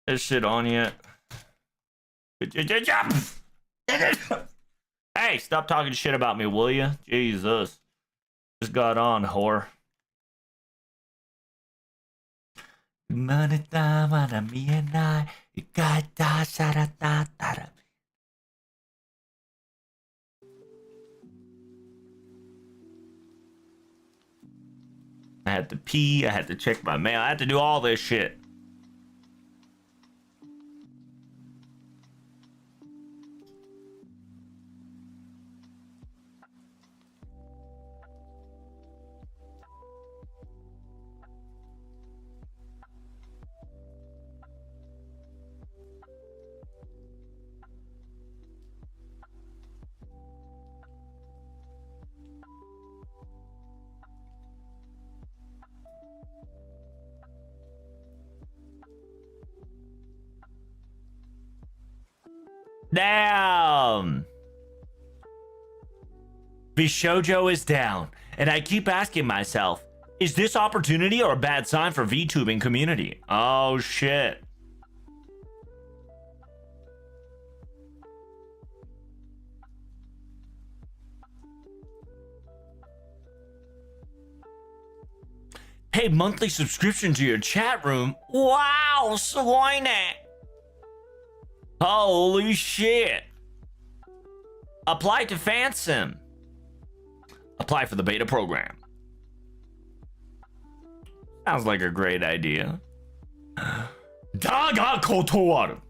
this shit on yet? Hey, stop talking shit about me, will you? Jesus. Just got on, whore. I had to pee, I had to check my mail, I had to do all this shit. Damn! Bishojo is down, and I keep asking myself, is this opportunity or a bad sign for VTubing community? Oh shit. Pay monthly subscription to your chat room? Wow, swine. Holy shit. Apply to Fansim. Apply for the beta program. Sounds like a great idea. Daga kotowaru.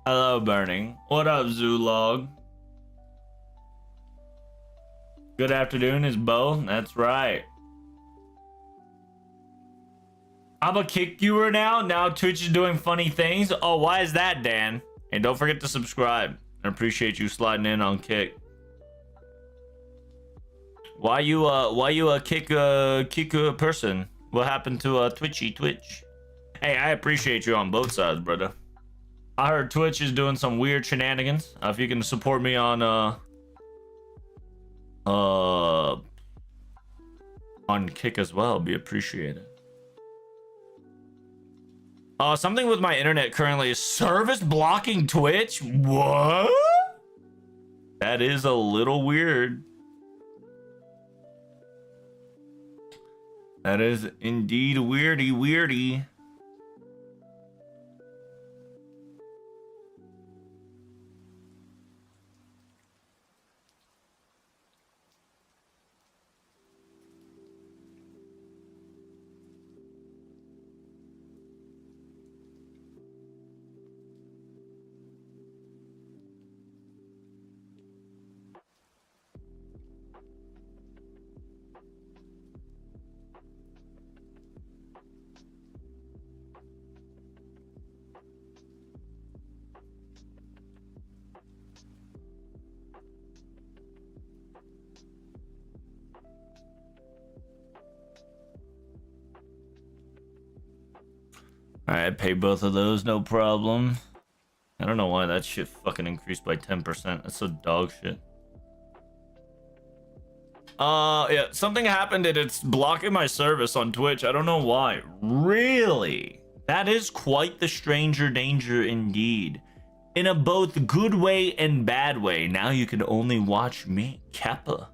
Hello, Burning. What up, Zulog? Good afternoon, is Bo? That's right. I'm a kick viewer now. Now Twitch is doing funny things. Oh, why is that, Dan? And don't forget to subscribe. I appreciate you sliding in on Kick. Why you a kick person? What happened to Twitch? Hey, I appreciate you on both sides, brother. I heard Twitch is doing some weird shenanigans. If you can support me on Kick as well, be appreciated. Something with my internet currently is service blocking Twitch. What? That is a little weird. That is indeed weirdy. Alright, pay both of those, no problem. I don't know why that shit fucking increased by 10%. That's so dog shit. Yeah, something happened and it's blocking my service on Twitch. I don't know why. Really? That is quite the stranger danger indeed. In a both good way and bad way. Now you can only watch me, Kappa.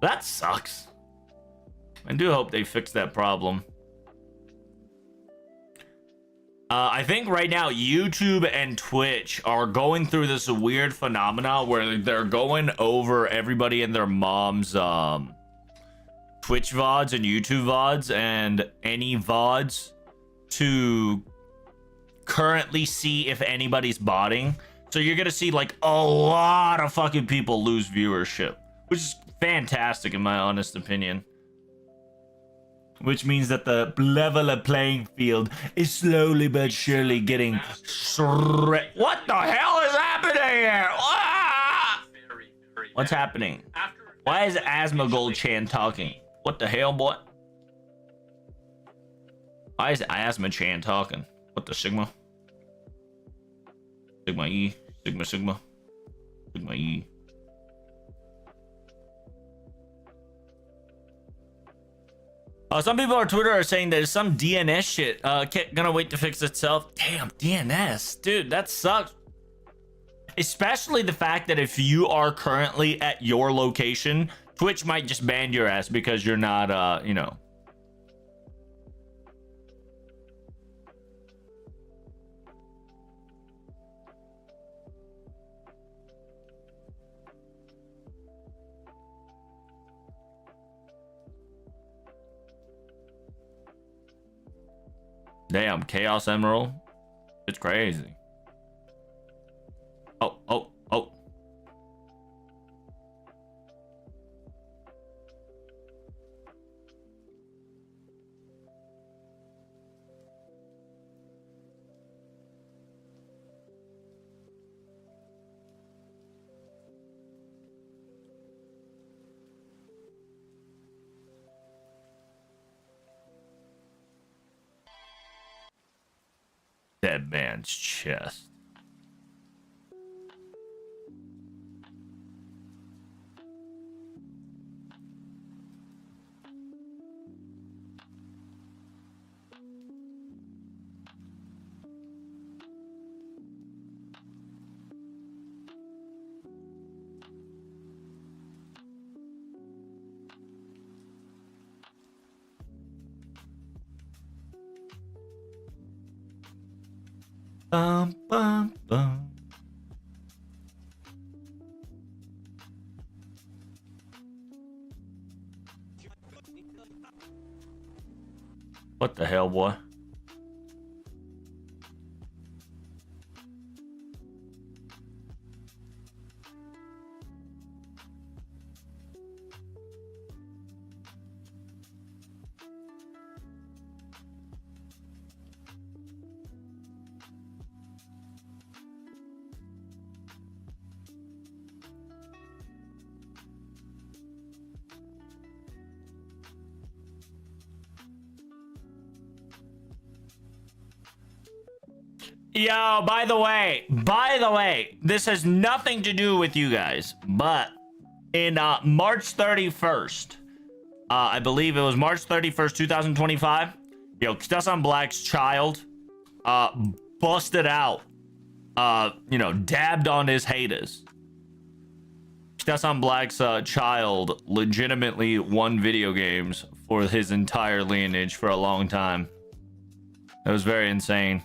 That sucks. I do hope they fix that problem. I think right now YouTube and Twitch are going through this weird phenomena where they're going over everybody and their mom's Twitch VODs and YouTube VODs and any VODs to currently see if anybody's botting. So you're gonna see like a lot of fucking people lose viewership, which is fantastic in my honest opinion. Which means that the level playing field is slowly but surely getting What the hell is happening here? Ah! What's happening? Why is Asmongold Chan talking? What the hell, boy? Why is Asthma Chan talking? What the Sigma? Sigma E. Sigma Sigma. Sigma E. Some people on Twitter are saying there's some DNS shit gonna wait to fix itself. Damn, DNS. Dude, that sucks. Especially the fact that if you are currently at your location, Twitch might just ban your ass because you're not, you know. Damn, Chaos Emerald. It's crazy. Oh, oh, oh. Dead man's chest. Bum, bum, bum. What the hell, boy? Yo, by the way, this has nothing to do with you guys, but in March 31st, I believe it was March 31st, 2025, yo, Kitasan Black's child, busted out, you know, dabbed on his haters. Kitasan Black's child legitimately won video games for his entire lineage for a long time. It was very insane.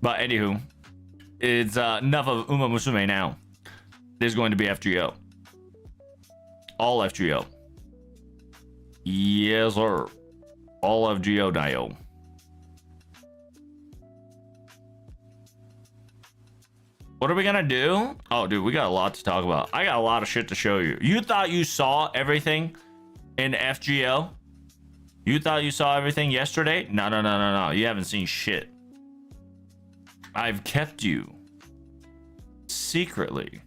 But anywho, it's enough of Uma Musume now. There's going to be FGO. All FGO. Yes, sir. All FGO Dio. What are we gonna do? Oh, dude, we got a lot to talk about. I got a lot of shit to show you. You thought you saw everything in FGO? You thought you saw everything yesterday? No, no, no, no, no. You haven't seen shit. I've kept you secretly.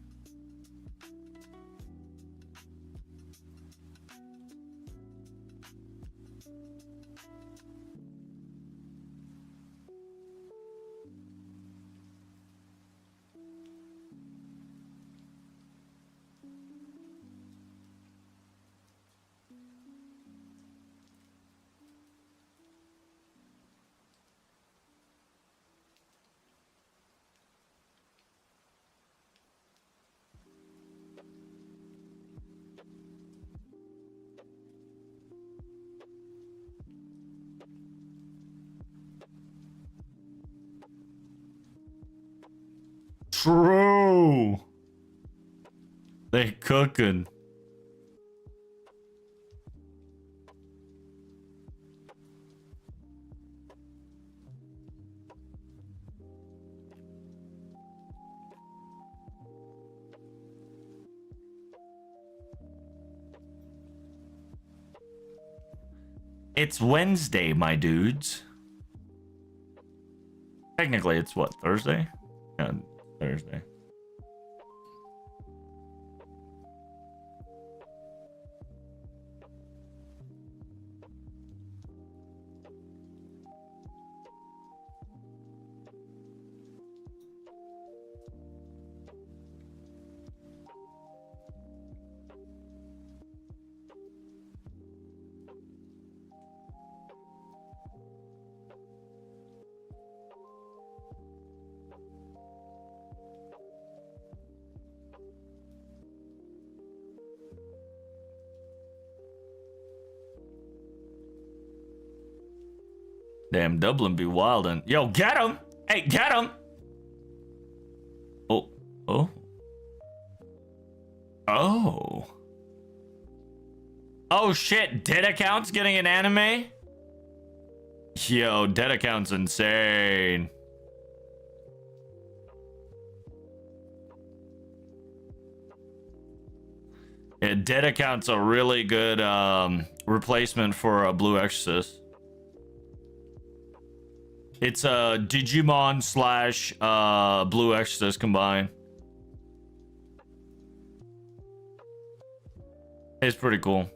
True. They cooking. It's Wednesday, my dudes. Technically, it's what, Thursday? Yeah, Thursday. Damn, Dublin be wildin'. Yo, get him! Hey, get him! Oh, oh. Oh. Oh shit, dead account's getting an anime? Yo, dead account's insane. Yeah, dead account's a really good replacement for a Blue Exorcist. It's a Digimon slash Blue Exorcist combined. It's pretty cool.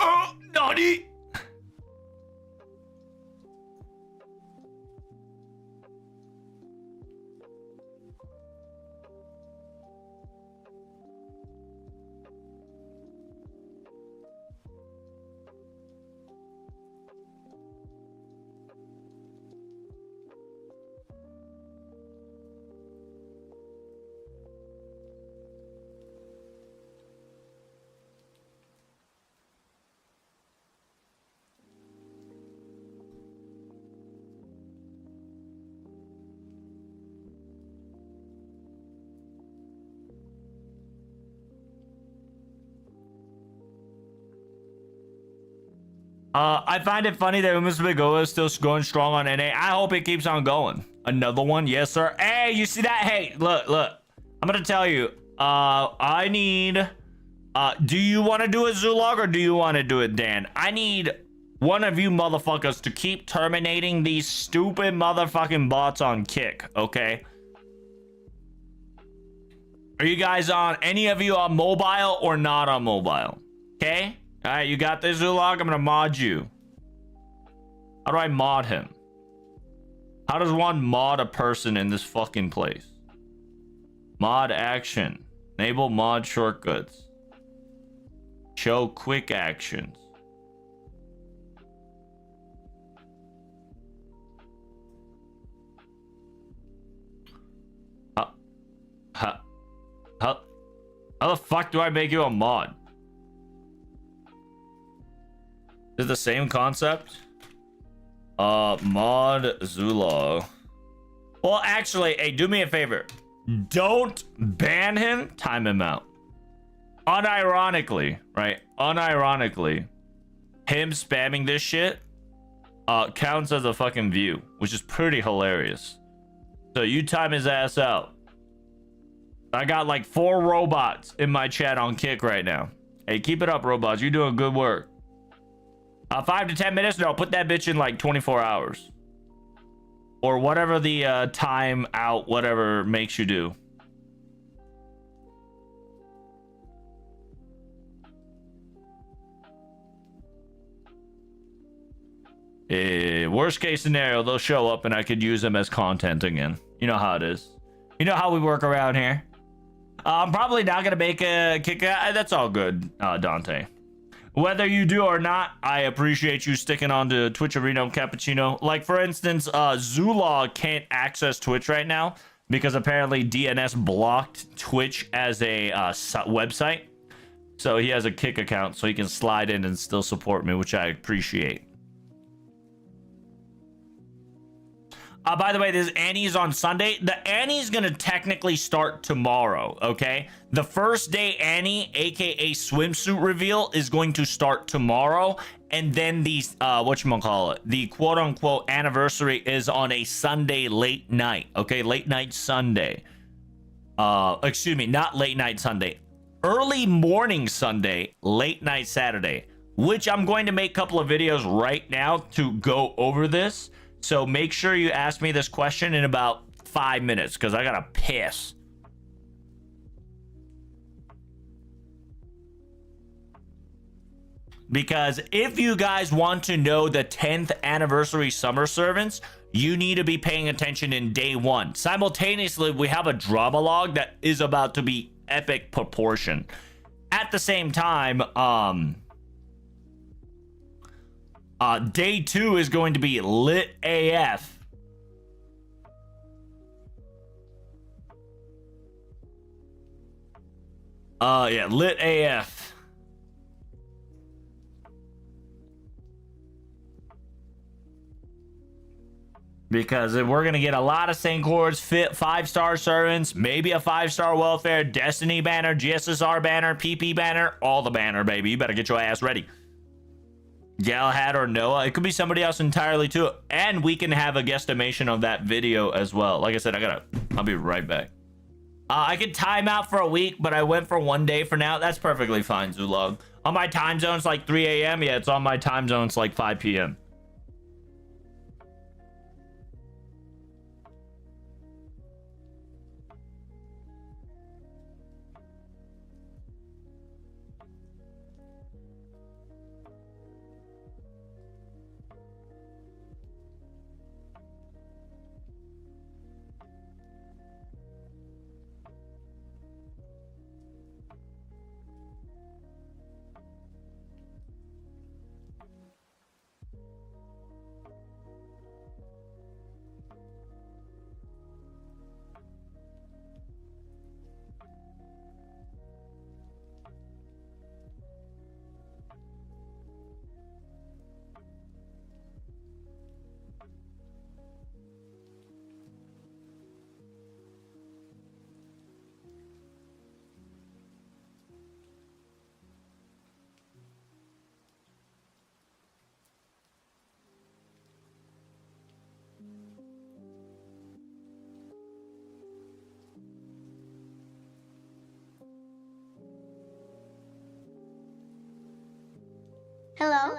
Oh, naughty! I find it funny that Mr. FGO is still going strong on NA. I hope it keeps on going. Another one? Yes, sir. Hey, you see that? Hey, look. I'm gonna tell you. I need... do you want to do a Zulog or do you want to do it, Dan? I need one of you motherfuckers to keep terminating these stupid motherfucking bots on Kick, okay? Are you guys on... Any of you on mobile or not on mobile? Okay? All right, you got this, Zulog? I'm gonna mod you. How do I mod him? How does one mod a person in this fucking place? Mod action. Enable mod shortcuts. Show quick actions. How the fuck do I make you a mod? Is it the same concept? Mod Zula. Well, actually, hey, do me a favor. Don't ban him, time him out. Unironically, right? Unironically, him spamming this shit counts as a fucking view, which is pretty hilarious. So you time his ass out. I got like 4 robots in my chat on Kick right now. Hey, keep it up, robots. You're doing good work. 5 to 10 minutes? No, put that bitch in like 24 hours. Or whatever the time out, whatever makes you do. Worst case scenario, they'll show up and I could use them as content again. You know how it is. You know how we work around here. I'm probably not gonna make a kick. That's all good, Dante. Whether you do or not, I appreciate you sticking on to Twitch Arena Cappuccino. Like, for instance, Zula can't access Twitch right now because apparently DNS blocked Twitch as a website. So he has a Kick account, so he can slide in and still support me, which I appreciate. By the way, this Annie's on Sunday. The Annie's gonna technically start tomorrow, okay? The first day Annie, aka swimsuit reveal, is going to start tomorrow, and then the whatchamacallit, the quote-unquote anniversary is on a Sunday late night, okay? Late night Sunday. Excuse me, not late night Sunday. Early morning Sunday, late night Saturday, which I'm going to make a couple of videos right now to go over this. So make sure you ask me this question in about 5 minutes because I gotta piss. Because if you guys want to know the 10th anniversary summer servants, you need to be paying attention in day one. Simultaneously, we have a drama log that is about to be epic proportion. At the same time, day 2 is going to be lit AF. Yeah, lit AF. Because we're going to get a lot of Sancors, fit 5-star servants, maybe a 5-star welfare, Destiny banner, GSSR banner, PP banner, all the banner, baby. You better get your ass ready. Galahad or Noah. It could be somebody else entirely too. And we can have a guesstimation of that video as well. Like I said, I'll be right back. I could time out for a week, but I went for 1 day for now. That's perfectly fine, Zulog. On my time zone, it's like 3 a.m. Yeah, it's on my time zone, it's like 5 p.m. Hello?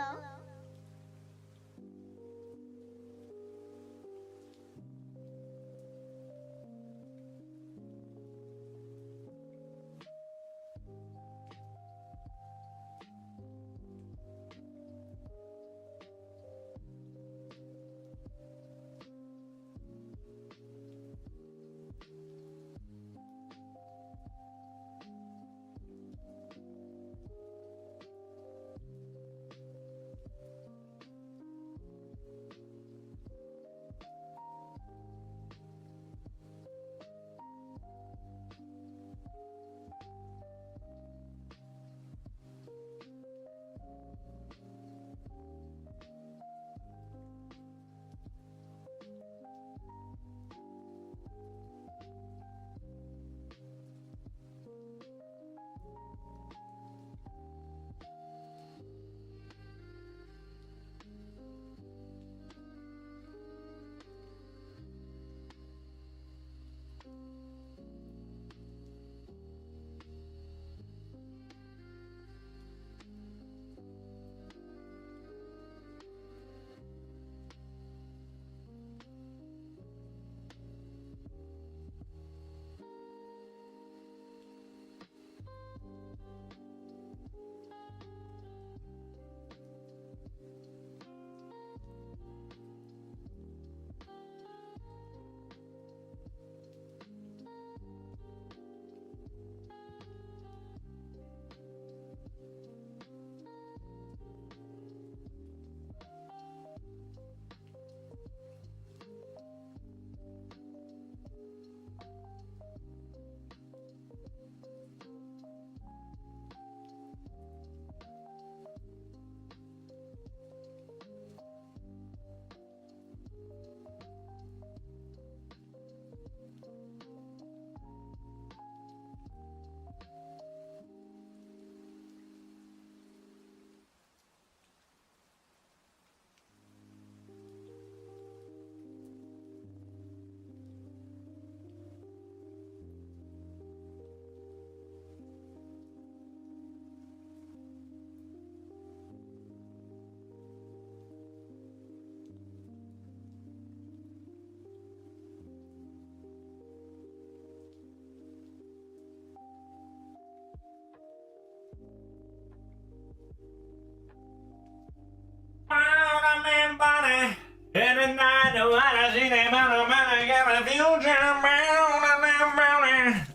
midnight. No, I see them out of my got a future.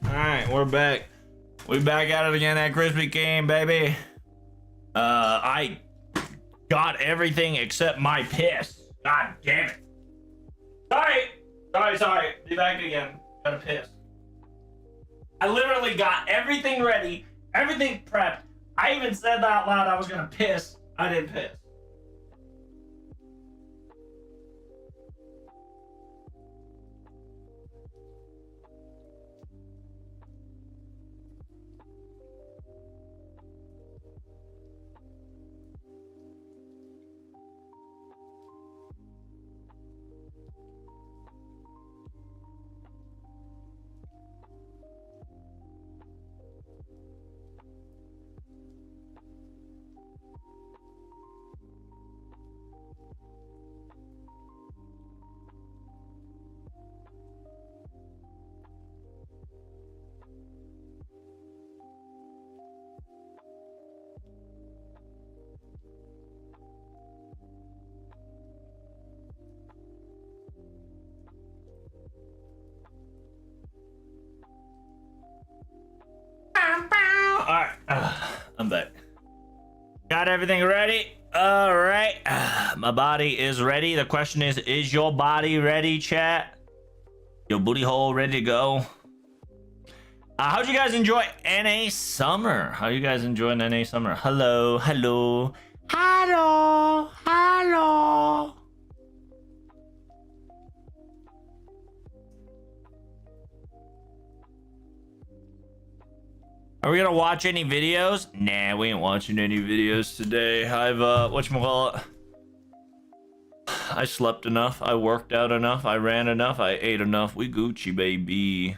All right, we're back. We back at it again at Krispy Kreme, baby. I got everything except my piss. God damn it. Sorry. Be back again. Got a piss. I literally got everything ready, everything prepped. I even said that out loud I was gonna piss. I didn't piss. Alright, I'm back. Got everything ready? Alright, my body is ready. The question is your body ready, chat? Your booty hole ready to go? How'd you guys enjoy NA Summer? How you guys enjoying NA Summer? Hello. Are we gonna watch any videos? Nah, we ain't watching any videos today. I've whatchamacallit? I slept enough, I worked out enough, I ran enough, I ate enough. We Gucci, baby.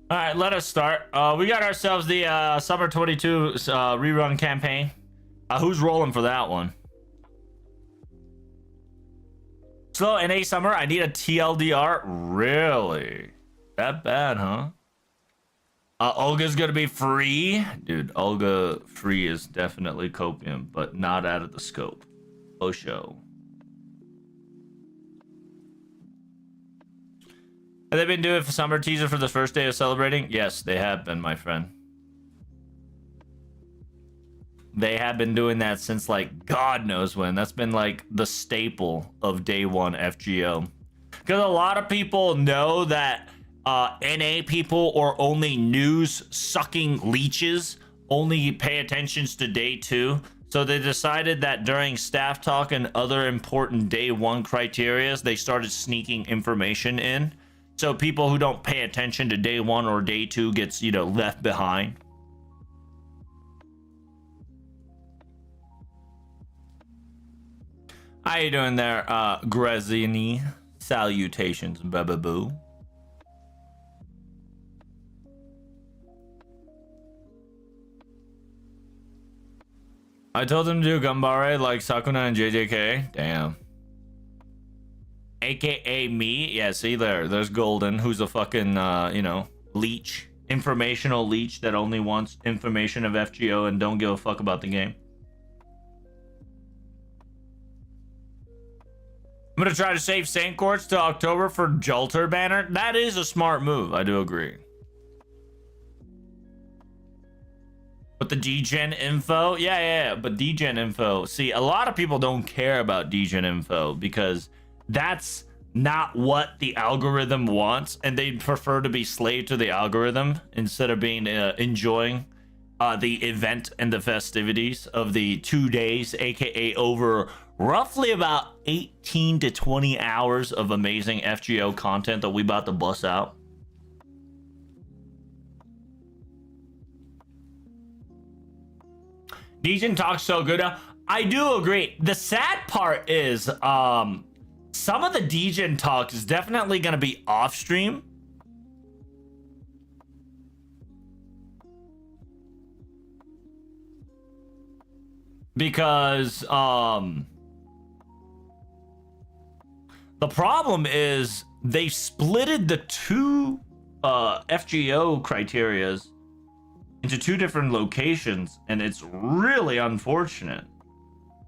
All right, let us start. We got ourselves the Summer 22 rerun campaign. Who's rolling for that one? Slow NA Summer, I need a TLDR. Really? That bad, huh? Olga's gonna be free. Dude, Olga free is definitely copium, but not out of the scope. Oh, show. Have they been doing a summer teaser for the first day of celebrating? Yes, they have been, my friend. They have been doing that since, like, God knows when. That's been, like, the staple of day one FGO. Because a lot of people know that NA people or only news-sucking leeches only pay attention to day two. So they decided that during staff talk and other important day one criterias, they started sneaking information in. So people who don't pay attention to day one or day two gets, you know, left behind. How you doing there, Grazzini? Salutations, bababoo. I told him to do Gambare like Sakuna and JJK. Damn. AKA me. Yeah, see there's Golden, who's a fucking, you know, leech. Informational leech that only wants information of FGO and don't give a fuck about the game. I'm gonna try to save Saint Courts to October for Jolter banner. That is a smart move. I do agree. But the degen info, yeah. But degen info. See, a lot of people don't care about degen info because that's not what the algorithm wants, and they prefer to be slave to the algorithm instead of being enjoying the event and the festivities of the 2 days, aka over roughly about 18 to 20 hours of amazing FGO content that we about to bust out. Degen talks so good. I do agree. The sad part is some of the Degen talk is definitely going to be off stream. Because the problem is they splitted the two FGO criterias into two different locations, and it's really unfortunate.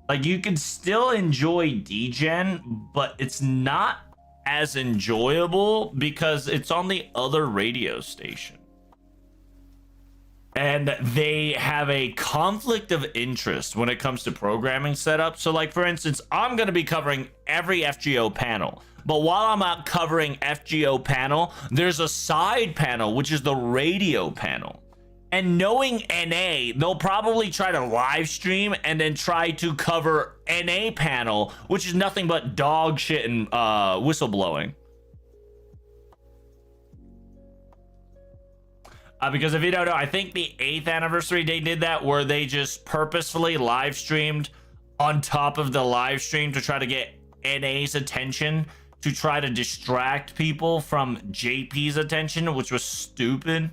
Like, you can still enjoy DGen, but it's not as enjoyable because it's on the other radio station. And they have a conflict of interest when it comes to programming setup. So, like, for instance, I'm going to be covering every FGO panel. But while I'm out covering FGO panel, there's a side panel, which is the radio panel. And knowing NA, they'll probably try to live stream and then try to cover NA panel, which is nothing but dog shit and whistleblowing. Because if you don't know, I think the 8th anniversary they did that, where they just purposefully live streamed on top of the live stream to try to get NA's attention, to try to distract people from JP's attention, which was stupid.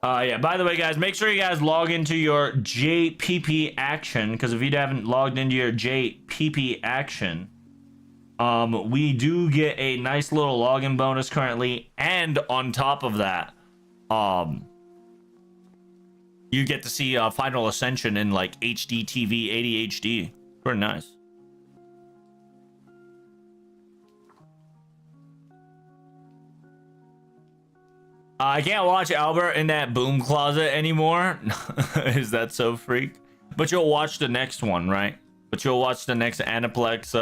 Yeah, by the way, guys, make sure you guys log into your JPP action, because if you haven't logged into your JPP action, we do get a nice little login bonus currently, and on top of that, you get to see Final Ascension in like HD TV 80 HD. Pretty nice. I can't watch Albert in that boom closet anymore. Is that so freak? But you'll watch the next one, right? But you'll watch the next Aniplex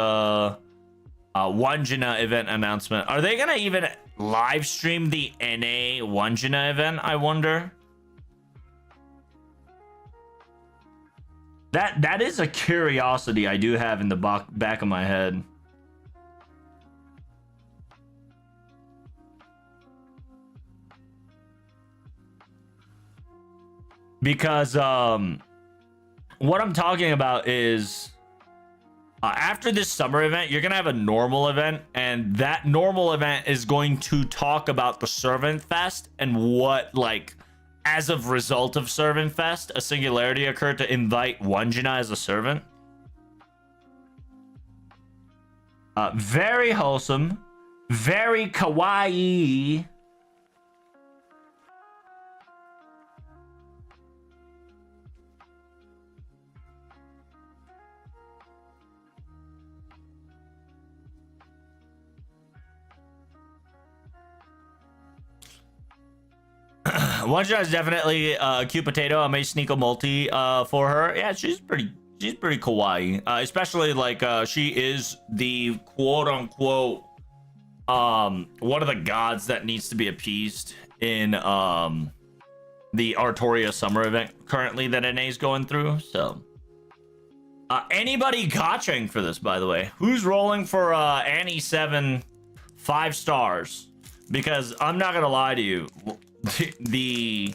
Wanjina event announcement. Are they gonna even live stream the NA Wanjina event, I wonder? That is a curiosity I do have in the back of my head. Because what I'm talking about is after this summer event, you're gonna have a normal event, and that normal event is going to talk about the Servant Fest and what, like, as of result of Servant Fest, a singularity occurred to invite Wanjina as a servant. Very wholesome, very kawaii. Wanjina is definitely a cute potato. I may sneak a multi for her. Yeah, she's pretty kawaii. Especially like she is the quote unquote one of the gods that needs to be appeased in the Artoria summer event currently that NA is going through. So anybody gotching for this, by the way? Who's rolling for Annie 7 5 stars? Because I'm not gonna lie to you, the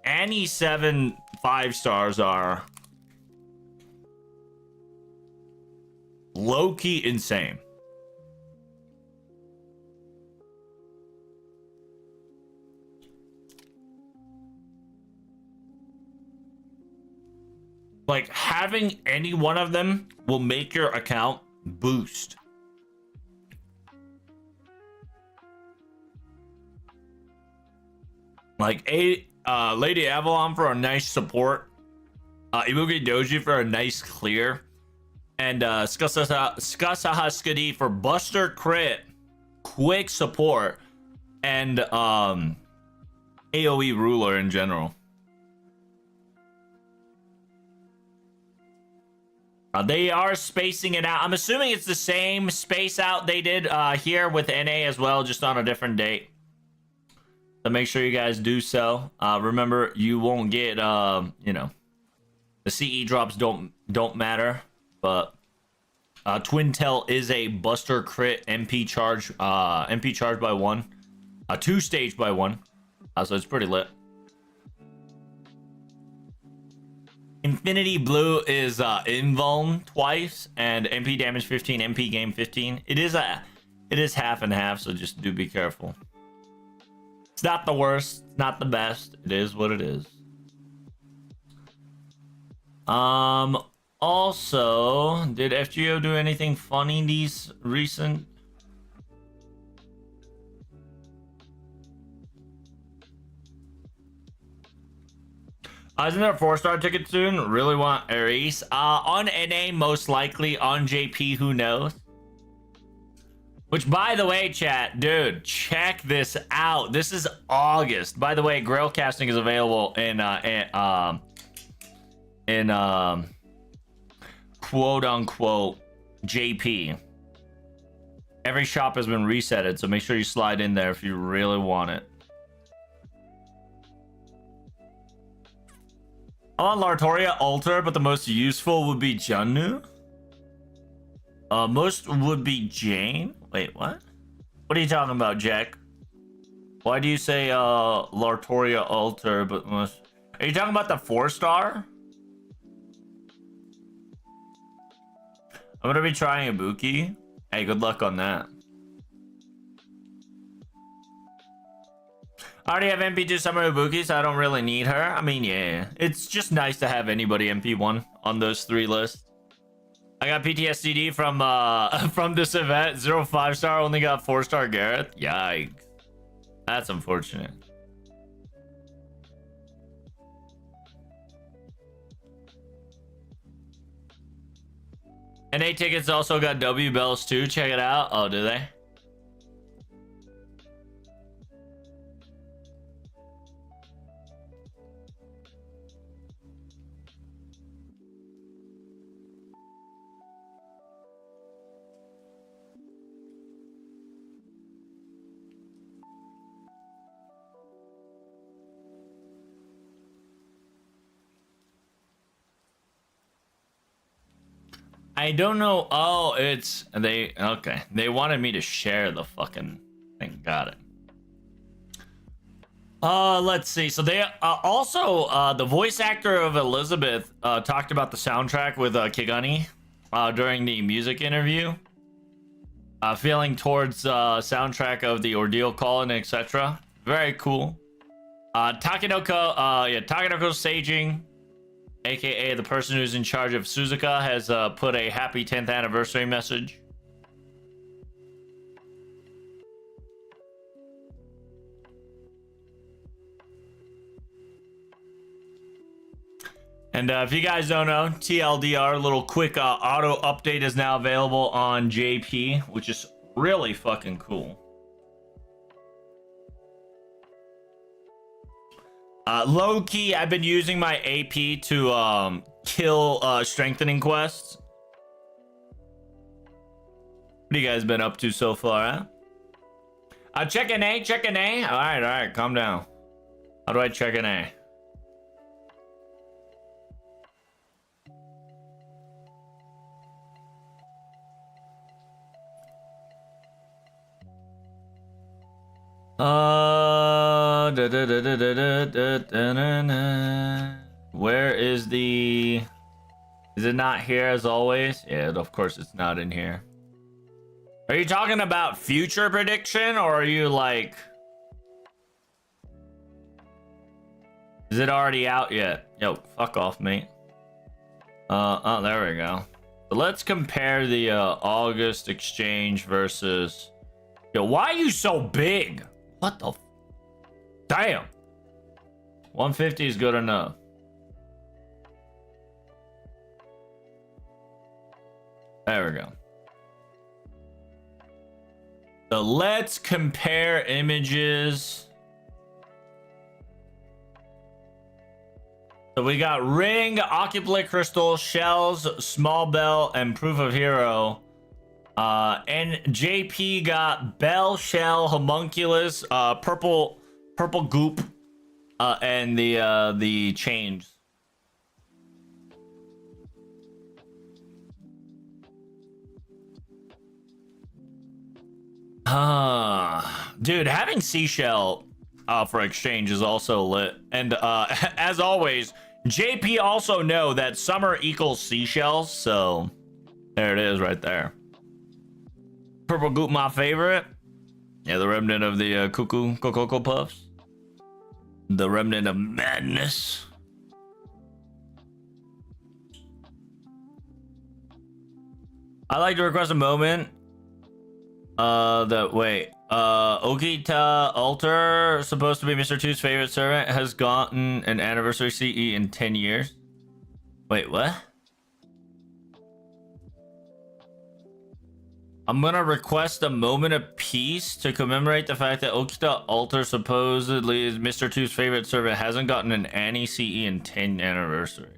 Annie 7 5 stars are low-key insane. Like, having any one of them will make your account boost. Like Lady Avalon for a nice support, Imugi Doji for a nice clear, and Skasahaskadi for Buster Crit, quick support, and AoE Ruler in general. They are spacing it out. I'm assuming it's the same space out they did here with NA as well, just on a different date. So make sure you guys do so. Remember, you won't get, you know, the CE drops don't matter, but Twin Tail is a Buster Crit MP charge by 1, 2 stage by 1, so it's pretty lit. Infinity Blue is invuln twice and MP damage 15, MP game 15. It is half and half, so just do be careful. It's not the worst, it's not the best. It is what it is. Also, did FGO do anything funny these recent? Isn't there a 4-star ticket soon? Really want Aries? On NA, most likely. On JP, who knows? Which, by the way, chat, dude, check this out. This is August. By the way, Grail casting is available in quote unquote JP. Every shop has been resetted, so make sure you slide in there if you really want it. On Lartoria Altar, but the most useful would be Junnu. Most would be Jane. Wait, what? What are you talking about, Jack? Why do you say Lartoria Altar, but most? Are you talking about the 4-star? I'm gonna be trying Ibuki. Hey, good luck on that. I already have MP2 Summer Ibuki, so I don't really need her. I mean, yeah. It's just nice to have anybody MP1 on those 3 lists. I got PTSD from this event. 0 5-star, only got 4-star Gareth. Yikes. That's unfortunate. NA tickets also got W bells too. Check it out. Oh, do they? I don't know. Oh, it's they. Okay, they wanted me to share the fucking thing. Got it. Let's see. So they also the voice actor of Elizabeth talked about the soundtrack with Kigani during the music interview. Feeling towards soundtrack of the Ordeal Call and etc. Very cool. Takenoko Saging, aka the person who's in charge of Suzuka, has put a happy 10th anniversary message. And if you guys don't know, TLDR, a little quick auto update is now available on JP, which is really fucking cool. Low key, I've been using my AP to kill strengthening quests. What have you guys been up to so far, huh? Check an A, check an A. All right, calm down. How do I check an A? Where is the... Is it not here as always? Yeah, of course it's not in here. Are you talking about future prediction, or are you like... Is it already out yet? Yo, fuck off, mate. Oh, there we go. So let's compare the August exchange versus... Yo, why are you so big? What the... Damn. 150 is good enough. There we go. So let's compare images. So we got ring, occuplate crystal, shells, small bell, and proof of hero. And JP got bell, shell, homunculus, purple goop, and the chains. Dude, having seashell for exchange is also lit. And as always, JP also know that summer equals seashells, so there it is right there. Purple goop, my favorite. Yeah, the remnant of the cuckoo cocoa puffs. The remnant of madness. I'd like to request a moment. Okita Alter, supposed to be Mr. Two's favorite servant, has gotten an anniversary CE in 10 years. Wait, what? I'm gonna request a moment of peace to commemorate the fact that Okita Alter, supposedly is Mr. Two's favorite servant, hasn't gotten an Anni CE in 10 anniversary.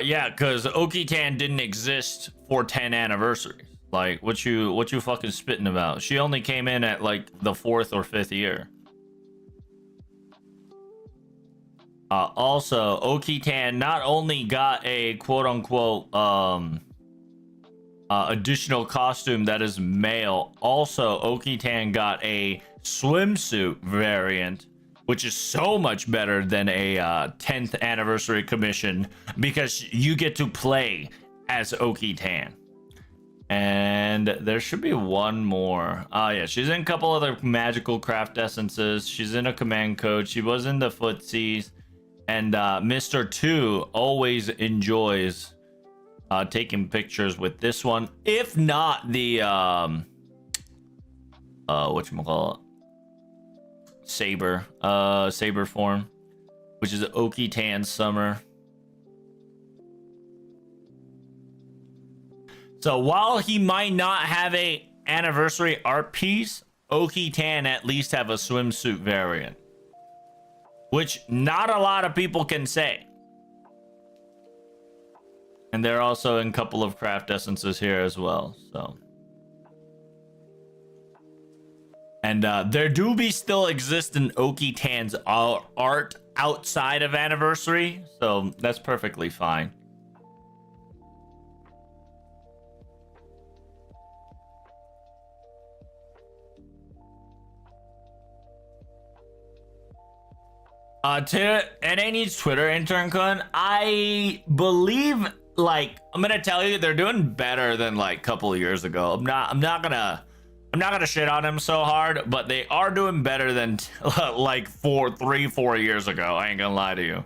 Yeah, because Okitan didn't exist for 10 anniversaries. Like, what you fucking spitting about? She only came in at like the 4th or 5th year. Also, Okitan not only got a quote-unquote additional costume that is male, also Okitan got a swimsuit variant, which is so much better than a 10th anniversary commission because you get to play as Okitan. And there should be one more. Yeah, she's in a couple other magical craft essences. She's in a command code. She was in the footsies. And Mr. 2 always enjoys taking pictures with this one. If not the whatchamacallit? Saber form, which is Okitan Summer. So while he might not have a anniversary art piece, Okitan at least have a swimsuit variant, which not a lot of people can say. And they're also in a couple of craft essences here as well, so. And there do be still exist in Okitan's art outside of anniversary, so that's perfectly fine. To Anni's Twitter intern Kun, I believe, like, I'm gonna tell you, they're doing better than like a couple of years ago. I'm not gonna shit on them so hard, but they are doing better than like 3-4 years ago. I ain't gonna lie to you.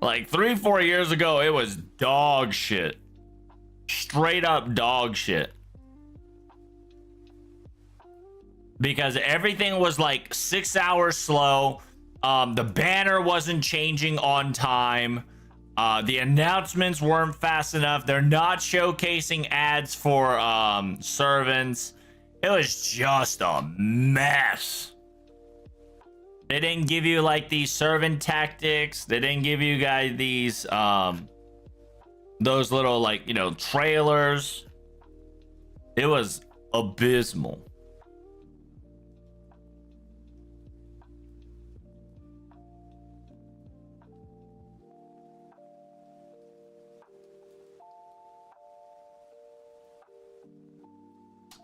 Like 3-4 years ago, it was dog shit. Straight up dog shit. Because everything was like 6 hours slow. The banner wasn't changing on time. The announcements weren't fast enough. They're not showcasing ads for servants. It was just a mess. They didn't give you like these servant tactics. They didn't give you guys these those little, like, you know, trailers. It was abysmal.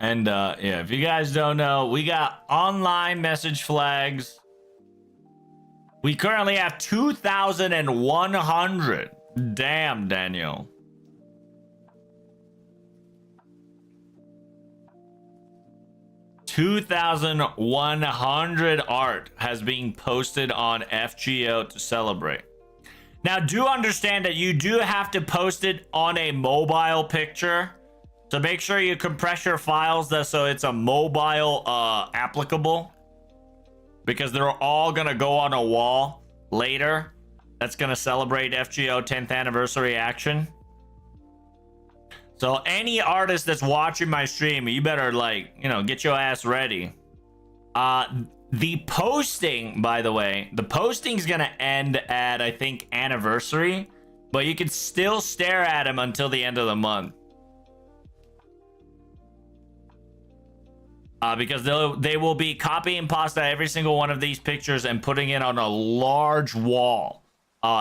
And yeah, if you guys don't know, we got online message flags. We currently have 2,100. Damn, Daniel. $2,100 art has been posted on FGO to celebrate. Now, do understand that you do have to post it on a mobile picture. So make sure you compress your files so it's a mobile applicable, because they're all gonna go on a wall later that's gonna celebrate FGO 10th anniversary action. So any artist that's watching my stream, you better, like, you know, get your ass ready. The posting, by the way, the posting's gonna end at, I think, anniversary, but you can still stare at them until the end of the month. Because they will be copy and pasta every single one of these pictures and putting it on a large wall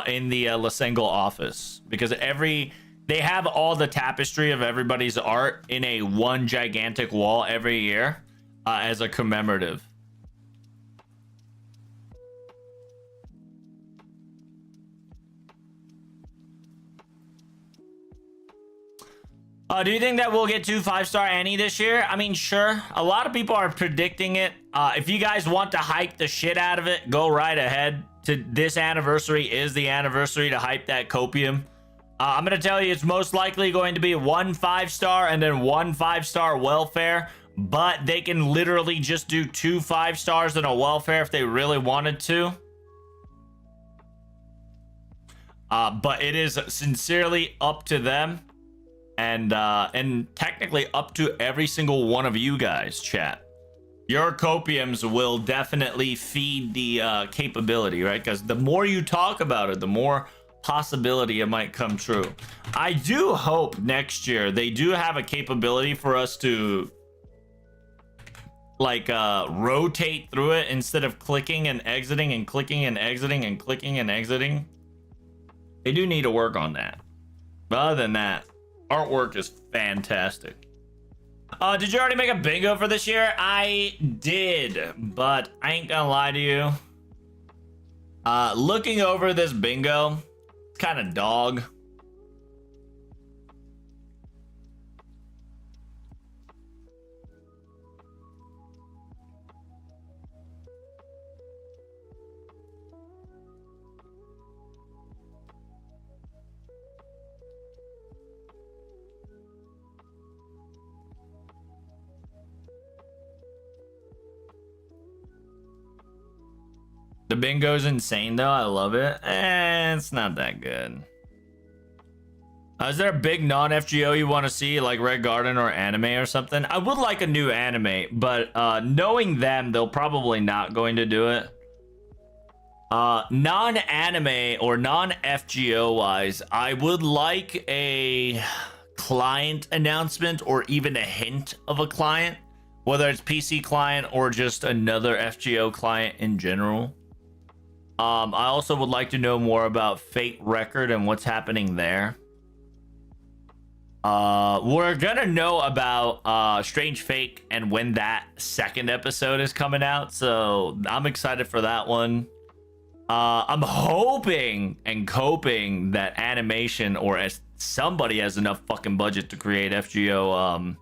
in the Lasengal office, because they have all the tapestry of everybody's art in a one gigantic wall every year as a commemorative. Do you think that we'll get 2 5-star Annie this year? I mean, sure. A lot of people are predicting it. If you guys want to hype the shit out of it, go right ahead. to this anniversary is the anniversary to hype that copium. I'm going to tell you it's most likely going to be 1 5-star and then 1 5-star welfare, but they can literally just do 2 5-stars and a welfare if they really wanted to. But it is sincerely up to them and technically up to every single one of you guys, chat. Your copiums will definitely feed the capability, right? Because the more you talk about it, the more possibility it might come true. I do hope next year they do have a capability for us to like rotate through it instead of clicking and exiting and clicking and exiting and clicking and exiting. They do need to work on that. But other than that, artwork is fantastic. Did you already make a bingo for this year? I did, but I ain't gonna lie to you. Looking over this bingo, it's kind of dog. The bingo's insane though. I love it. It's not that good. Is there a big non-FGO you want to see, like Red Garden or anime or something? I would like a new anime, but knowing them, they'll probably not going to do it. Non-anime or non-FGO wise, I would like a client announcement or even a hint of a client, whether it's PC client or just another FGO client in general. I also would like to know more about Fate Record and what's happening there. We're gonna know about Strange Fate and when that second episode is coming out, so I'm excited for that one. I'm hoping and coping that animation or as somebody has enough fucking budget to create FGO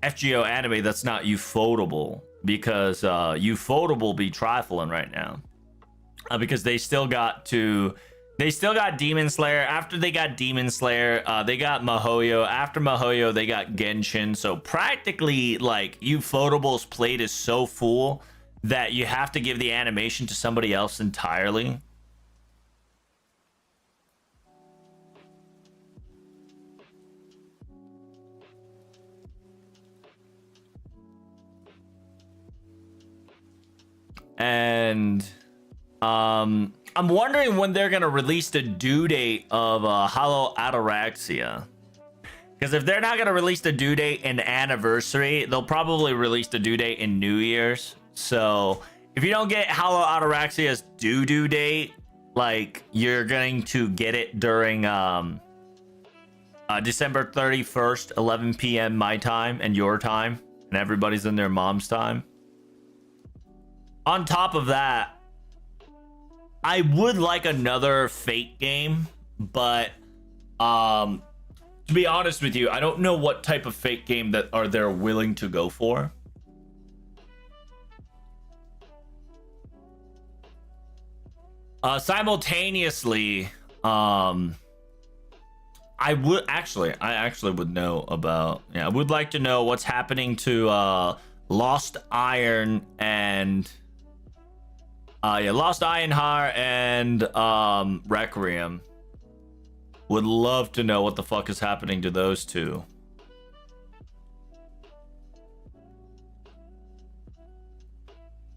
anime that's not ufotable, because ufotable be trifling right now. Because they still got Demon Slayer. After they got Demon Slayer, they got Mihoyo. After Mihoyo, they got Genshin. So practically, like, Ufotable's plate is so full that you have to give the animation to somebody else entirely. And I'm wondering when they're gonna release the due date of Hollow Ataraxia. Because if they're not gonna release the due date in anniversary, they'll probably release the due date in New Year's. So if you don't get Hollow Ataraxia's due date, like, you're going to get it during December 31st, 11 p.m. my time and your time, and everybody's in their mom's time. On top of that, I would like another Fate game, but to be honest with you, I don't know what type of Fate game that they're willing to go for. Simultaneously, I actually would know about, I would like to know what's happening to Lost Iron and Lost Ironheart and Requiem. Would love to know what the fuck is happening to those two.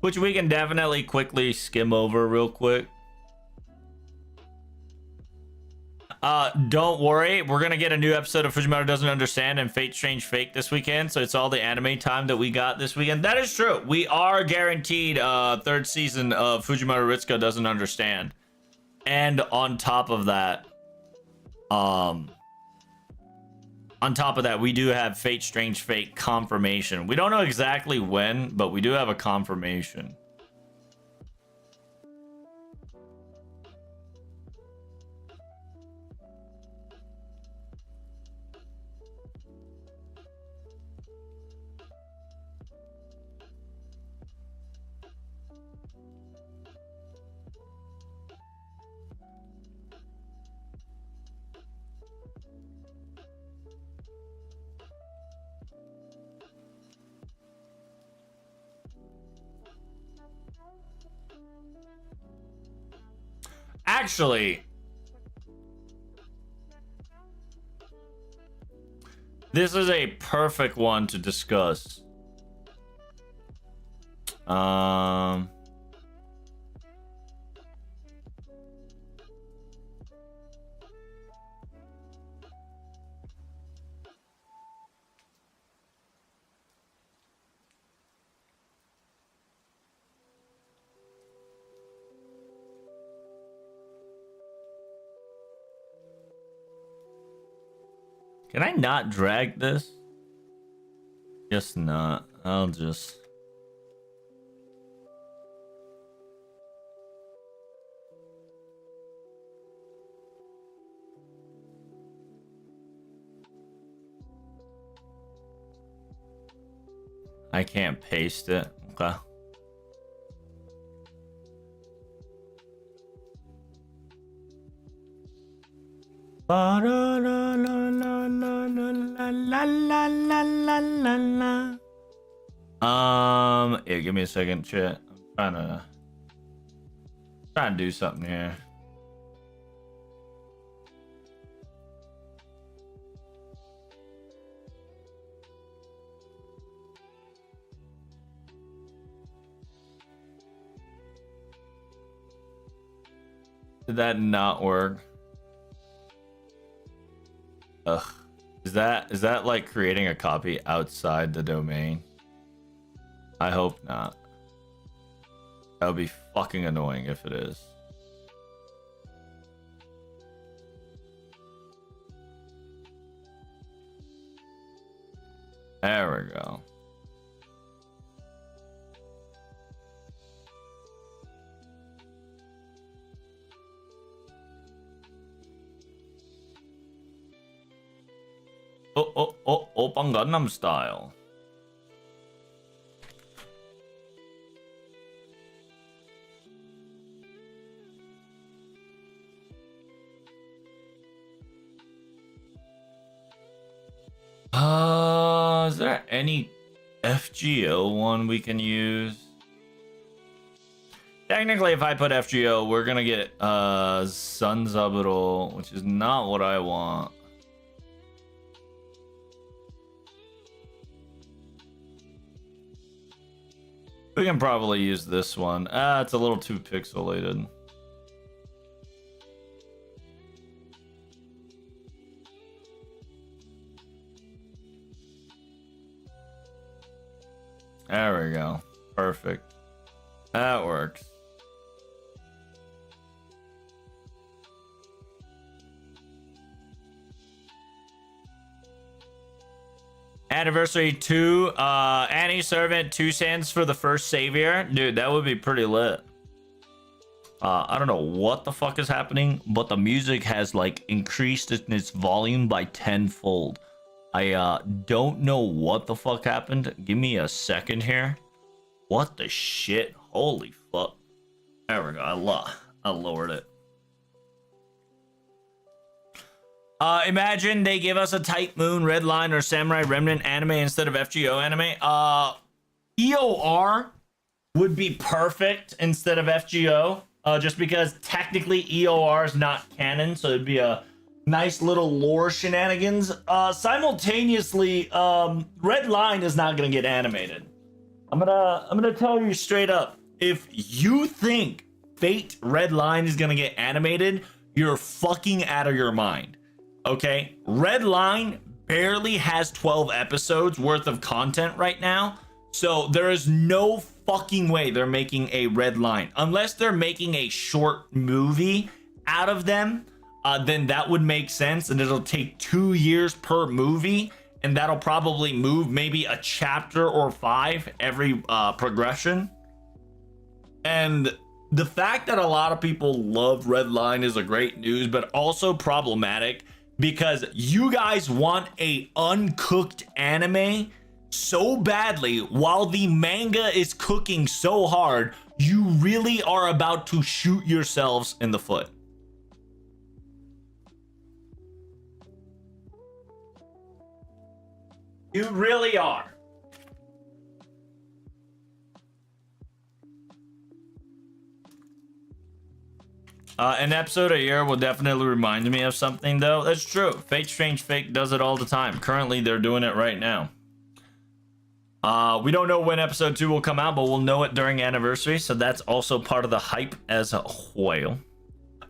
Which we can definitely quickly skim over real quick. Don't worry, we're gonna get a new episode of Fujimoto Doesn't Understand and Fate Strange Fake this weekend, so it's all the anime time that we got this weekend. That is true. We are guaranteed third season of Fujimoto Ritsuko Doesn't Understand. And on top of that, we do have Fate Strange Fate confirmation. We don't know exactly when, but we do have a confirmation. Actually, this is a perfect one to discuss. Can I not drag this? Guess not. I'll just... I can't paste it. Okay. Yeah, give me a second, chat. I'm trying to do something here. Did that not work? Ugh. Is that like creating a copy outside the domain? I hope not. That would be fucking annoying if it is. There we go. Oppa Gangnam Style. Is there any FGO one we can use? Technically, if I put FGO, we're gonna get Sunzaburo, which is not what I want. We can probably use this one. It's a little too pixelated. There we go. Perfect. That works. Anniversary 2, Annie Servant 2 cents for the first savior. Dude, that would be pretty lit. I don't know what the fuck is happening, but the music has like increased in its volume by tenfold. I don't know what the fuck happened. Give me a second here. What the shit? Holy fuck. There we go. I lowered it. Imagine they give us a Type Moon, Red Line, or Samurai Remnant anime instead of FGO anime. EOR would be perfect instead of FGO. Just because technically EOR is not canon, so it'd be a nice little lore shenanigans. Simultaneously, Red Line is not gonna get animated. I'm gonna tell you straight up. If you think Fate Red Line is gonna get animated, you're fucking out of your mind. Okay, Red Line barely has 12 episodes worth of content right now, so there is no fucking way they're making a Red Line unless they're making a short movie out of them. Then that would make sense, and it'll take 2 years per movie, and that'll probably move maybe a chapter or 5 every progression. And the fact that a lot of people love Red Line is a great news, but also problematic because you guys want a uncooked anime so badly while the manga is cooking so hard. You really are about to shoot yourselves in the foot. You really are. An episode a year will definitely remind me of something, though. That's true. Fate Strange Fake does it all the time. Currently, they're doing it right now. We don't know when episode 2 will come out, but we'll know it during anniversary, so that's also part of the hype as a whale.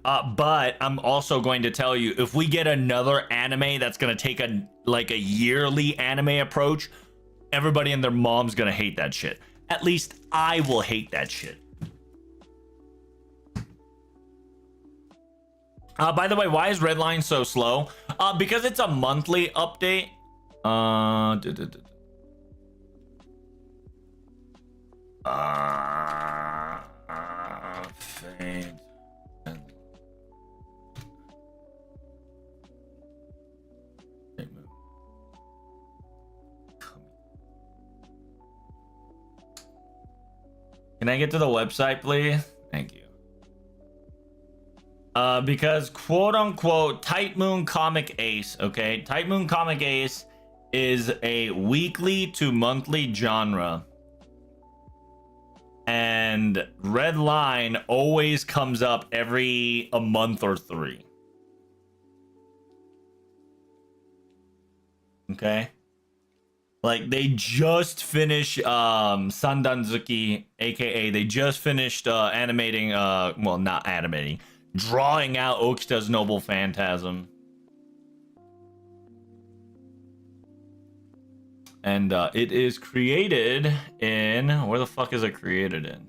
But I'm also going to tell you, if we get another anime that's gonna take a yearly anime approach, everybody and their mom's gonna hate that shit. At least I will hate that shit. By the way, why is Redline so slow? Because it's a monthly update. Fade. Can I get to the website, please? Thank you. Because quote unquote Type Moon Comic Ace, okay? Type Moon Comic Ace is a weekly to monthly genre. And Red Line always comes up every a month or 3. Okay? Like, they just finished Sandanzuki, aka they just finished animating, well, not animating, drawing out Okita's Noble Phantasm. And it is created in, where the fuck is it created in?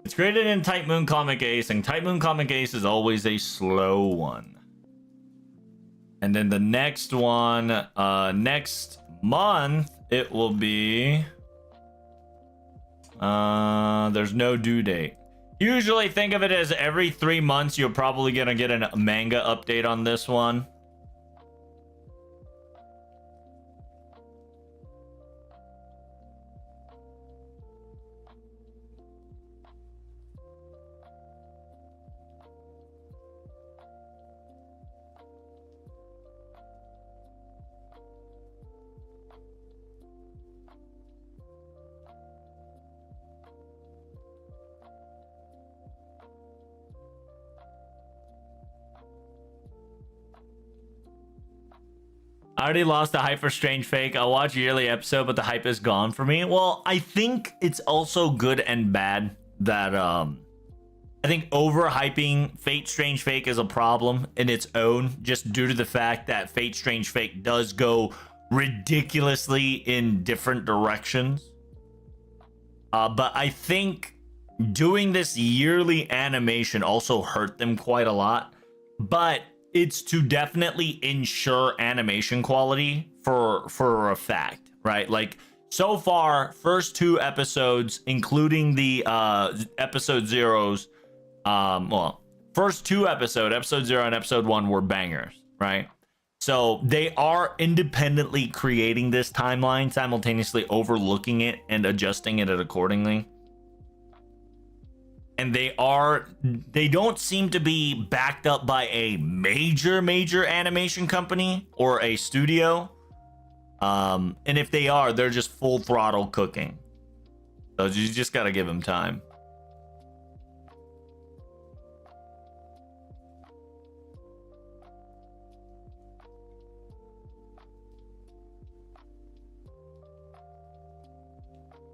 It's created in Type Moon Comic Ace, and Type Moon Comic Ace is always a slow one. And then the next one, next month, it will be, there's no due date. Usually think of it as every 3 months, you're probably gonna get a manga update on this one. I already lost the hype for Strange Fake. I'll watch a yearly episode, but the hype is gone for me. Well, I think it's also good and bad that I think overhyping Fate Strange Fake is a problem in its own, just due to the fact that Fate Strange Fake does go ridiculously in different directions. But I think doing this yearly animation also hurt them quite a lot. But it's to definitely ensure animation quality for a fact, right? Like, so far, first 2 episodes, including the episode zeros, well, first 2 episodes, episode 0 and episode 1, were bangers, right? So they are independently creating this timeline, simultaneously overlooking it and adjusting it accordingly. And they don't seem to be backed up by a major animation company or a studio. And if they are, they're just full throttle cooking. So you just gotta give them time.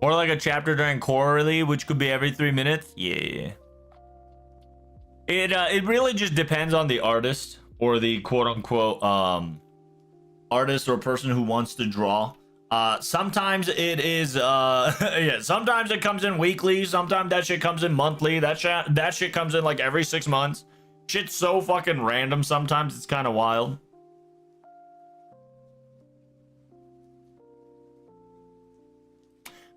Or like a chapter during quarterly, which could be every 3 minutes. Yeah. It really just depends on the artist or the quote unquote artist or person who wants to draw. Sometimes it is yeah, sometimes it comes in weekly, sometimes that shit comes in monthly, that shit comes in like every 6 months. Shit's so fucking random sometimes, it's kind of wild.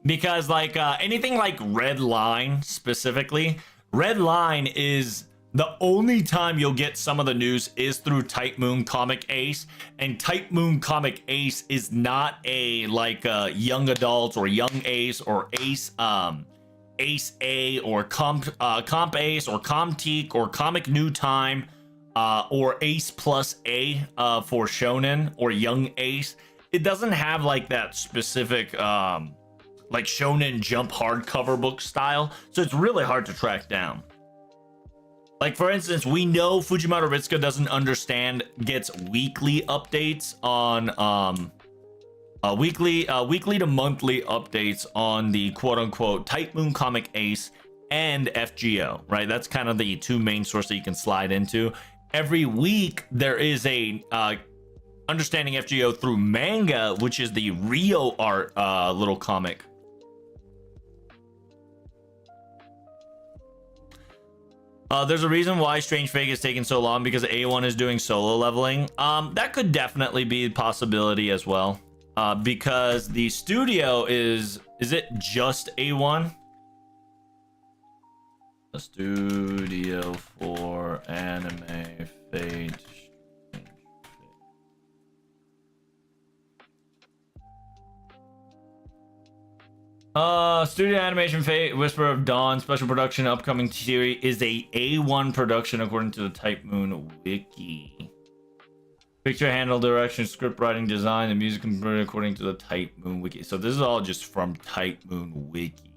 Because like anything like Red Line specifically, Red Line is the only time you'll get some of the news is through Type Moon Comic Ace, and Type Moon Comic Ace is not a like young adults or young Ace or Ace Ace A or Comp Ace or Comteek or Comic New Time or Ace Plus A for Shonen or Young Ace. It doesn't have like that specific like Shonen Jump hardcover book style, so it's really hard to track down. Like, for instance, we know Fujimoto Ritsuka doesn't understand, gets weekly updates on weekly to monthly updates on the quote-unquote Type Moon Comic Ace and FGO, right? That's kind of the two main sources that you can slide into. Every week there is a understanding FGO through manga, which is the Rio art little comic. There's a reason why Strange Fake is taking so long, because A1 is doing solo leveling. That could definitely be a possibility as well. Because the studio is it just A1? The studio for anime Fate. Studio Animation Fate, Whisper of Dawn, special production, upcoming series is a A1 production according to the Type Moon Wiki. Picture, handle, direction, script writing, design, and music composed according to the Type Moon Wiki. So this is all just from Type Moon Wiki.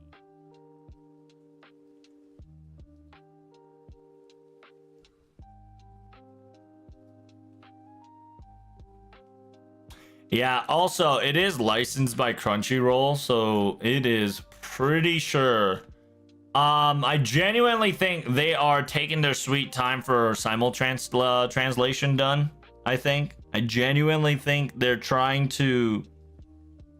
Yeah, also, it is licensed by Crunchyroll, so it is pretty sure. I genuinely think they are taking their sweet time for translation done, I think. I genuinely think they're trying to...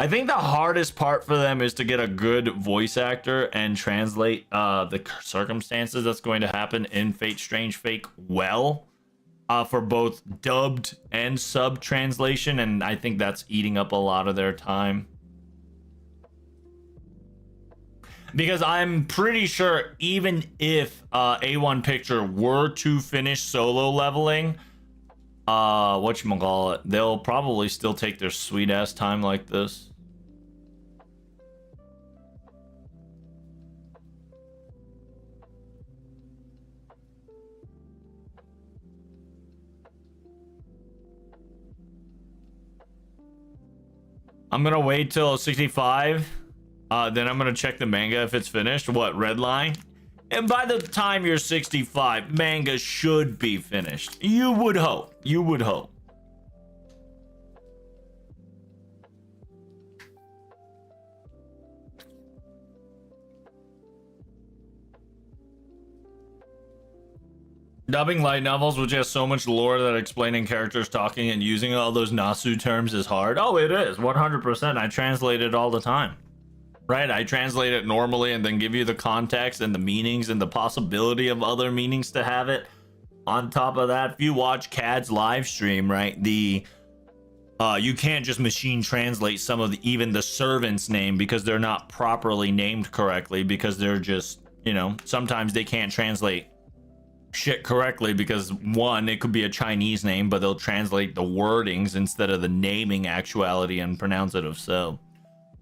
I think the hardest part for them is to get a good voice actor and translate the circumstances that's going to happen in Fate Strange Fake well. For both dubbed and sub translation, and I think that's eating up a lot of their time. Because I'm pretty sure even if A1 Picture were to finish solo leveling, whatchamacallit, they'll probably still take their sweet ass time like this. I'm gonna wait till 65. Then I'm gonna check the manga if it's finished. What, Redline? And by the time you're 65, manga should be finished. You would hope. You would hope. Dubbing light novels, which has so much lore that explaining characters talking and using all those Nasu terms is hard. Oh, it is, 100%. I translate it all the time. Right? I translate it normally and then give you the context and the meanings and the possibility of other meanings to have it. On top of that, if you watch CAD's live stream, right, you can't just machine translate some of even the servant's name because they're not properly named correctly, because they're just, you know, sometimes they can't translate shit correctly because, one, it could be a Chinese name, but they'll translate the wordings instead of the naming actuality and pronounce it of so.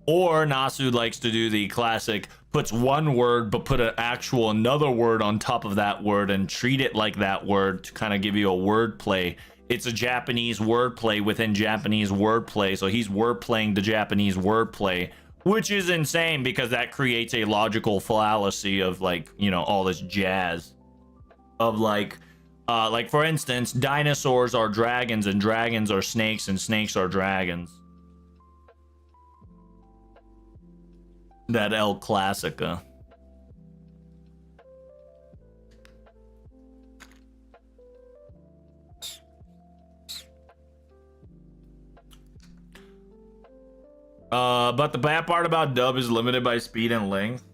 Or Nasu likes to do the classic, puts one word but put an actual another word on top of that word and treat it like that word to kind of give you a word play. It's a Japanese wordplay within Japanese wordplay, so he's wordplaying the Japanese wordplay, which is insane because that creates a logical fallacy of, like, you know, all this jazz of like for instance, dinosaurs are dragons and dragons are snakes and snakes are dragons. That El Clasica. But the bad part about dub is limited by speed and length.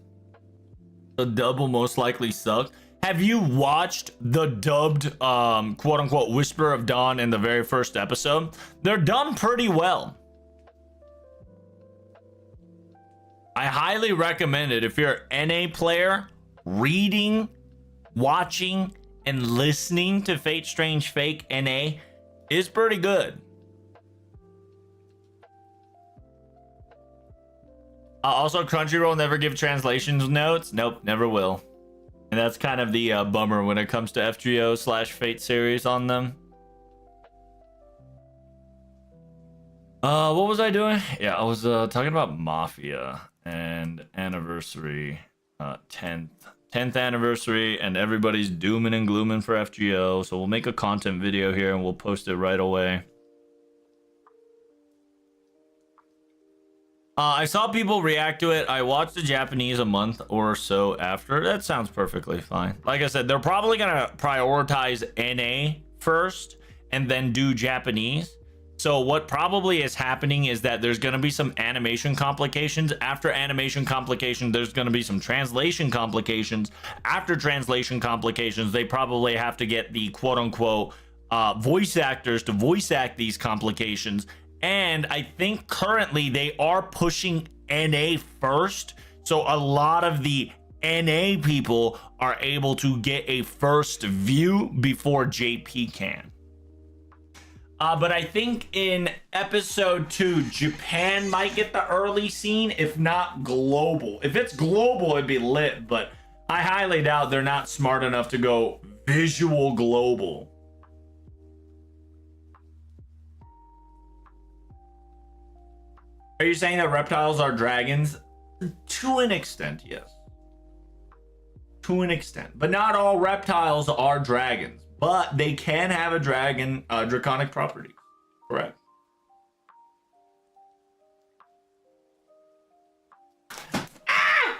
The dub will most likely suck. Have you watched the dubbed quote-unquote Whisper of Dawn in the very first episode? They're done pretty well. I highly recommend it. If you're an NA player, reading, watching, and listening to Fate Strange Fake NA is pretty good. Also, Crunchyroll never give translations notes. Nope, never will. And that's kind of the bummer when it comes to FGO/Fate series on them. What was I doing? Yeah, I was talking about Mafia and Anniversary. 10th anniversary, and everybody's dooming and glooming for FGO. So we'll make a content video here and we'll post it right away. I saw people react to it. I watched the Japanese a month or so after. That sounds perfectly fine. Like I said, they're probably gonna prioritize NA first and then do Japanese. So what probably is happening is that there's going to be some animation complications. After animation complications, there's going to be some translation complications. After translation complications, they probably have to get the quote-unquote voice actors to voice act these complications. And I think currently they are pushing NA first. So a lot of the NA people are able to get a first view before JP can. But I think in episode 2, Japan might get the early scene, if not global. If it's global, it'd be lit, but I highly doubt they're not smart enough to go visual global. Are you saying that reptiles are dragons? To an extent, yes. To an extent. But not all reptiles are dragons. But they can have a dragon, draconic properties. Correct. Ah!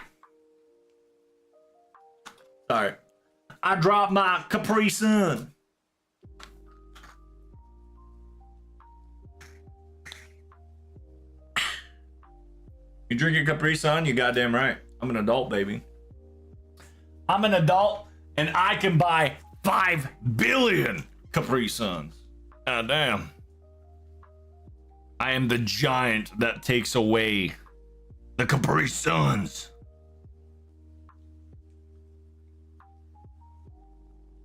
Sorry. I dropped my Capri Sun. You drink your Capri Sun? You goddamn right. I'm an adult, baby. I'm an adult, and I can buy 5 billion Capri Suns. God damn. I am the giant that takes away the Capri Suns.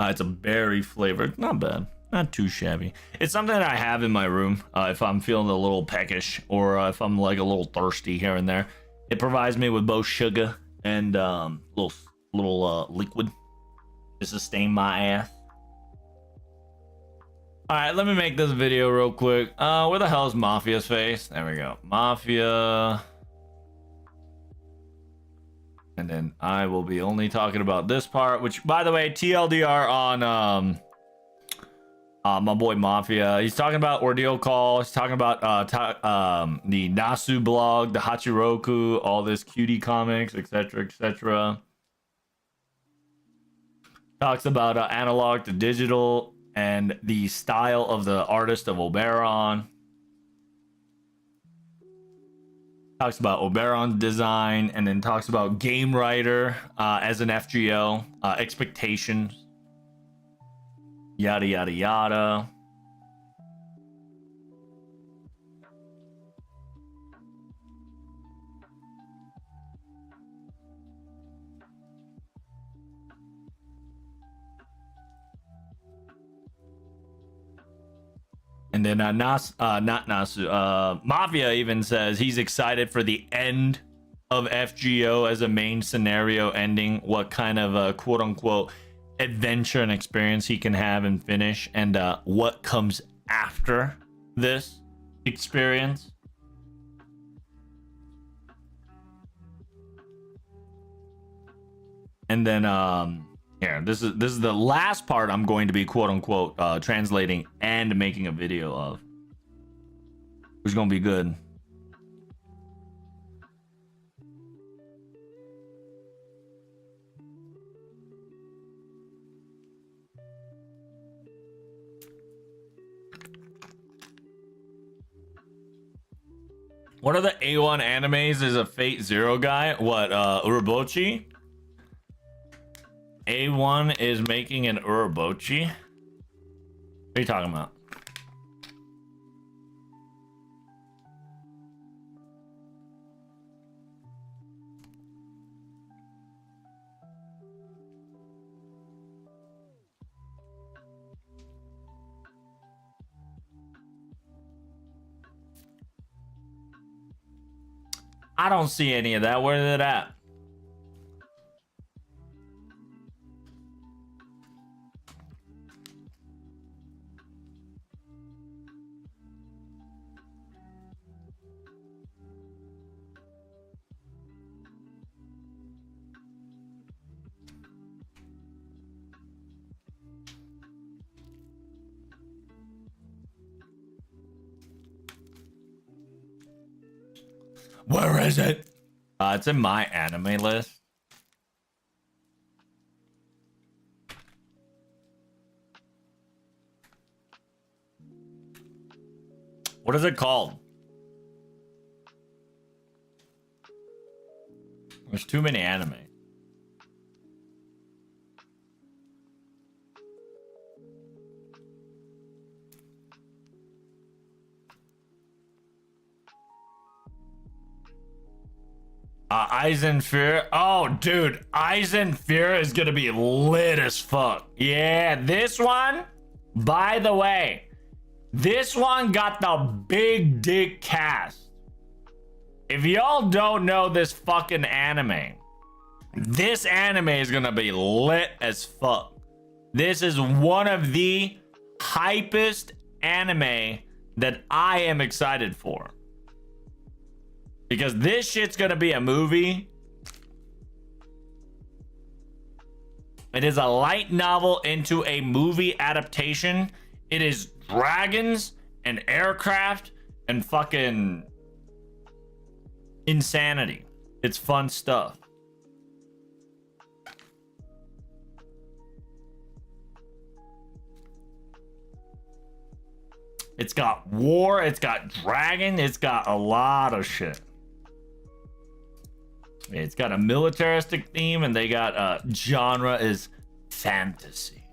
It's a berry flavored. Not bad. Not too shabby. It's something that I have in my room if I'm feeling a little peckish or if I'm like a little thirsty here and there. It provides me with both sugar and little liquid to sustain my ass. All right, let me make this video real quick. Where the hell is Mafia's face? There we go. Mafia. And then I will be only talking about this part, which, by the way, TLDR on my boy Mafia. He's talking about Ordeal Call. He's talking about the Nasu blog, the Hachiroku, all this cutie comics, etc., etc. Talks about analog to digital and the style of the artist of Oberon. Talks about Oberon's design, and then talks about game writer as an FGO, expectations, yada yada yada. And then Mafia even says he's excited for the end of FGO as a main scenario ending, what kind of quote unquote adventure and experience he can have and finish, and what comes after this experience. And then here, this is the last part I'm going to be quote unquote translating and making a video of, which is gonna be good. What are the A1 animes? Is a Fate Zero guy? What, Urobochi? A1 is making an Urobochi? What are you talking about? I don't see any of that. Where is it at? Where is it? It's in my anime list. What is it called? There's too many anime. Eisenfear. Oh, dude. Eisenfear is gonna be lit as fuck. Yeah, this one, by the way, this one got the big dick cast. If y'all don't know this fucking anime, this anime is gonna be lit as fuck. This is one of the hypest anime that I am excited for. Because this shit's gonna be a movie. It is a light novel into a movie adaptation. It is dragons and aircraft and fucking insanity. It's fun stuff. It's got war, it's got dragon, it's got a lot of shit. It's got a militaristic theme, and they got genre is fantasy.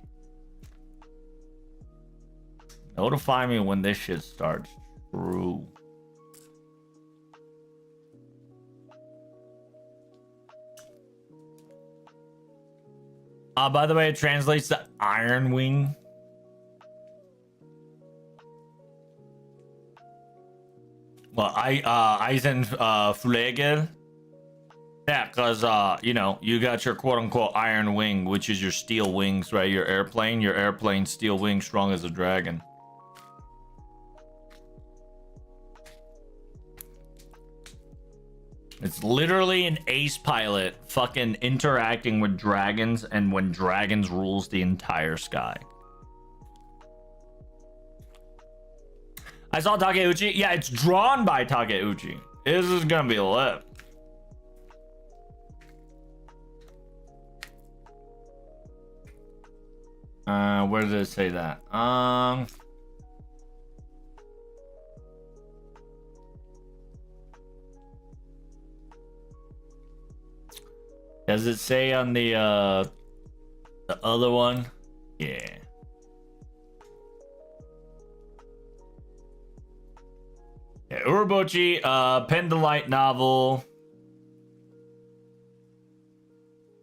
Notify me when this shit starts. True. By the way, it translates to Iron Wing. Well, Eisenflügel. Yeah, because, you know, you got your quote-unquote iron wing, which is your steel wings, right? Your airplane steel wing, strong as a dragon. It's literally an ace pilot fucking interacting with dragons, and when dragons rules the entire sky. I saw Takeuchi. Yeah, it's drawn by Takeuchi. This is gonna be lit. Where did it say that? Does it say on the other one? Yeah. Yeah, Urobuchi, pen the light novel.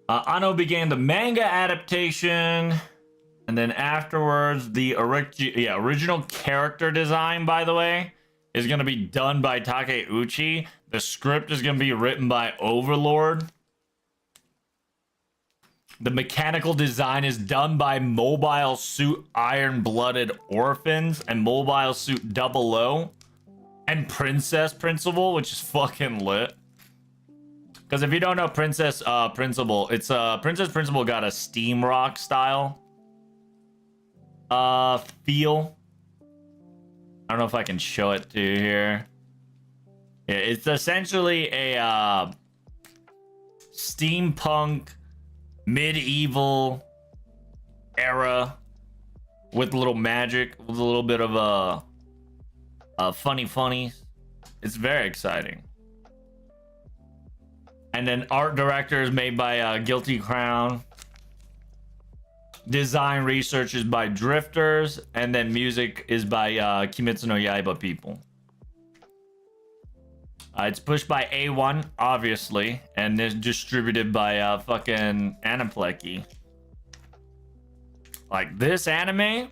Anno began the manga adaptation. And then afterwards, the original character design, by the way, is going to be done by Takeuchi. The script is going to be written by Overlord. The mechanical design is done by Mobile Suit Iron-Blooded Orphans and Mobile Suit 00 and Princess Principal, which is fucking lit. Because if you don't know Princess Principal, it's Princess Principal got a steam rock style feel. I don't know if I can show it to you here. Yeah, it's essentially a steampunk medieval era with a little magic, with a little bit of funny. It's very exciting. And then art director is made by Guilty Crown. Design research is by Drifters, and then music is by Kimetsu no Yaiba people. It's pushed by A1, obviously, and is distributed by fucking Aniplex. Like, this anime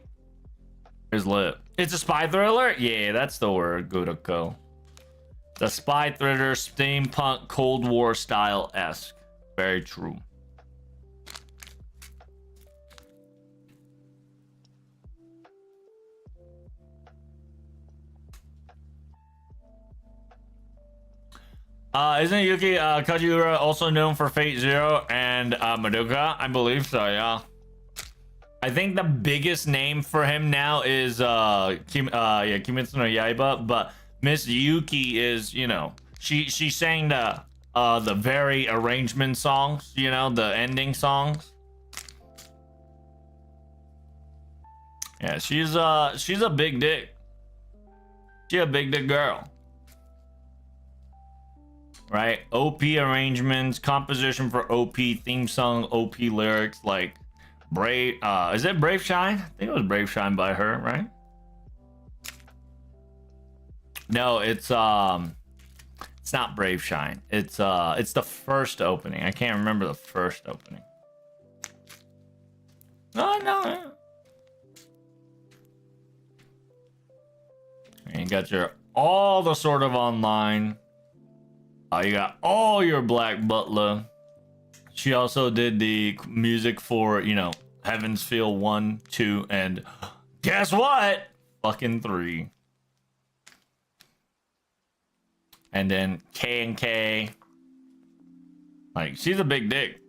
is lit. It's a spy thriller? Yeah, that's the word, Gudako. The spy thriller, steampunk, Cold War style-esque. Very true. Isn't Yuki Kajiura also known for Fate Zero and Madoka? I believe so, yeah. I think the biggest name for him now is Kimetsu no Yaiba, but Miss Yuki is, you know, She sang the very arrangement songs, you know, the ending songs. Yeah, she's a big dick. She's a big dick girl. Right? OP arrangements, composition for OP, theme song, OP lyrics, like Brave, is it Brave Shine? I think it was Brave Shine by her, right? No, it's not Brave Shine. It's the first opening. I can't remember the first opening. No. And you got your all the sort of online. You got all your Black Butler. She also did the music for, you know, Heaven's Feel 1, 2, and guess what? Fucking 3. And then K&K. Like, she's a big dick.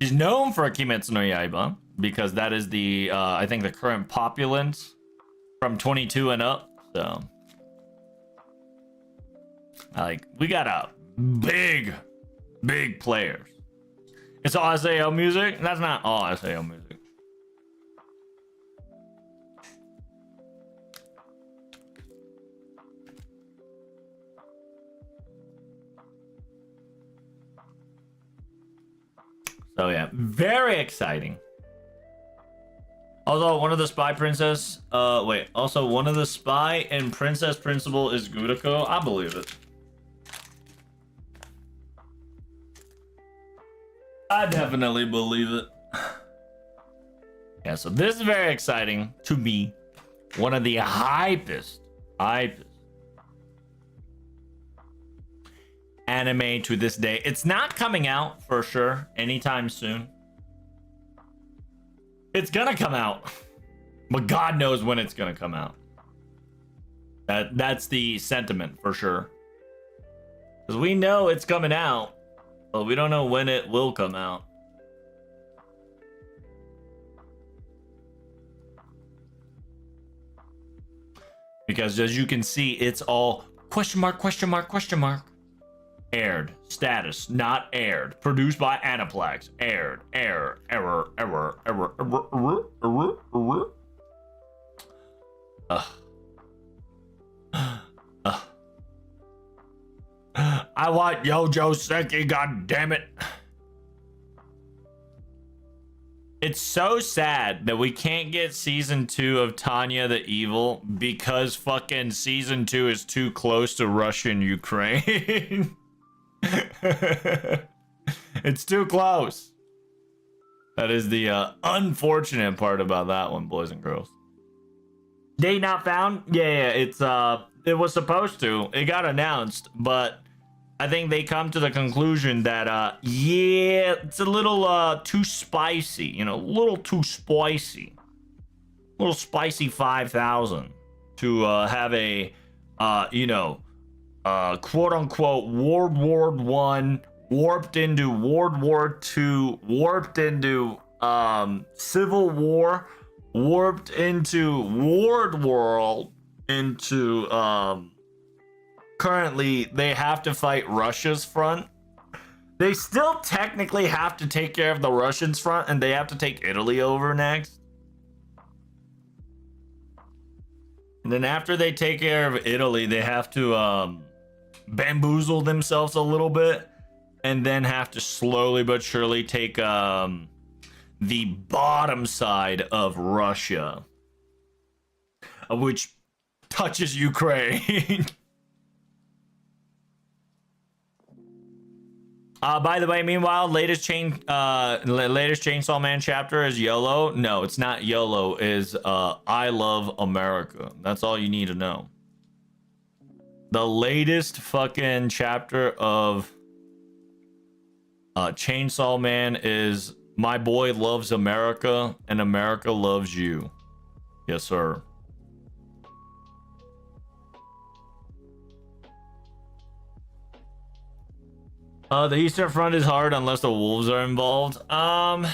She's known for Kimetsu no Yaiba because that is the, I think, the current populace from 22 and up. So, like, we got a big players. It's all SAO music? That's not all SAO music. So yeah, very exciting. Although one of the spy princess, also one of the spy and princess principal is Gudako. I believe it. I definitely believe it. Yeah, so this is very exciting to me. One of the hypest anime to this day. It's not coming out for sure anytime soon. It's gonna come out, but God knows when it's gonna come out. That's the sentiment for sure. Because we know it's coming out, but we don't know when it will come out. Because as you can see, it's all question mark, question mark, question mark. Aired. Status. Not aired. Produced by Aniplex. Aired. Error. Error. Error. Error. Error. Error. Error. I want Yojo Seki, god damn it. It's so sad that we can't get season 2 of Tanya the Evil because fucking season 2 is too close to Russian Ukraine. It's too close. That is the unfortunate part about that one, boys and girls. Date not found? Yeah, it's it was supposed to. It got announced, but I think they come to the conclusion that yeah, it's a little too spicy, you know, a little too spicy. A little spicy 5000 to have a you know, quote unquote World War I warped into World War II, warped into Civil War, warped into Ward World, into currently they have to fight Russia's front. They still technically have to take care of the Russians front, and they have to take Italy over next. And then after they take care of Italy, they have to bamboozle themselves a little bit, and then have to slowly but surely take the bottom side of Russia, which touches Ukraine. By the way, meanwhile, latest Chainsaw Man chapter is YOLO. No, it's not YOLO. Is I Love America. That's all you need to know. The latest fucking chapter of Chainsaw Man is My Boy Loves America and America Loves You. Yes, sir. The Eastern Front is hard unless the wolves are involved. There's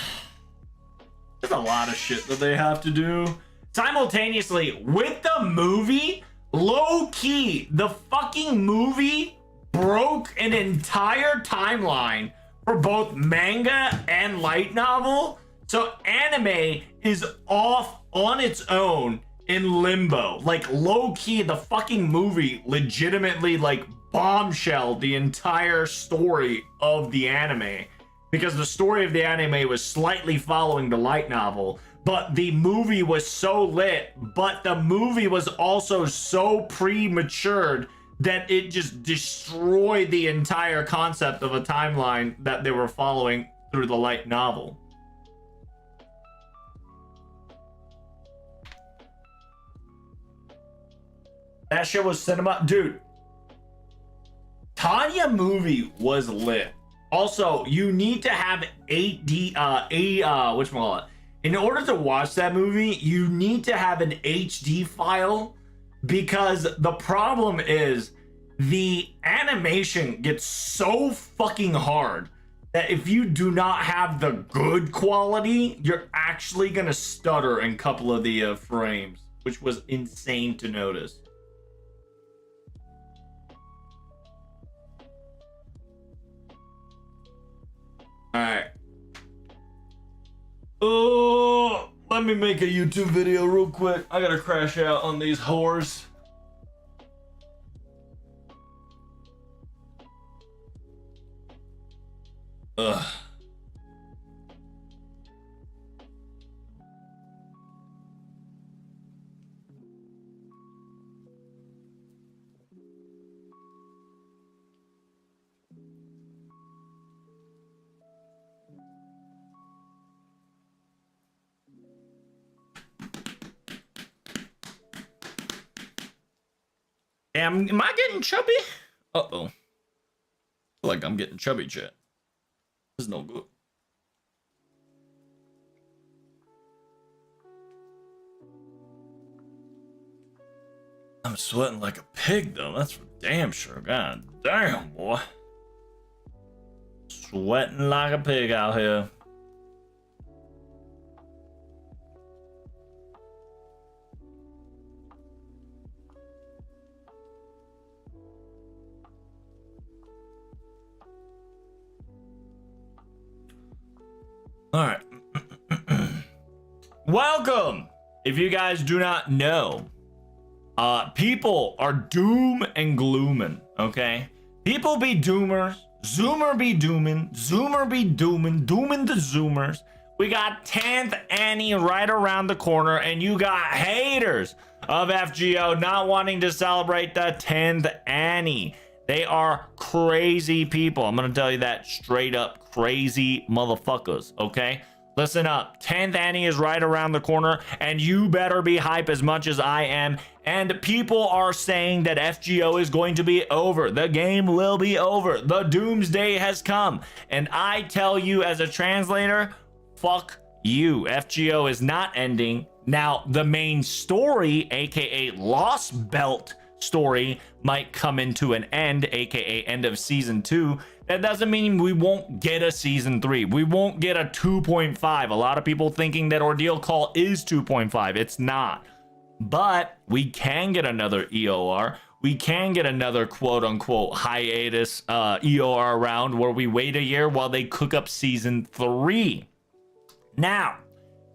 a lot of shit that they have to do simultaneously with the movie. Low key, the fucking movie broke an entire timeline for both manga and light novel. So anime is off on its own in limbo. Like low key, the fucking movie legitimately like bombshelled the entire story of the anime, because the story of the anime was slightly following the light novel, but the movie was so lit, but the movie was also so prematured that it just destroyed the entire concept of a timeline that they were following through the light novel. That shit was cinema, dude. Tanya movie was lit. Also, you need to have 8D, whatchamacallit. In order to watch that movie, you need to have an HD file, because the problem is the animation gets so fucking hard that if you do not have the good quality, you're actually gonna stutter in a couple of the frames, which was insane to notice. Alright. Oh, let me make a YouTube video real quick. I gotta crash out on these whores. Ugh. Am I getting chubby? Uh-oh. I feel like I'm getting chubby, chat. This is no good. I'm sweating like a pig, though. That's for damn sure. God damn, boy. Sweating like a pig out here. All right. Welcome. If you guys do not know, people are doom and glooming, okay? People be doomers, Zoomer be dooming, Zoomer be dooming, dooming the Zoomers. We got 10th Annie right around the corner, and you got haters of FGO not wanting to celebrate the 10th Annie. They are crazy people. I'm gonna tell you that straight up, crazy motherfuckers, okay? Listen up, 10th Annie is right around the corner, and you better be hype as much as I am. And people are saying that FGO is going to be over. The game will be over. The doomsday has come. And I tell you as a translator, fuck you. FGO is not ending. Now, the main story, aka Lost Belt story, might come into an end, aka end of season 2. That doesn't mean we won't get a season 3. We won't get a 2.5. A lot of people thinking that Ordeal Call is 2.5. It's not. But we can get another EOR. We can get another quote unquote hiatus EOR round where we wait a year while they cook up season 3. Now,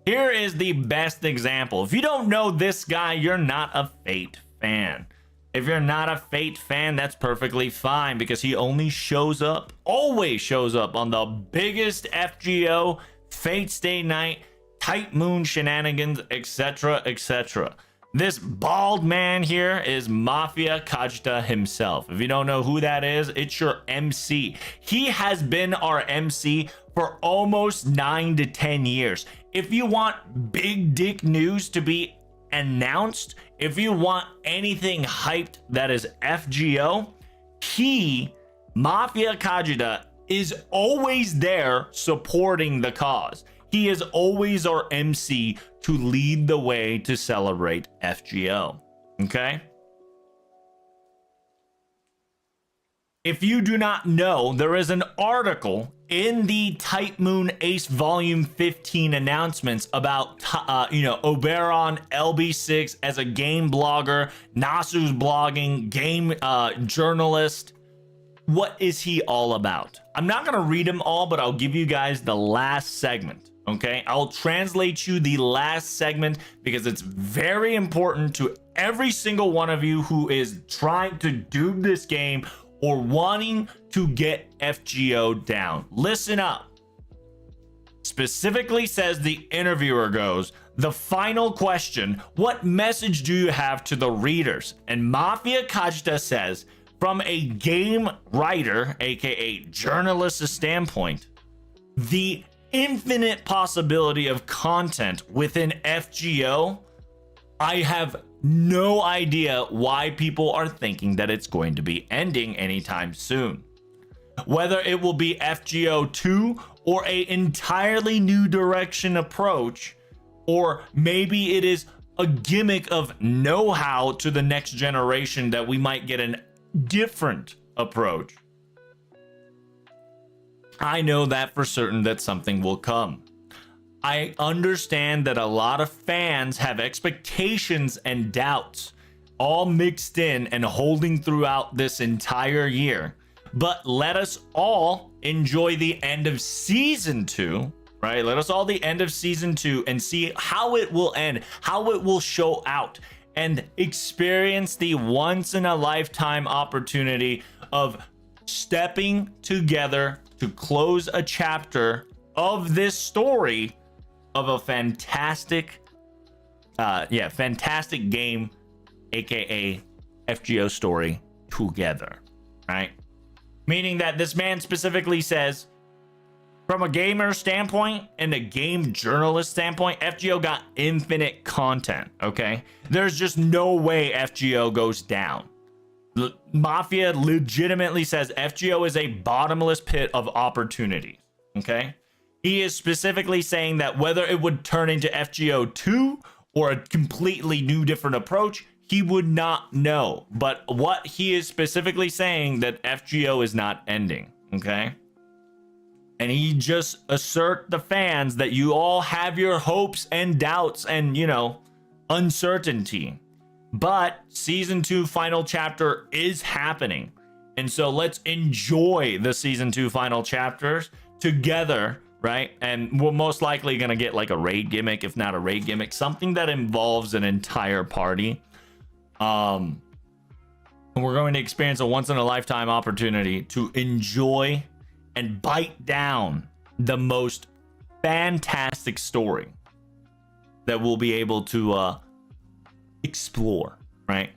here is the best example. If you don't know this guy, you're not a Fate fan. If you're not a Fate fan, that's perfectly fine, because he only shows up, always shows up on the biggest FGO, Fate Stay Night, Tight Moon shenanigans, etc., etc. This bald man here is Mafia Kajita himself. If you don't know who that is, it's your MC. He has been our MC for almost 9 to 10 years. If you want big dick news to be announced, if you want anything hyped that is FGO, Mafia Kajita, is always there supporting the cause. He is always our MC to lead the way to celebrate FGO. Okay? if you do not know, there is an article in the Type Moon Ace Volume 15 announcements about, Oberon LB6 as a game blogger, Nasu's blogging, game journalist. What is he all about? I'm not going to read them all, but I'll give you guys the last segment, okay? I'll translate you the last segment because it's very important to every single one of you who is trying to do this game or wanting to get FGO down. Listen up. Specifically says the interviewer goes, the final question, what message do you have to the readers? And Mafia Kajta says, from a game writer, aka journalist's standpoint, the infinite possibility of content within FGO, I have no idea why people are thinking that it's going to be ending anytime soon. Whether it will be FGO 2 or an entirely new direction approach, or maybe it is a gimmick of know-how to the next generation that we might get a different approach. I know that for certain that something will come. I understand that a lot of fans have expectations and doubts all mixed in and holding throughout this entire year. But let us all enjoy the end of season 2, right? Let us all the end of season 2 and see how it will end, how it will show out, and experience the once in a lifetime opportunity of stepping together to close a chapter of this story of a fantastic game, aka FGO story together, right? Meaning that this man specifically says, from a gamer standpoint and a game journalist standpoint, FGO got infinite content, okay? There's just no way FGO goes down. Mafia legitimately says FGO is a bottomless pit of opportunities, okay? He is specifically saying that whether it would turn into FGO 2 or a completely new different approach, he would not know. But what he is specifically saying that FGO is not ending, okay? And he just assert the fans that you all have your hopes and doubts and, uncertainty. But season 2 final chapter is happening. And so let's enjoy the season 2 final chapters together, right? And we're most likely going to get like a raid gimmick, if not a raid gimmick, something that involves an entire party. And we're going to experience a once in a lifetime opportunity to enjoy and bite down the most fantastic story that we'll be able to explore, right?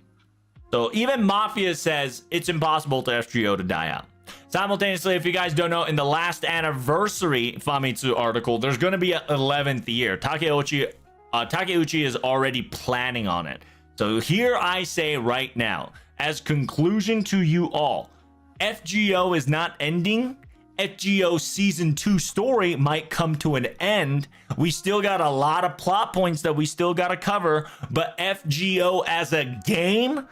So even Mafia says it's impossible to FGO to die out. Simultaneously, if you guys don't know, in the last anniversary Famitsu article, there's going to be an 11th year. Takeuchi is already planning on it. So here I say right now, as conclusion to you all, FGO is not ending. FGO season 2 story might come to an end. We still got a lot of plot points that we still got to cover, but FGO as a game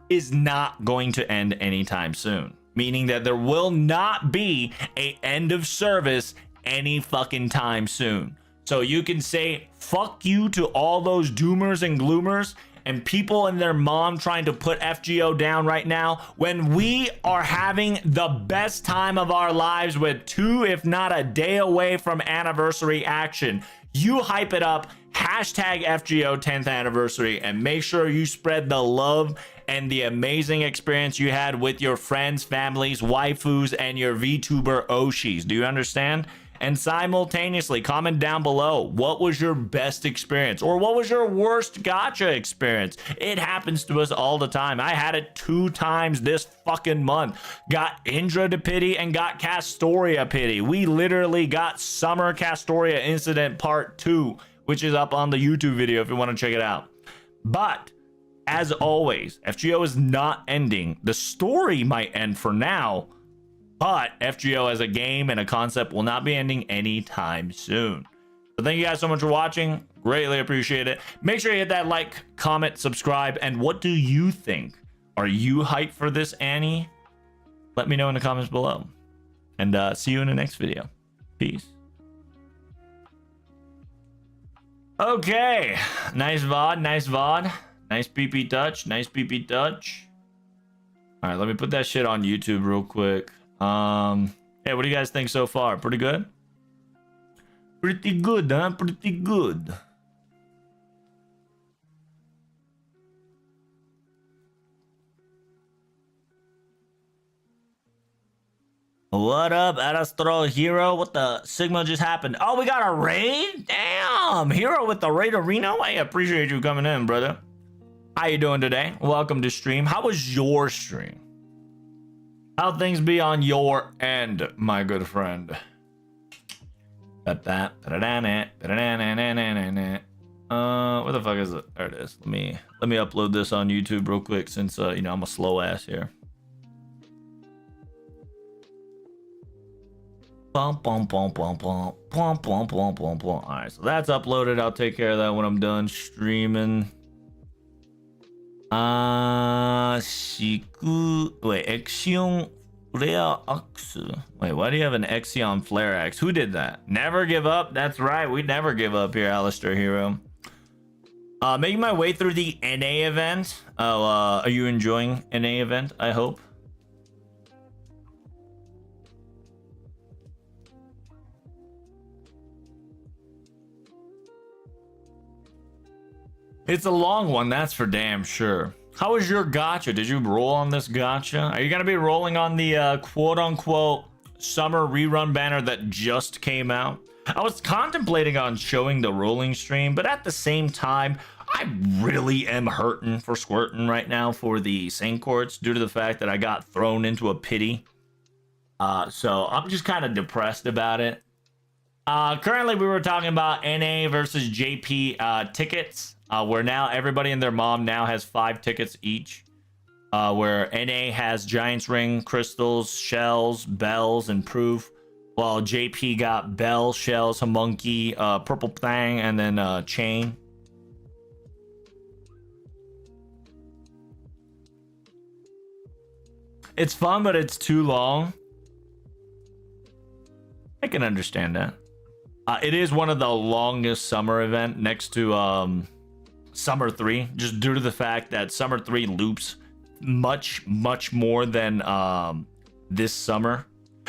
is not going to end anytime soon, meaning that there will not be a end of service any fucking time soon. So you can say fuck you to all those doomers and gloomers and people and their mom trying to put FGO down right now when we are having the best time of our lives with 2, if not a day away from anniversary action. You hype it up, hashtag FGO 10th anniversary, and make sure you spread the love and the amazing experience you had with your friends, families, waifus, and your VTuber Oshis. Do you understand? And simultaneously, comment down below, what was your best experience? Or what was your worst gacha experience? It happens to us all the time. I had it 2 times this fucking month. Got Indra to pity and got Castoria pity. We literally got Summer Castoria Incident Part 2, which is up on the YouTube video if you want to check it out. But, as always, FGO is not ending. The story might end for now, but FGO as a game and a concept will not be ending anytime soon. So thank you guys so much for watching. Greatly appreciate it. Make sure you hit that like, comment, subscribe. And what do you think? Are you hyped for this, Annie? let me know in the comments below. And see you in the next video. Peace. Okay. Nice VOD. Nice VOD. Nice PP touch. Nice PP touch. All right, let me put that shit on YouTube real quick. Hey, what do you guys think so far? Pretty good? Pretty good, huh? Pretty good. What up, Astro Hero? What the Sigma just happened? Oh, we got a raid? Damn, Hero with the raid arena? I appreciate you coming in, brother. How you doing today? Welcome to stream. How was your stream? How things be on your end, my good friend? Where the fuck is it? There it is. Let me upload this on YouTube real quick since you know I'm a slow ass here. All right, so that's uploaded. I'll take care of that when I'm done streaming. Wait, Exion Flare Axe. Wait, why do you have an Exion Flare Axe? Who did that? Never give up. That's right, we never give up here, Alistair Hero. Making my way through the NA event. Are you enjoying NA event? I hope. It's a long one, that's for damn sure. How was your gacha? Did you roll on this gacha? Are you gonna be rolling on the quote-unquote summer rerun banner that just came out? I was contemplating on showing the rolling stream, but at the same time, I really am hurting for squirting right now for the Saint Courts due to the fact that I got thrown into a pity. So I'm just kind of depressed about it. Currently, we were talking about NA versus JP tickets. Where now everybody and their mom now has 5 tickets each. Where NA has Giant's Ring, Crystals, Shells, Bells, and Proof. While JP got Bell, Shells, Homunky, Purple Thang, and then Chain. It's fun, but it's too long. I can understand that. It is one of the longest summer event next to Summer 3, just due to the fact that Summer 3 loops much more than this summer.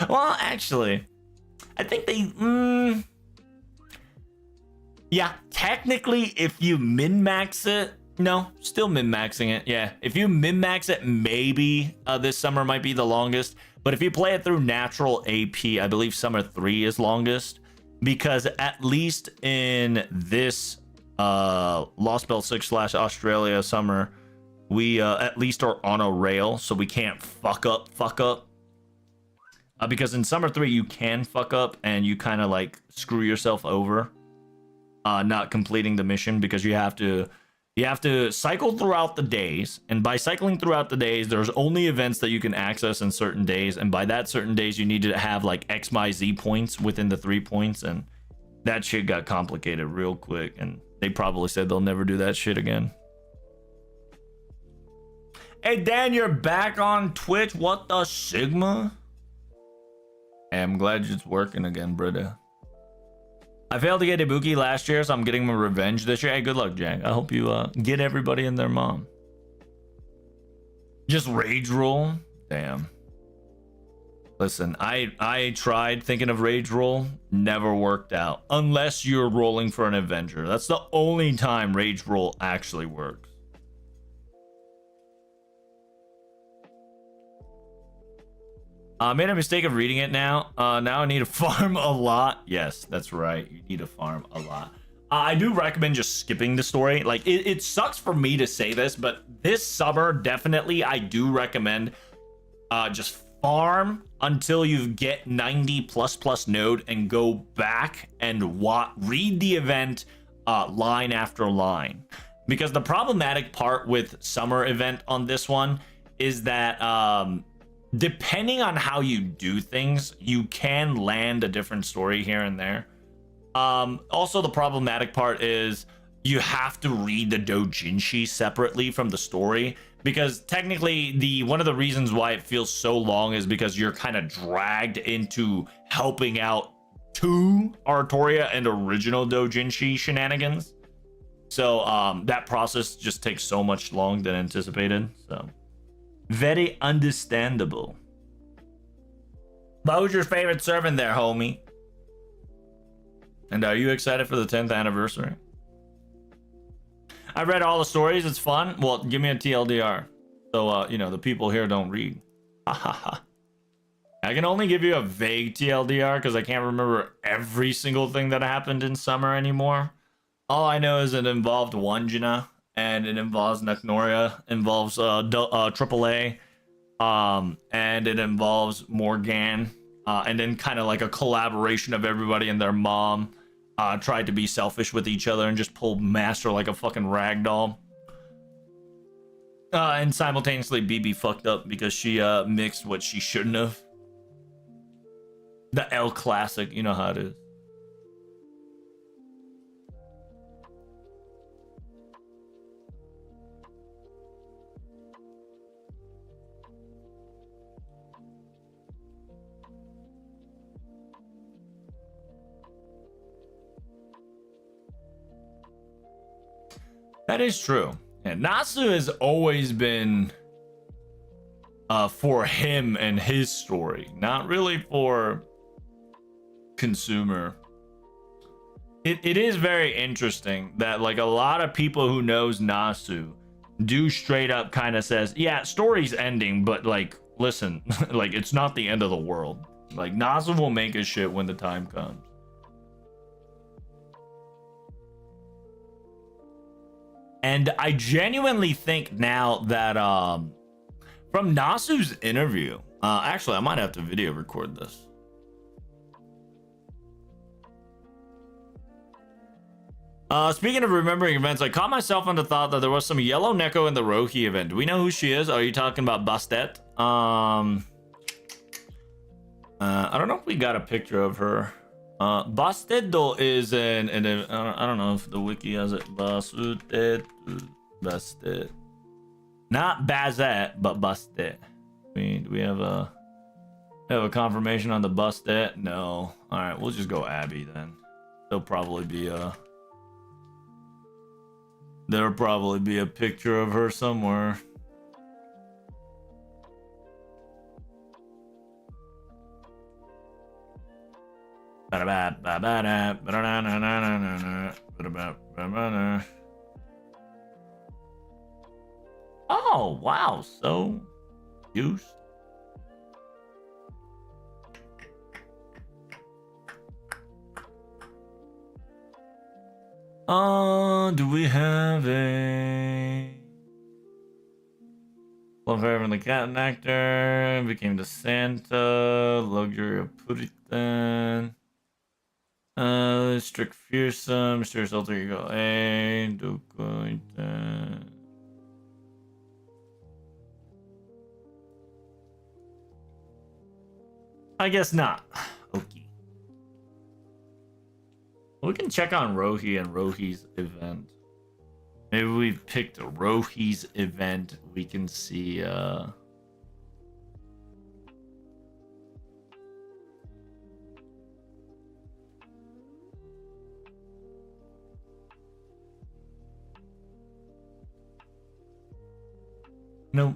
Well, actually, I think they yeah, technically if you min-max it, no, still min-maxing it. Yeah, if you min-max it, maybe this summer might be the longest, but if you play it through natural AP, I believe Summer 3 is longest, because at least in this Lost Belt 6/Australia summer, we at least are on a rail, so we can't fuck up. Because in Summer 3 you can fuck up and you kind of like screw yourself over not completing the mission, because you have to cycle throughout the days, and by cycling throughout the days there's only events that you can access in certain days, and by that certain days you need to have like XYZ points within the 3 points, and that shit got complicated real quick, and they probably said they'll never do that shit again. Hey, Dan, you're back on Twitch. What the Sigma? Hey, I'm glad it's working again, brother. I failed to get Ibuki last year, so I'm getting my revenge this year. Hey, good luck, Jack. I hope you get everybody and their mom. Just rage roll? Damn. Listen, I tried thinking of rage roll, never worked out. Unless you're rolling for an Avenger. That's the only time rage roll actually works. I made a mistake of reading it now. Now I need to farm a lot. Yes, that's right. You need to farm a lot. I do recommend just skipping the story. Like, it sucks for me to say this, but this summer, definitely, I do recommend just farm until you get 90++ node and go back and read the event line after line. Because the problematic part with summer event on this one is that depending on how you do things, you can land a different story here and there. Also, the problematic part is you have to read the doujinshi separately from the story, because technically one of the reasons why it feels so long is because you're kind of dragged into helping out two Artoria and original doujinshi shenanigans. So that process just takes so much longer than anticipated. So very understandable. What was your favorite servant there, homie? And are you excited for the 10th anniversary? I read all the stories. It's fun. Well, give me a TLDR. So, you know, the people here don't read. I can only give you a vague TLDR because I can't remember every single thing that happened in summer anymore. All I know is it involved Wanjina, and it involves Naknoria, involves AAA, and it involves Morgan, and then kind of like a collaboration of everybody and their mom. Tried to be selfish with each other and just pulled Master like a fucking ragdoll. And simultaneously, BB fucked up because she mixed what she shouldn't have. The L classic, you know how it is. That is true. And Nasu has always been for him and his story, not really for consumer. It is very interesting that like a lot of people who knows Nasu do straight up kind of says, yeah, story's ending, but like, listen, like it's not the end of the world. Like Nasu will make his shit when the time comes. And I genuinely think now that from Nasu's interview, actually I might have to video record this. Speaking of remembering events, I caught myself on the thought that there was some yellow Neko in the Rohi event. Do we know who she is? Are you talking about Bastet? I don't know if we got a picture of her. Bastet is I don't know if the wiki has it. Bastet. Not Bazet, but Bastet. Do we have a confirmation on the Bastet? No. All right, we'll just go Abby then. There'll probably be a picture of her somewhere. Oh wow, so used. Do we have a love her from the cat and actor became the Santa luxury of Puritan. Strict fearsome, mysterious alter ego A, I guess not. Okay. We can check on Rohi and Rohi's event. Maybe we've picked Rohi's event. We can see nope.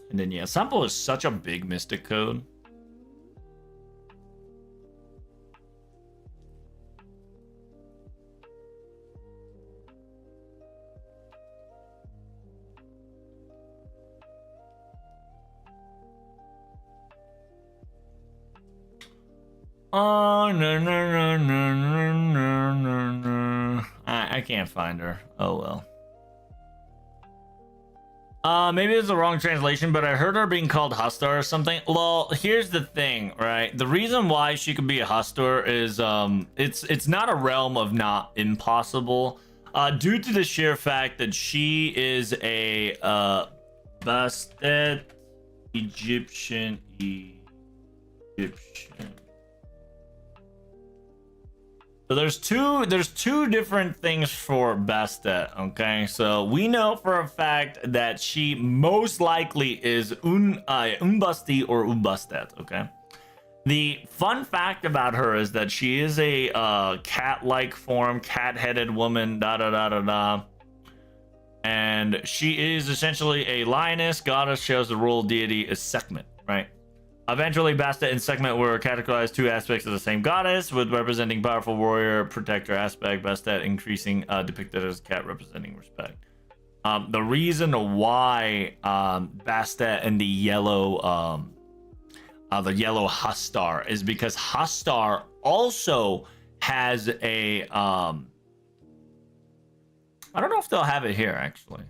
And then yeah, Sampo is such a big mystic code. Oh no. I can't find her. Oh well. Maybe it's the wrong translation, but I heard her being called Hustar or something. Well, here's the thing, right? The reason why she could be a Hustar is it's not a realm of not impossible. Due to the sheer fact that she is a Bastet Egyptian. So there's two different things for Bastet, okay? So we know for a fact that she most likely is Umbasti or Umbastet, okay? The fun fact about her is that she is a cat-like form, cat-headed woman, da da da da da. And she is essentially a lioness, goddess, shows the role deity is Sekhmet, right? Eventually, Bastet and Sekhmet were categorized two aspects of the same goddess, with representing powerful warrior protector aspect, Bastet increasing depicted as cat representing respect. The reason why Bastet and the yellow Hustar is because Hustar also has a I don't know if they'll have it here actually.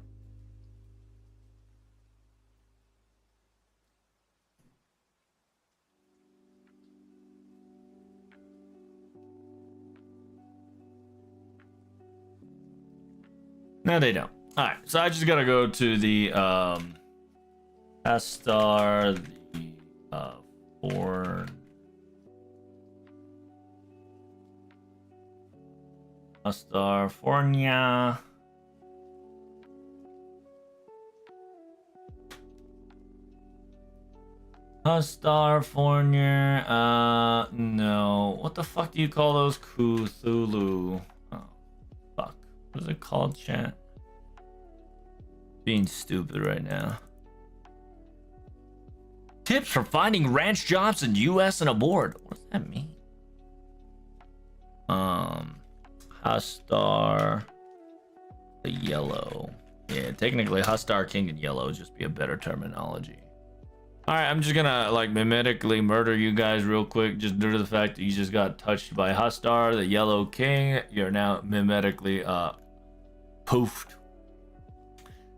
No, they don't. All right, so I just gotta go to the Hustar, the Forn. Hustar, Fornia. Hustar, Fornia. No. What the fuck do you call those? Cthulhu. Oh, fuck. What is it called, chat? Being stupid right now. Tips for finding ranch jobs in U.S. and abroad. What does that mean? Hustar, the yellow. Yeah, technically Hustar King and yellow would just be a better terminology. All right, I'm just gonna like mimetically murder you guys real quick, just due to the fact that you just got touched by Hustar, the yellow king. You're now mimetically poofed.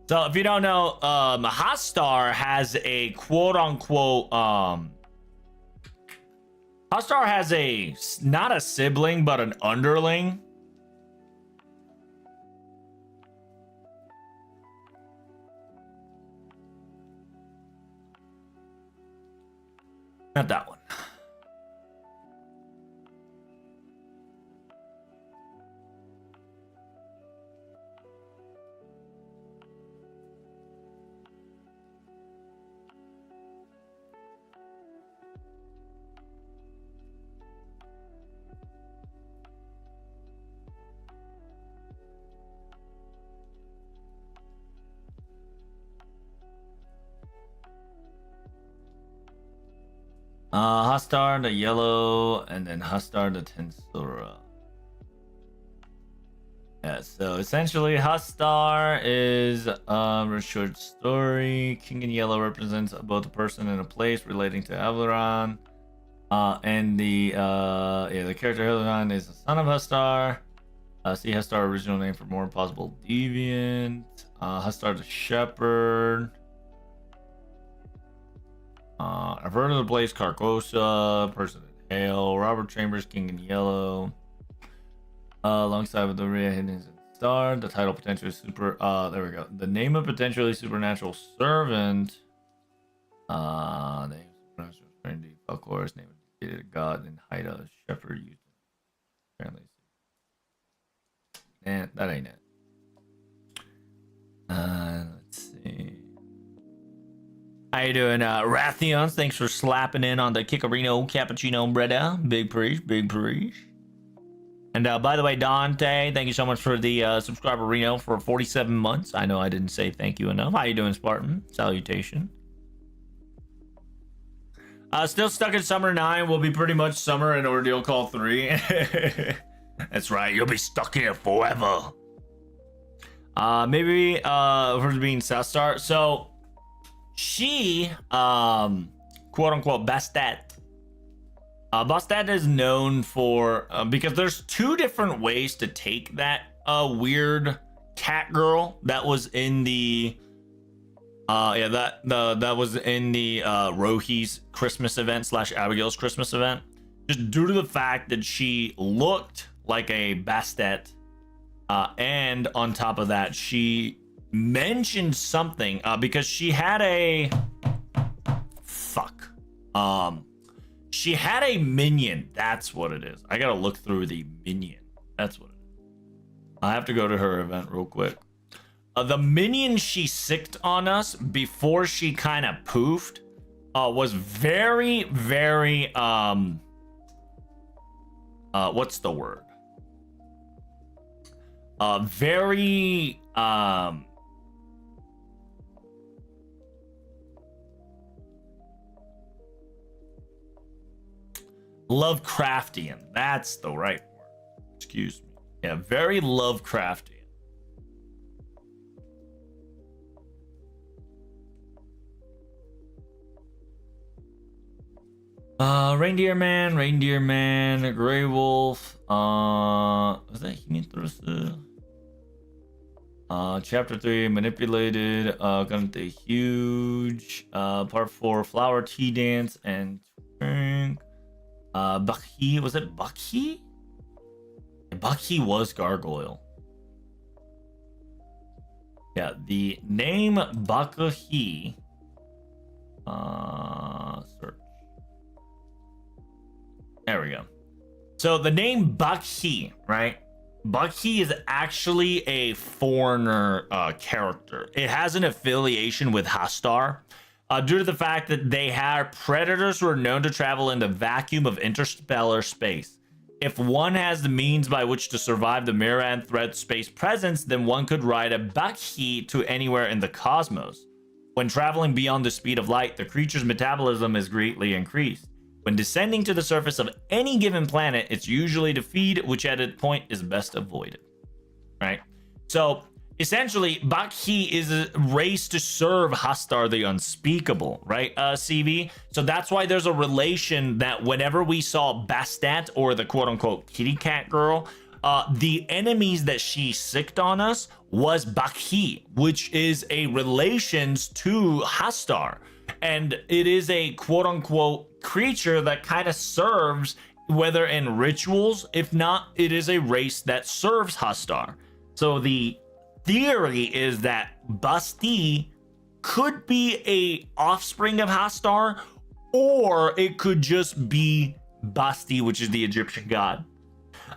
So if you don't know, Hustar has a quote-unquote Hustar has a not a sibling but an underling. Not that one. Hustar the yellow, and then Hustar the Tensura. Yeah, so essentially Hustar is a short story. King in yellow represents both a person and a place relating to Avaloran. And the character Hildebrand is the son of Hustar. See Hustar original name for more possible deviant. Hustar the shepherd. I've heard of the place Carcosa, person in Hail, Robert Chambers, King in Yellow. Alongside with the Rhea Hidden Star, the title potentially super. There we go. The name of potentially supernatural servant. Name supernatural trinity, fuck horse, name of god, and Haida shepherd used. Apparently, and that ain't it. Let's see. How you doing, Rathions? Thanks for slapping in on the Kikarino Cappuccino Breda. Big preach, big preach. And by the way, Dante, thank you so much for the subscriber Reno for 47 months. I know I didn't say thank you enough. How you doing, Spartan? Salutation. Still stuck in Summer 9. Will be pretty much Summer in Ordeal Call 3. That's right. You'll be stuck here forever. Maybe for being South Star. So she, quote unquote, Bastet. Bastet is known for because there's two different ways to take that weird cat girl that was in the that was in the Rohi's Christmas event / Abigail's Christmas event, just due to the fact that she looked like a Bastet, and on top of that she mentioned something because she had a She had a minion. That's what it is. I gotta look through the minion. That's what it is. I have to go to her event real quick. The minion she sicked on us before she kind of poofed was very, very what's the word? Very Lovecraftian. That's the right word. Excuse me. Yeah, very Lovecraftian. Reindeer Man, Grey Wolf. Was that Himitrus? Chapter 3, Manipulated. Gonna be huge. Part 4, Flower Tea Dance and Twink. Bakhi, was it Bakhi? Bakhi was Gargoyle. Yeah, the name Bakhi. Search. There we go. So the name Bakhi, right? Bakhi is actually a foreigner character. It has an affiliation with Hastar. Due to the fact that they had predators who are known to travel in the vacuum of interstellar space. If one has the means by which to survive the Miran threat space presence, then one could ride a Bakhi to anywhere in the cosmos. When traveling beyond the speed of light, the creature's metabolism is greatly increased. When descending to the surface of any given planet, it's usually to feed, which at a point is best avoided. Right? So essentially, Bakhi is a race to serve Hastar the Unspeakable, right, CV? So that's why there's a relation that whenever we saw Bastet, or the quote-unquote kitty cat girl, the enemies that she sicked on us was Bakhi, which is a relations to Hastar. And it is a quote-unquote creature that kind of serves, whether in rituals, if not, it is a race that serves Hastar. So the theory is that Basti could be a offspring of Hastar, or it could just be Basti, which is the Egyptian god.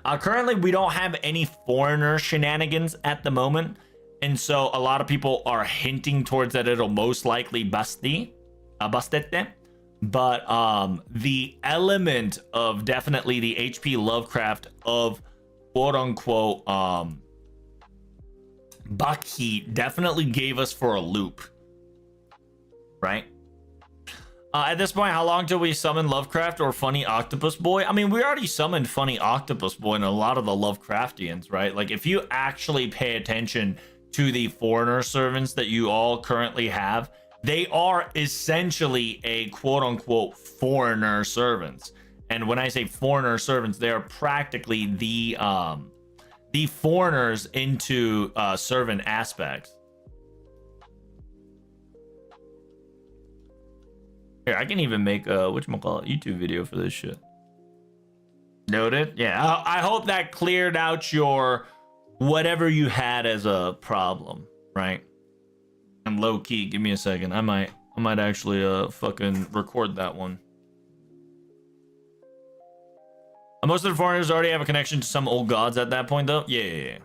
Currently, we don't have any foreigner shenanigans at the moment, and so a lot of people are hinting towards that it'll most likely Bastete. But the element of definitely the HP Lovecraft of quote unquote Bakhi definitely gave us for a loop, right? At this point, how long till we summon Lovecraft or Funny Octopus Boy? I mean, we already summoned Funny Octopus Boy and a lot of the Lovecraftians, right? Like, if you actually pay attention to the foreigner servants that you all currently have, they are essentially a quote-unquote foreigner servants. And when I say foreigner servants, they are practically the foreigners into servant aspects. Here, I can even make a whatchamacallit YouTube video for this shit. Noted? Yeah, I hope that cleared out your whatever you had as a problem, right? And low key, give me a second. I might actually fucking record that one. Most of the foreigners already have a connection to some old gods at that point, though. Yeah.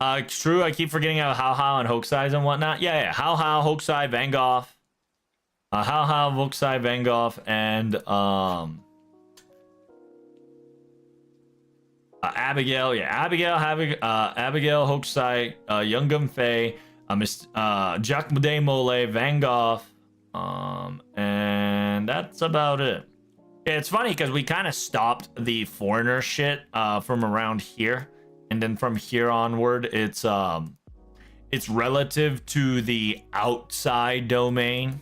It's true. I keep forgetting about How and Hokusai and whatnot. Yeah. How, Hokusai, Van Gogh. How, Hokusai, Van Gogh, and Abigail. Yeah, Abigail, Hokusai, Youngum Faye, Jacques de Molay, Van Gogh, and that's about it. It's funny because we kind of stopped the foreigner shit from around here, and then from here onward, it's relative to the outside domain.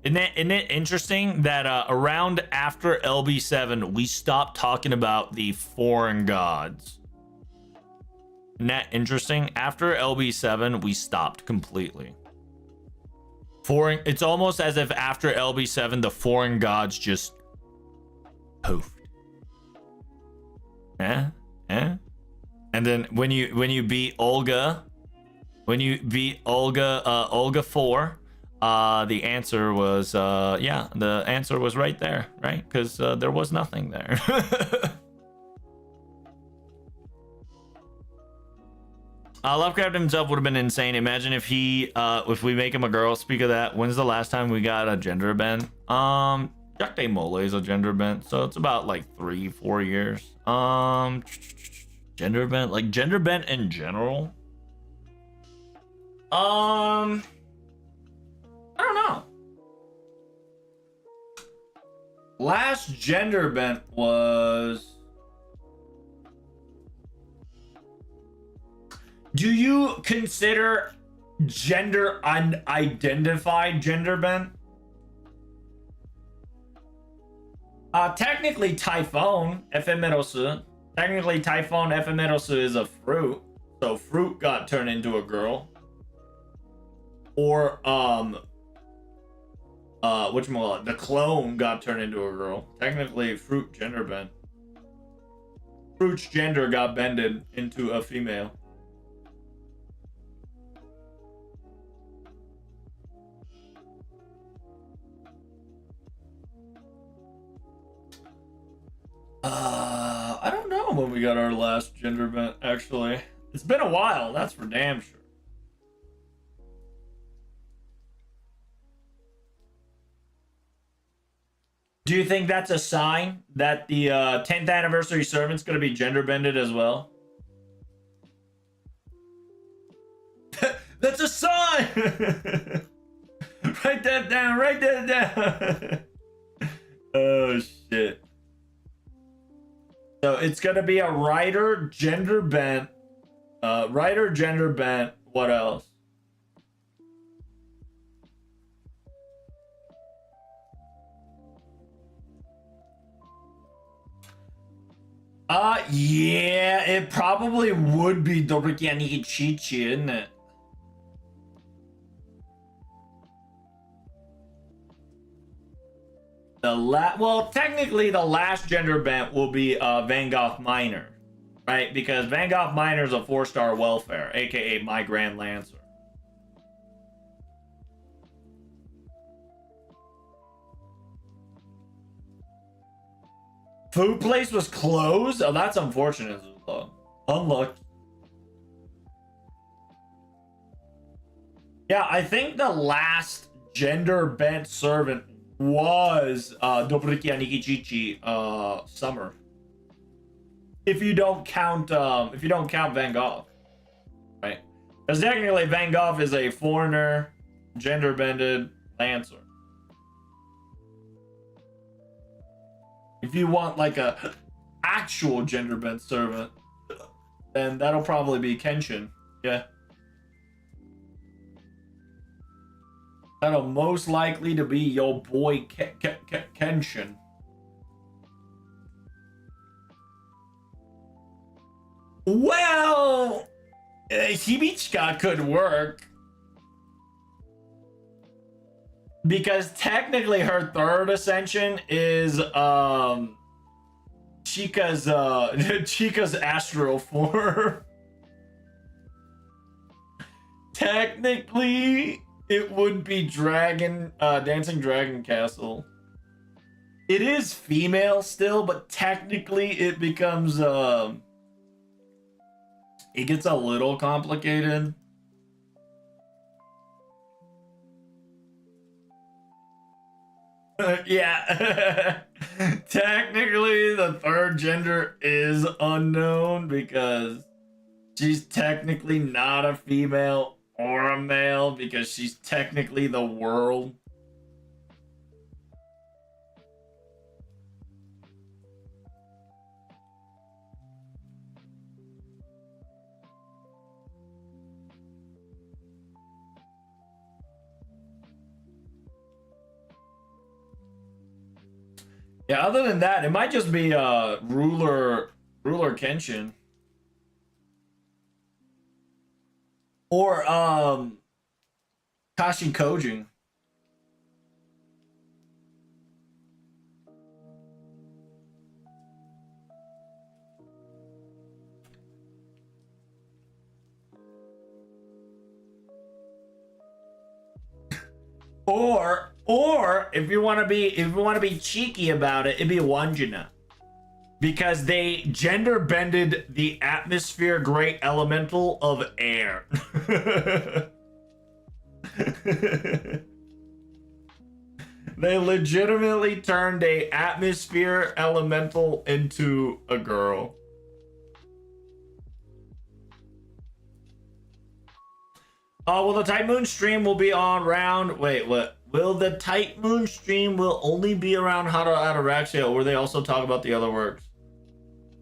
Isn't it interesting that around after LB7, we stopped talking about the foreign gods? Isn't that interesting? After LB7, we stopped completely. It's almost as if after LB7, the foreign gods just poofed. And then when you beat Olga, When you beat Olga 4, the answer was yeah, the answer was right there, right? Because there was nothing there. Lovecraft himself would have been insane. Imagine if we make him a girl. Speak of that, when's the last time we got a gender bent? Jack Day Mole is a gender bent, so it's about like 3-4 years. Gender bent, like gender bent in general. I don't know. Last gender bent was. Do you consider gender unidentified gender bent? Technically Typhon ephemerosu. Technically Typhon ephemerosu is a fruit. So fruit got turned into a girl. Or whatchamacallit, the clone got turned into a girl. Technically fruit gender bent. Fruit's gender got bended into a female. I don't know when we got our last gender bent, actually. It's been a while, that's for damn sure. Do you think that's a sign that the 10th anniversary servant's going to be gender bended as well? That's a sign! Write that down, write that down. Oh, shit. So it's going to be a writer, gender bent. Writer, gender bent. What else? Yeah, it probably would be Doriki Aniki Chichi, isn't it? Well, technically the last gender bent will be Van Gogh Minor, right? Because Van Gogh Minor is a 4-star welfare, aka my Grand Lancer. Food place was closed? Oh, that's unfortunate. Unlucky. Yeah, I think the last gender bent servant was Dobriki Anikichichi Summer. If you don't count Van Gogh. Right? Because technically Van Gogh is a foreigner, gender bended Lancer. If you want like a actual gender bent servant, then that'll probably be Kenshin. Yeah. That'll most likely to be your boy Kenshin. Well, Himichika could work. Because technically her third ascension is Chika's astral form. Technically it would be Dancing Dragon Castle. It is female still, but technically it becomes it gets a little complicated. Yeah. Technically the third gender is unknown because she's technically not a female or a male because she's technically the world. Yeah, other than that, it might just be ruler Kenshin. Or Kashi Kojin. Or if you want to be cheeky about it, it'd be Wanjina. Because they gender bended the atmosphere great elemental of air. They legitimately turned a atmosphere elemental into a girl. Well, the Type Moon stream will be on round. Wait, what? Will the Type Moon stream will only be around Hado Ataraxia, or will they also talk about the other works?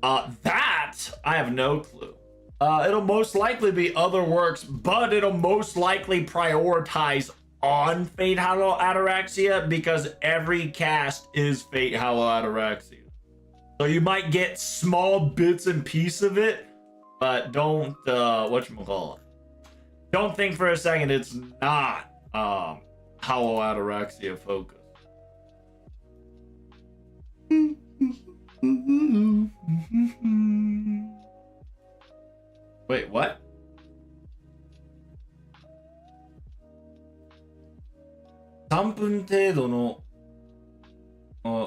That I have no clue. It'll most likely be other works, but it'll most likely prioritize on Fate Hollow Ataraxia because every cast is Fate Hollow Ataraxia. So you might get small bits and pieces of it, but don't whatchamacallit. Don't think for a second it's not Hollow Ataraxia focus. Wait, what?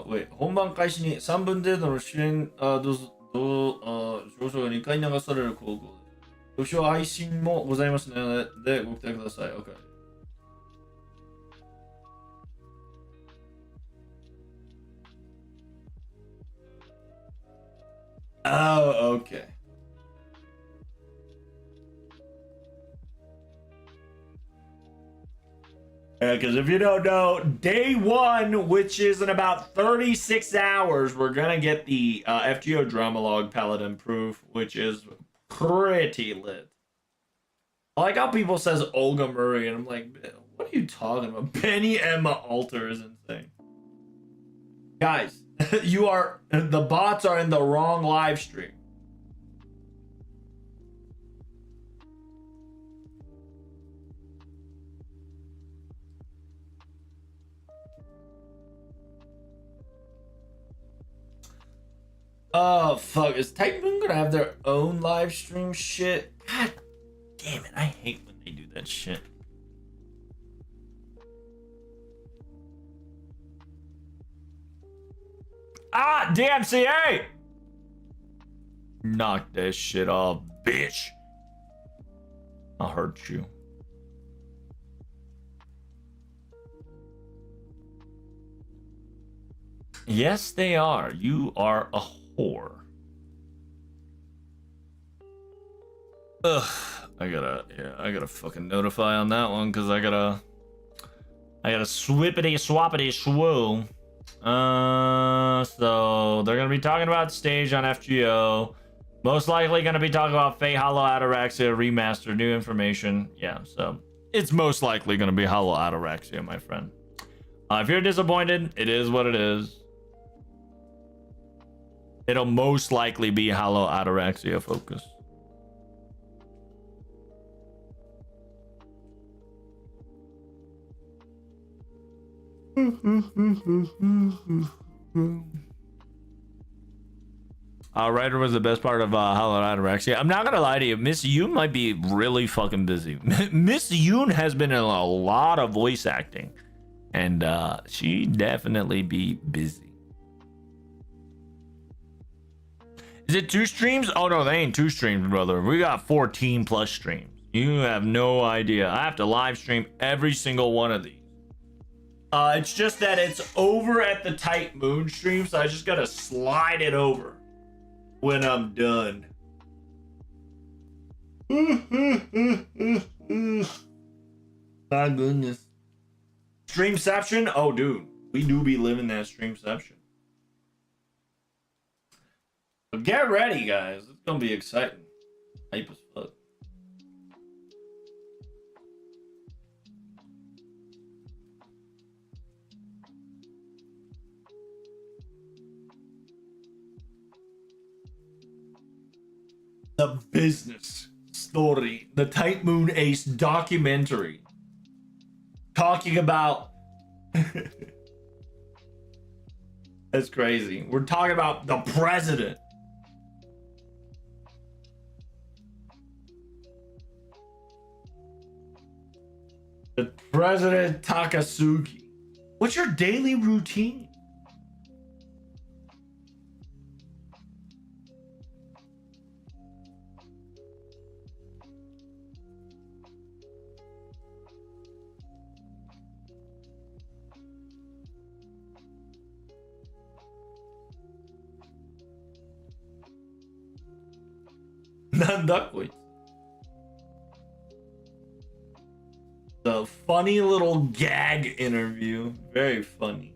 wait, 本番開始に3分程度の主演上昇が2回流される広告。予習配信もございますのでご期待ください。OK。Oh, okay. Because if you don't know, day one, which is in about 36 hours, we're going to get the FGO Dramalog Paladin proof, which is pretty lit. I like how people says Olga Murray, and I'm like, what are you talking about? Penny Emma Alter is insane. Guys, the bots are in the wrong live stream. Oh, fuck. Is Type Moon gonna have their own live stream shit? God damn it. I hate when they do that shit. Ah, DMCA! Knock that shit off, bitch. I'll hurt you. Yes, they are. You are a whore. Ugh. I gotta fucking notify on that one because I gotta swippity swappity swoo. So they're gonna be talking about stage on FGO. Most likely gonna be talking about Fate Hollow Ataraxia remaster, new information. Yeah, so it's most likely gonna be Hollow Ataraxia, my friend. If you're disappointed, it is what it is. It'll most likely be Hollow Ataraxia focus. Ryder was the best part of Hollow Ataraxia. I'm not gonna lie to you, Miss Yoon might be really fucking busy. Miss Yoon has been in a lot of voice acting, and she definitely be busy. Is it 2 streams? Oh no, they ain't 2 streams, brother. We got 14 plus streams. You have no idea. I have to live stream every single one of these. It's just that it's over at the Type Moon stream, so I just gotta slide it over when I'm done. My goodness. Streamception? Oh, dude. We do be living that streamception. But get ready, guys. It's gonna be exciting. Hype as fuck. The business story, the Type Moon Ace documentary, talking about that's crazy. We're talking about the president. The President Takasugi. What's your daily routine? Nandakoit. The funny little gag interview. Very funny.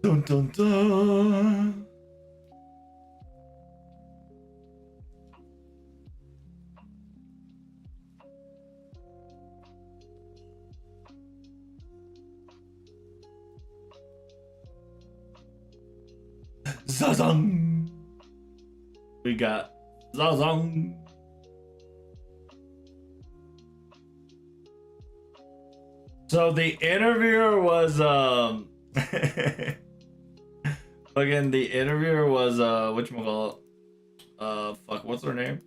Dun dun dun. Zazang. We got Zazang. So the interviewer was again, the interviewer was whatchamacallit? Fuck, what's her name?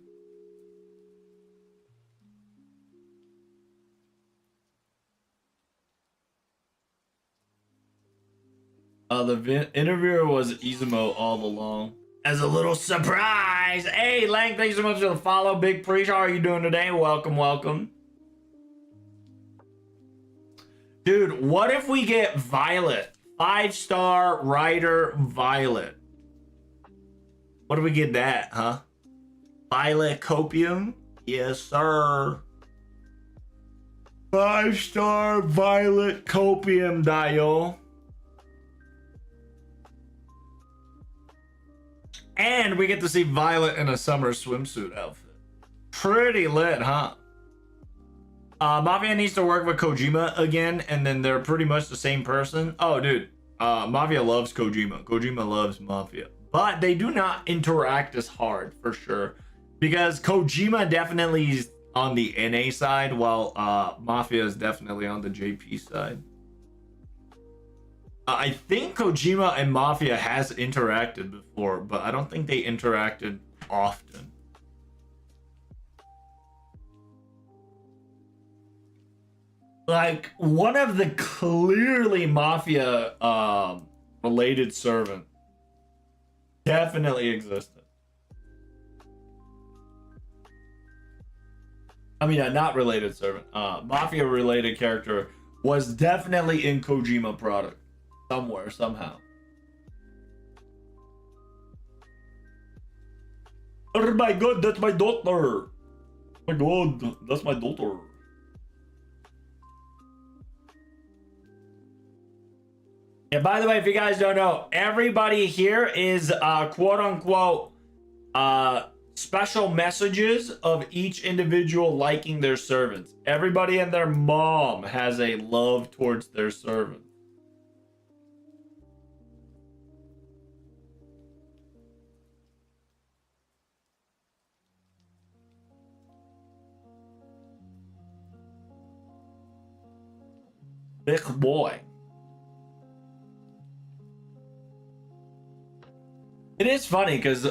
The interviewer was Izumo all along. As a little surprise. Hey, Lang, thanks so much for the follow. Big Preach, how are you doing today? Welcome, welcome. Dude, what if we get Violet? 5-star writer Violet. What do we get that, huh? Violet Copium? Yes, sir. 5-star Violet Copium, Dio. And we get to see Violet in a summer swimsuit outfit. Pretty lit, huh? Mafia needs to work with Kojima again, and then they're pretty much the same person. Oh, dude. Mafia loves Kojima. Kojima loves Mafia. But they do not interact as hard, for sure. Because Kojima definitely is on the NA side, while Mafia is definitely on the JP side. I think Kojima and Mafia has interacted before, but I don't think they interacted often. Like, one of the clearly Mafia related servant definitely existed. I mean, not related servant. Mafia related character was definitely in Kojima product. Somewhere, somehow. Oh my god, that's my daughter. Oh my god, that's my daughter. Yeah, by the way, if you guys don't know, everybody here is quote unquote special messages of each individual liking their servants. Everybody and their mom has a love towards their servants. Big boy. It is funny because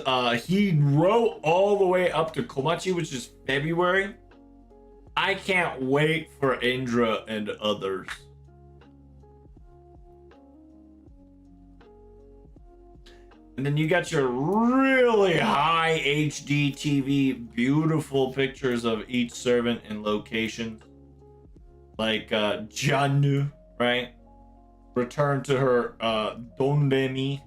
he wrote all the way up to Komachi, which is February. I can't wait for Indra and others. And then you got your really high HD TV, beautiful pictures of each servant and locations. Like Janu, right? Return to her Dondemi.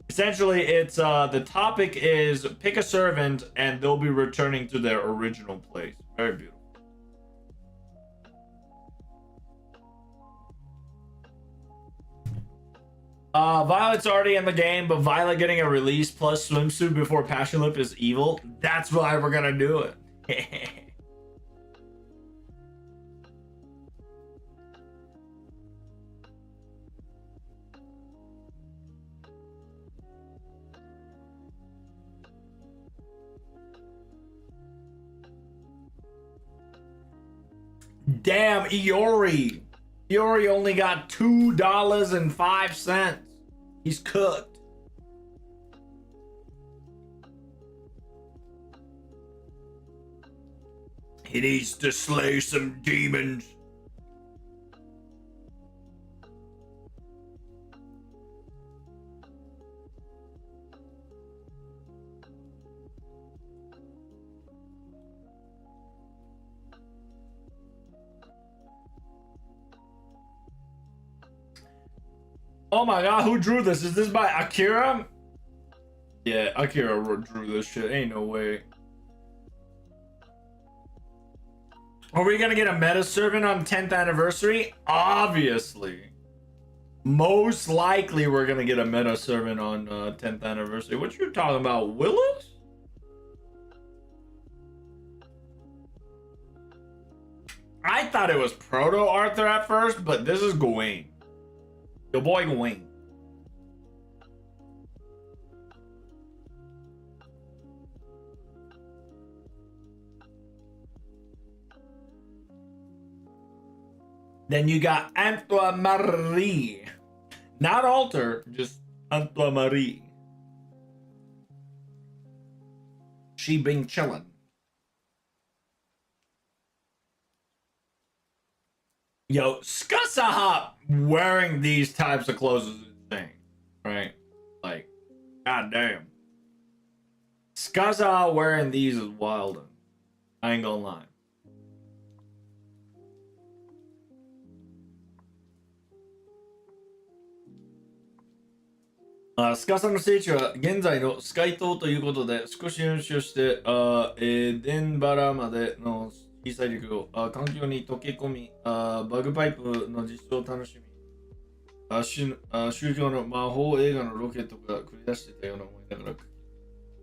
Essentially, it's the topic is pick a servant and they'll be returning to their original place. Very beautiful. Violet's already in the game, but Violet getting a release plus swimsuit before Passion Lip is evil. That's why we're gonna do it. Damn, Iori. Iori only got $2.05. He's cooked. He needs to slay some demons. Oh my god, who drew this? Is this by Akira? Yeah, Akira drew this shit. Ain't no way. Are we gonna get a meta servant on 10th anniversary? Obviously. Most likely we're gonna get a meta servant on 10th anniversary. What you talking about, Willis? I thought it was Proto Arthur at first, but this is Gawain. Your boy Gawain. Then you got Antoine Marie. Not Alter, just Antoine Marie. She been chillin'. Yo, Skasaha wearing these types of clothes is insane, right? Like, goddamn. Skasaha wearing these is wild. I ain't gonna lie.スカさんの聖地は現在のスカイ島ということで少し練習して、デンバラまでの小さい陸を環境に溶け込みバグパイプの実装を楽しみ宗教の魔法映画のロケットが繰り出してたような思いながら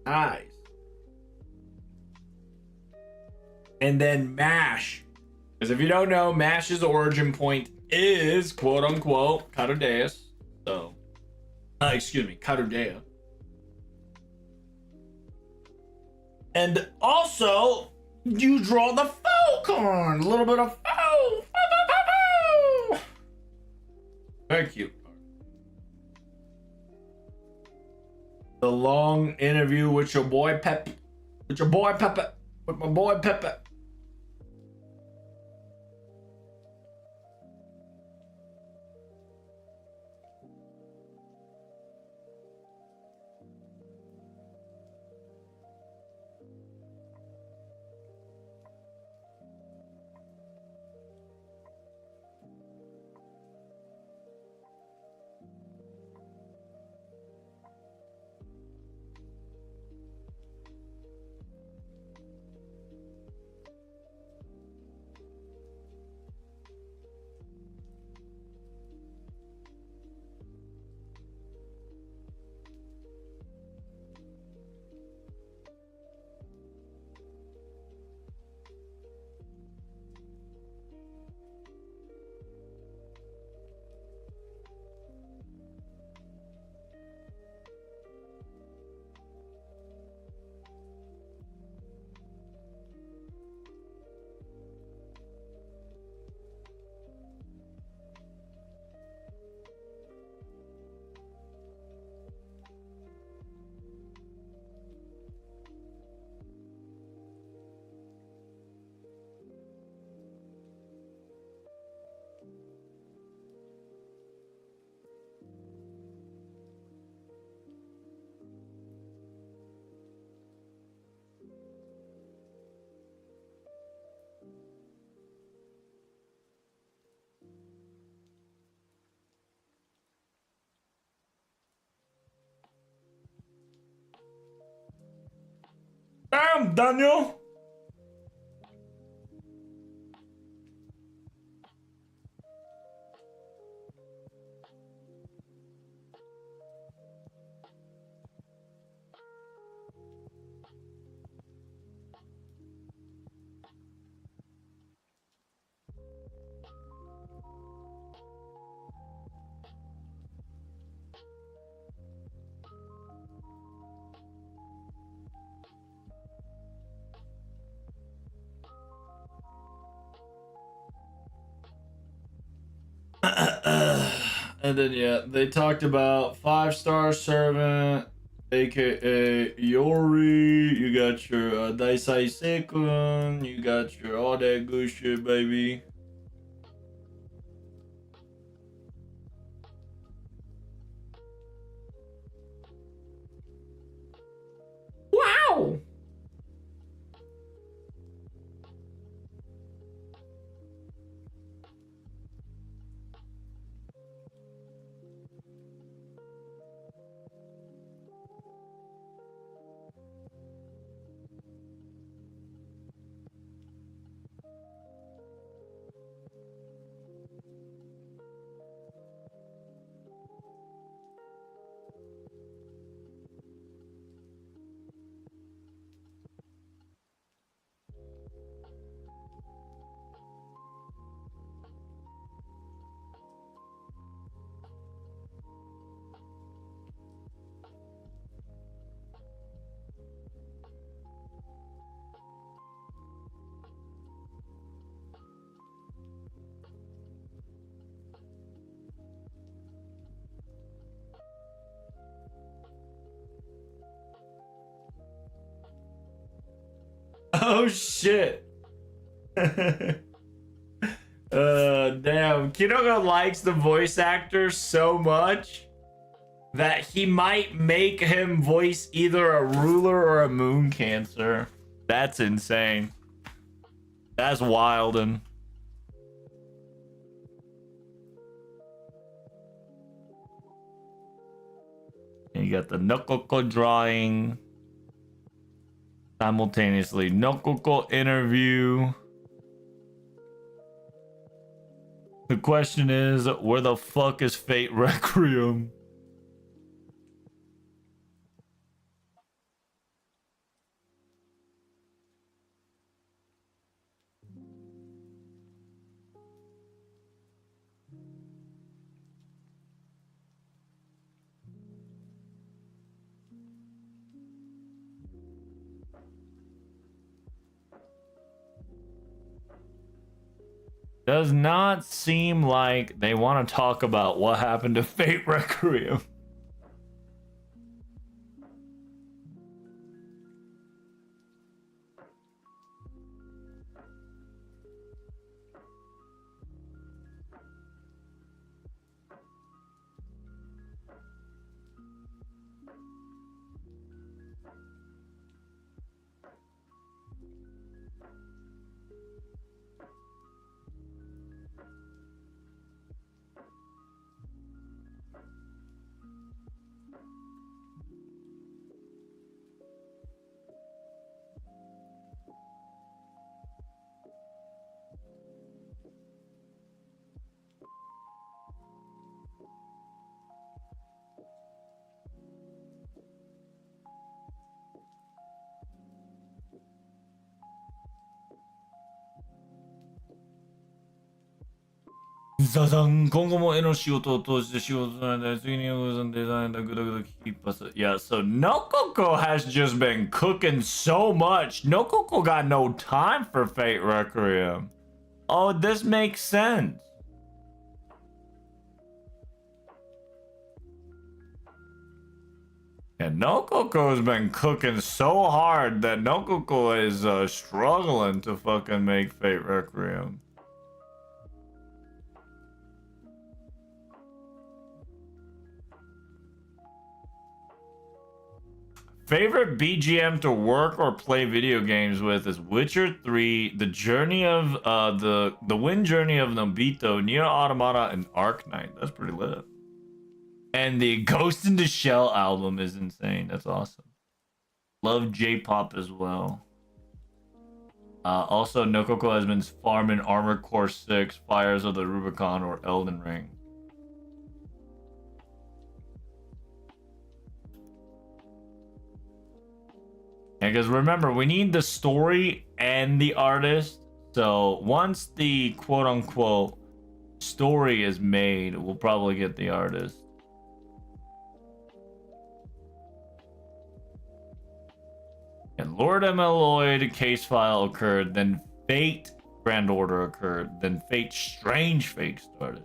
Nice. And then MASH. Because if you don't know, MASH's origin point is quote unquote Carudeus. So excuse me, Carudea. And also, you draw the Falcon. A little bit of very cute. The long interview with your boy Pep. With my boy Pepe. Damn, Daniel. And then yeah, they talked about 5-star servant, aka Yori. You got your Daisai Sekun. You got your all that good shit, baby. Wow. Oh shit. Damn. Kinoga likes the voice actor so much that he might make him voice either a ruler or a moon cancer. That's insane. That's wild. And you got the Nokoko drawing. Simultaneously, Nokoko interview. The question is, where the fuck is Fate Requiem? Does not seem like they want to talk about what happened to Fate Requiem. Yeah, so Nokoko has just been cooking so much. Nokoko got no time for Fate Requiem. Oh, this makes sense. And Nokoko has been cooking so hard that Nokoko is struggling to fucking make Fate Requiem. Favorite BGM to work or play video games with is Witcher 3, The Journey of the Wind Journey of Nobito, Nier Automata, and Arknight. That's pretty lit. And the Ghost in the Shell album is insane. That's awesome. Love J-pop as well. Also, Nokoko has been farming Armored Core 6, Fires of the Rubicon, or Elden Ring. Because remember, we need the story and the artist. So once the quote-unquote story is made, we'll probably get the artist. And Lord Emeloid case file occurred, then Fate Grand Order occurred, then Fate Strange Fate started.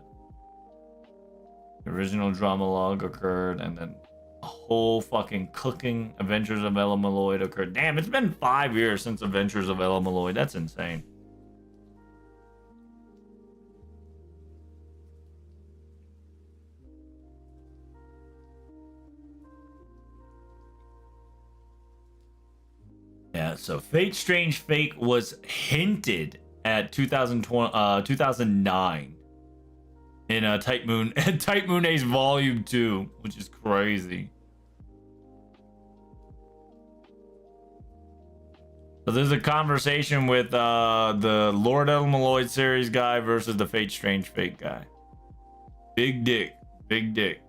The original drama log occurred, and then a whole fucking cooking Adventures of Ella Malloy occurred. Damn, it's been 5 years since Adventures of Ella Malloy. That's insane. Yeah, so Fate Strange Fake was hinted at 2009 in Type Moon Type Moon Ace Volume 2, which is crazy. So there's a conversation with the Lord Elmaloid series guy versus the Fate Strange Fake guy. Big dick, big dick.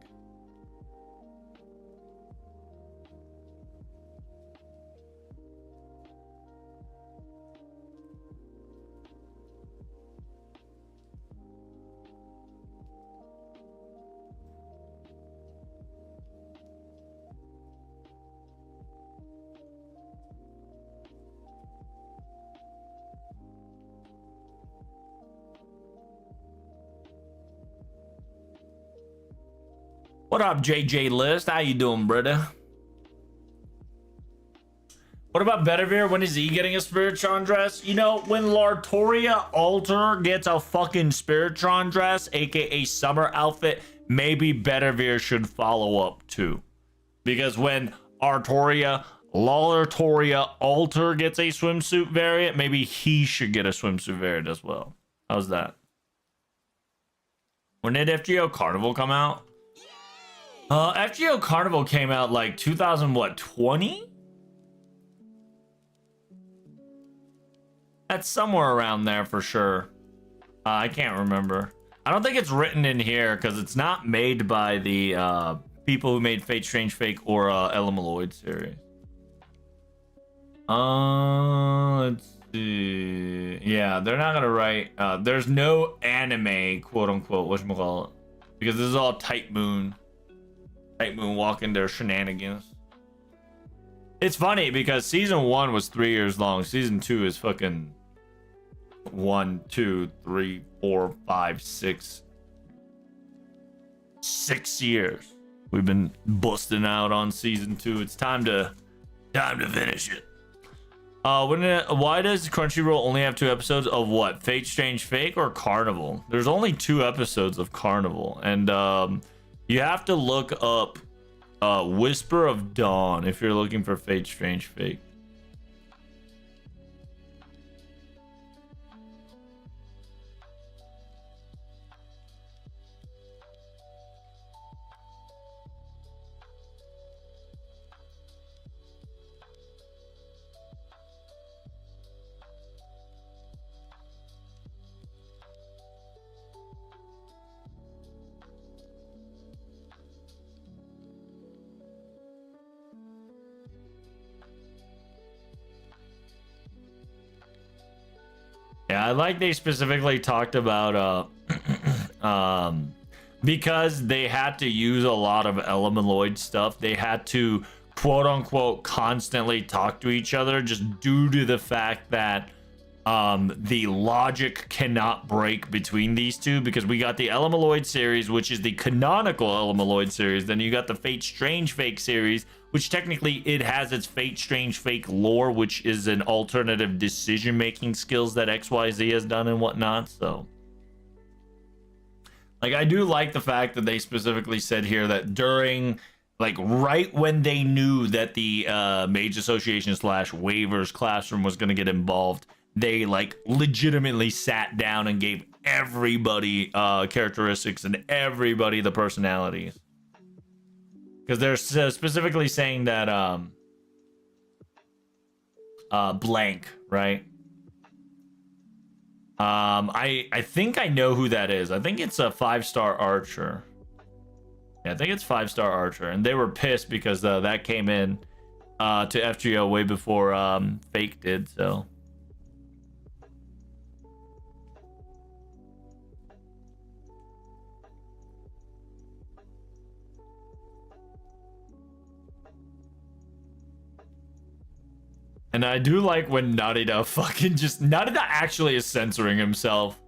What up, JJ List? How you doing, brother? What about Bedivere? When is he getting a Spiritron dress? You know, when Lartoria Alter gets a fucking Spiritron dress, aka summer outfit, maybe Bedivere should follow up too. Because when Lartoria Alter gets a swimsuit variant, maybe he should get a swimsuit variant as well. How's that? When did FGO Carnival come out? FGO Carnival came out like 2020? That's somewhere around there for sure. I can't remember. I don't think it's written in here because it's not made by the people who made Fate Strange Fake or Ella Malloy series. Let's see. Yeah, they're not gonna write. There's no anime, quote unquote, whatchamacallit, because this is all Type Moon. Type Moon walking their shenanigans. It's funny because season 1 was 3 years long. Season 2 is fucking 1, 2, 3, 4, 5, 6. 6 years. We've been busting out on season 2. It's time to finish it. Why does Crunchyroll only have 2 episodes of what? Fate Strange Fake or Carnival? There's only 2 episodes of Carnival, and you have to look up Whisper of Dawn if you're looking for Fate Strange Fake. Yeah, I like they specifically talked about because they had to use a lot of Ella Malloy stuff, they had to quote unquote constantly talk to each other just due to the fact that the logic cannot break between these two, because we got the Ella Malloy series, which is the canonical Ella Malloy series, then you got the Fate Strange Fake series, which technically it has its Fate Strange Fake lore, which is an alternative decision-making skills that XYZ has done and whatnot. So like, I do like the fact that they specifically said here that during, like, right when they knew that the Mage Association / Waivers Classroom was going to get involved, they like legitimately sat down and gave everybody characteristics and everybody the personalities. Because they're specifically saying that blank, right? I think I know who that is. I think it's a 5-star archer. Yeah, I think it's 5-star archer, and they were pissed because that came in to FGO way before Fake did. So. And I do like when Narita fucking just... Narita actually is censoring himself.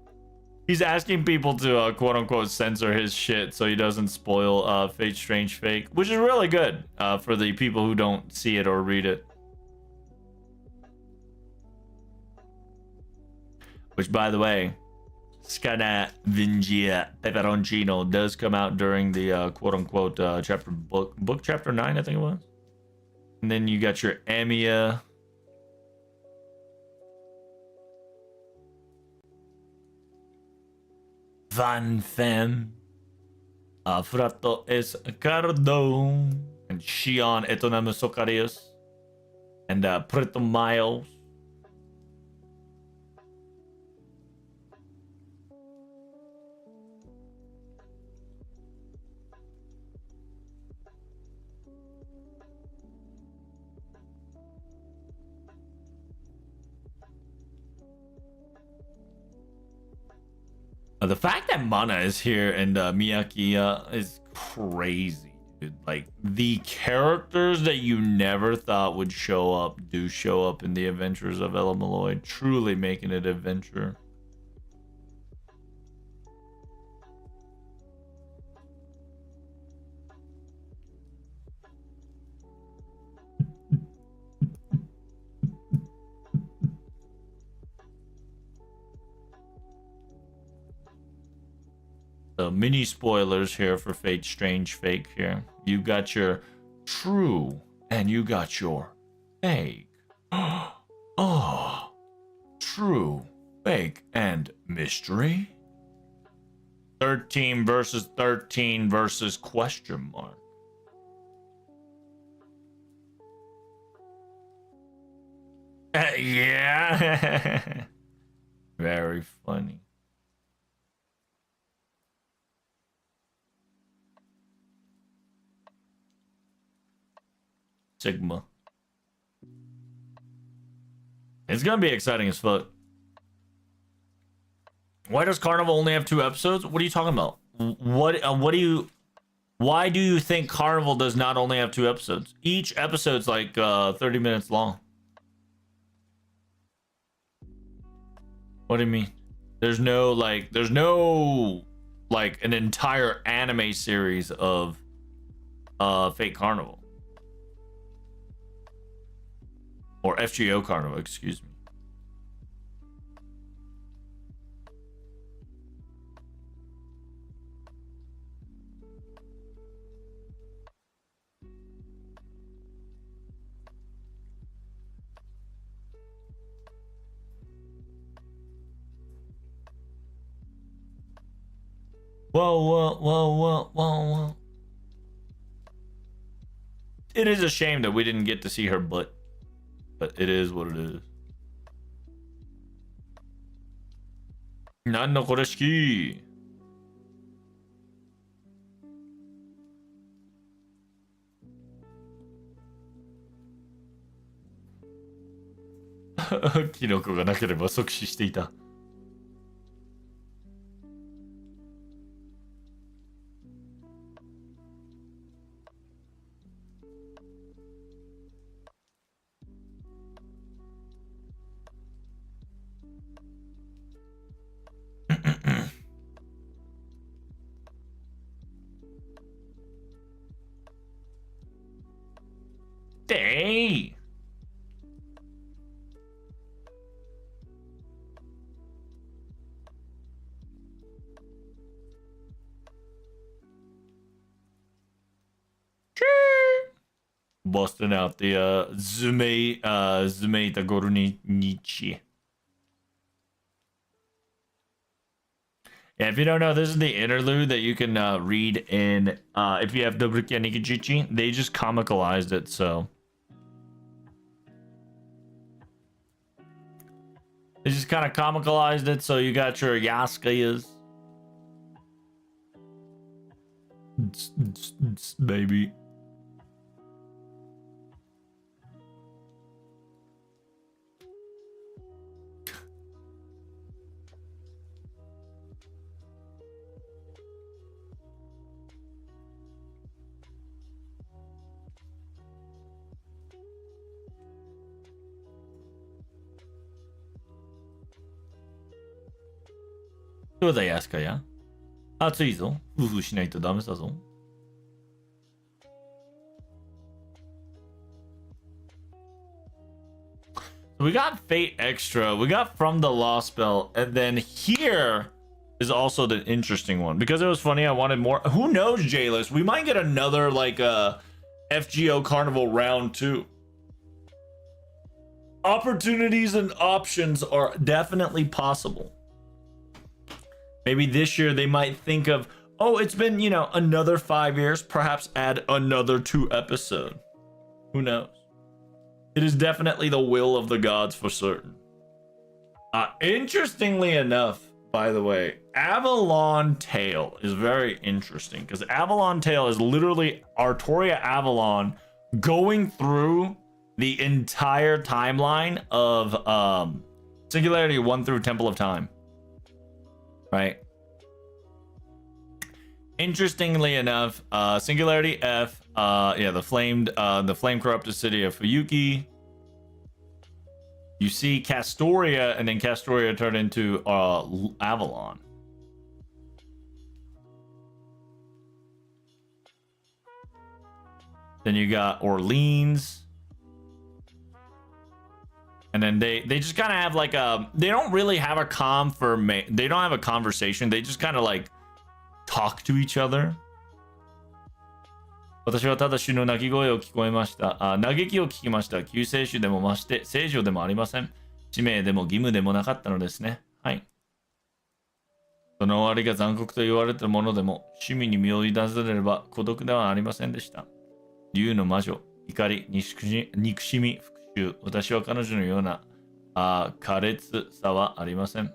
He's asking people to quote unquote censor his shit so he doesn't spoil Fate Strange Fake, which is really good for the people who don't see it or read it. Which, by the way, Scanavingia Peperoncino does come out during the quote unquote chapter book chapter 9, I think it was. And then you got your Emiya. Van Fem, Frato es Cardo, and Shion Etonam Socarius, and Preto Miles. The fact that Mana is here and Miyaki is crazy, dude. Like, the characters that you never thought would show up do show up in the Adventures of Ella Malloy, truly making it adventure. So mini spoilers here for Fate Strange Fake here. You got your true and you got your fake. Oh, true, fake, and mystery. 13 versus 13 versus question mark. Yeah. Very funny. Sigma. It's gonna be exciting as fuck. Why does Carnival only have 2 episodes? What are you talking about? What do you? Why do you think Carnival does not only have 2 episodes? Each episode's like 30 minutes long. What do you mean? There's no like an entire anime series of Fate Carnival. Or FGO Carnival, excuse me. Whoa. It is a shame that we didn't get to see her butt. But it is what it is. Nan no koreshiki. Kinoko がなければ即死していた。Dang! Busting out the Zume Tagorunichi. Yeah, if you don't know, this is the interlude that you can read in if you have Dobrukia Nikijichi. They just comicalized it, so they just kind of comicalized it, so you got your Yaskayas. Baby. 兄弟やすかや。暑いぞ。夫婦しないとダメだぞ。We got Fate Extra. We got From the Lost Belt. And then here is also the interesting one. Because it was funny, I wanted more. Who knows, J-List? We might get another, like, FGO Carnival round 2. Opportunities and options are definitely possible. Maybe this year they might think of, oh, it's been, you know, another 5 years. Perhaps add another 2 episodes. Who knows? It is definitely the will of the gods for certain. Interestingly enough, by the way, Avalon Tale is very interesting because Avalon Tale is literally Artoria Avalon going through the entire timeline of Singularity 1 through Temple of Time. Right? Interestingly enough, Singularity F, yeah, the flame corrupted city of Fuyuki. You see Castoria, and then Castoria turned into Avalon. Then you got Orleans. And then they just kind of have like a, they don't really have a they don't have a conversation. They just kind of like talk to each other. 私はただ死の鳴き声を聞こえました。嘆きを聞きました。救世主でもまして聖女でもありません。使命でも義務でもなかったのですね。はい。その終わりが残酷と言われたものでも、趣味に身を委ねれば孤独ではありませんでした。竜の魔女、怒り、憎しみ、復讐。私は彼女のような苛烈さはありません。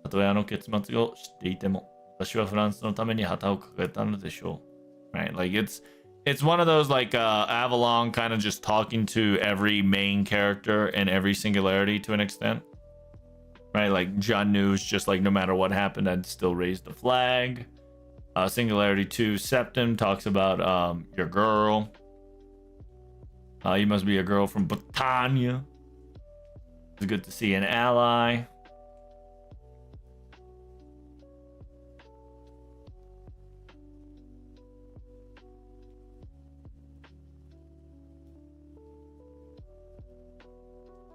たとえあの結末を知っていても、私はフランスのために旗を掲げたのでしょう。Right? Like it's one of those like Avalon kind of just talking to every main character and every singularity to an extent. Right? Like John News, just like no matter what happened, I'd still raise the flag. Singularity 2, Septim talks about your girl. You must be a girl from Britannia. It's good to see an ally.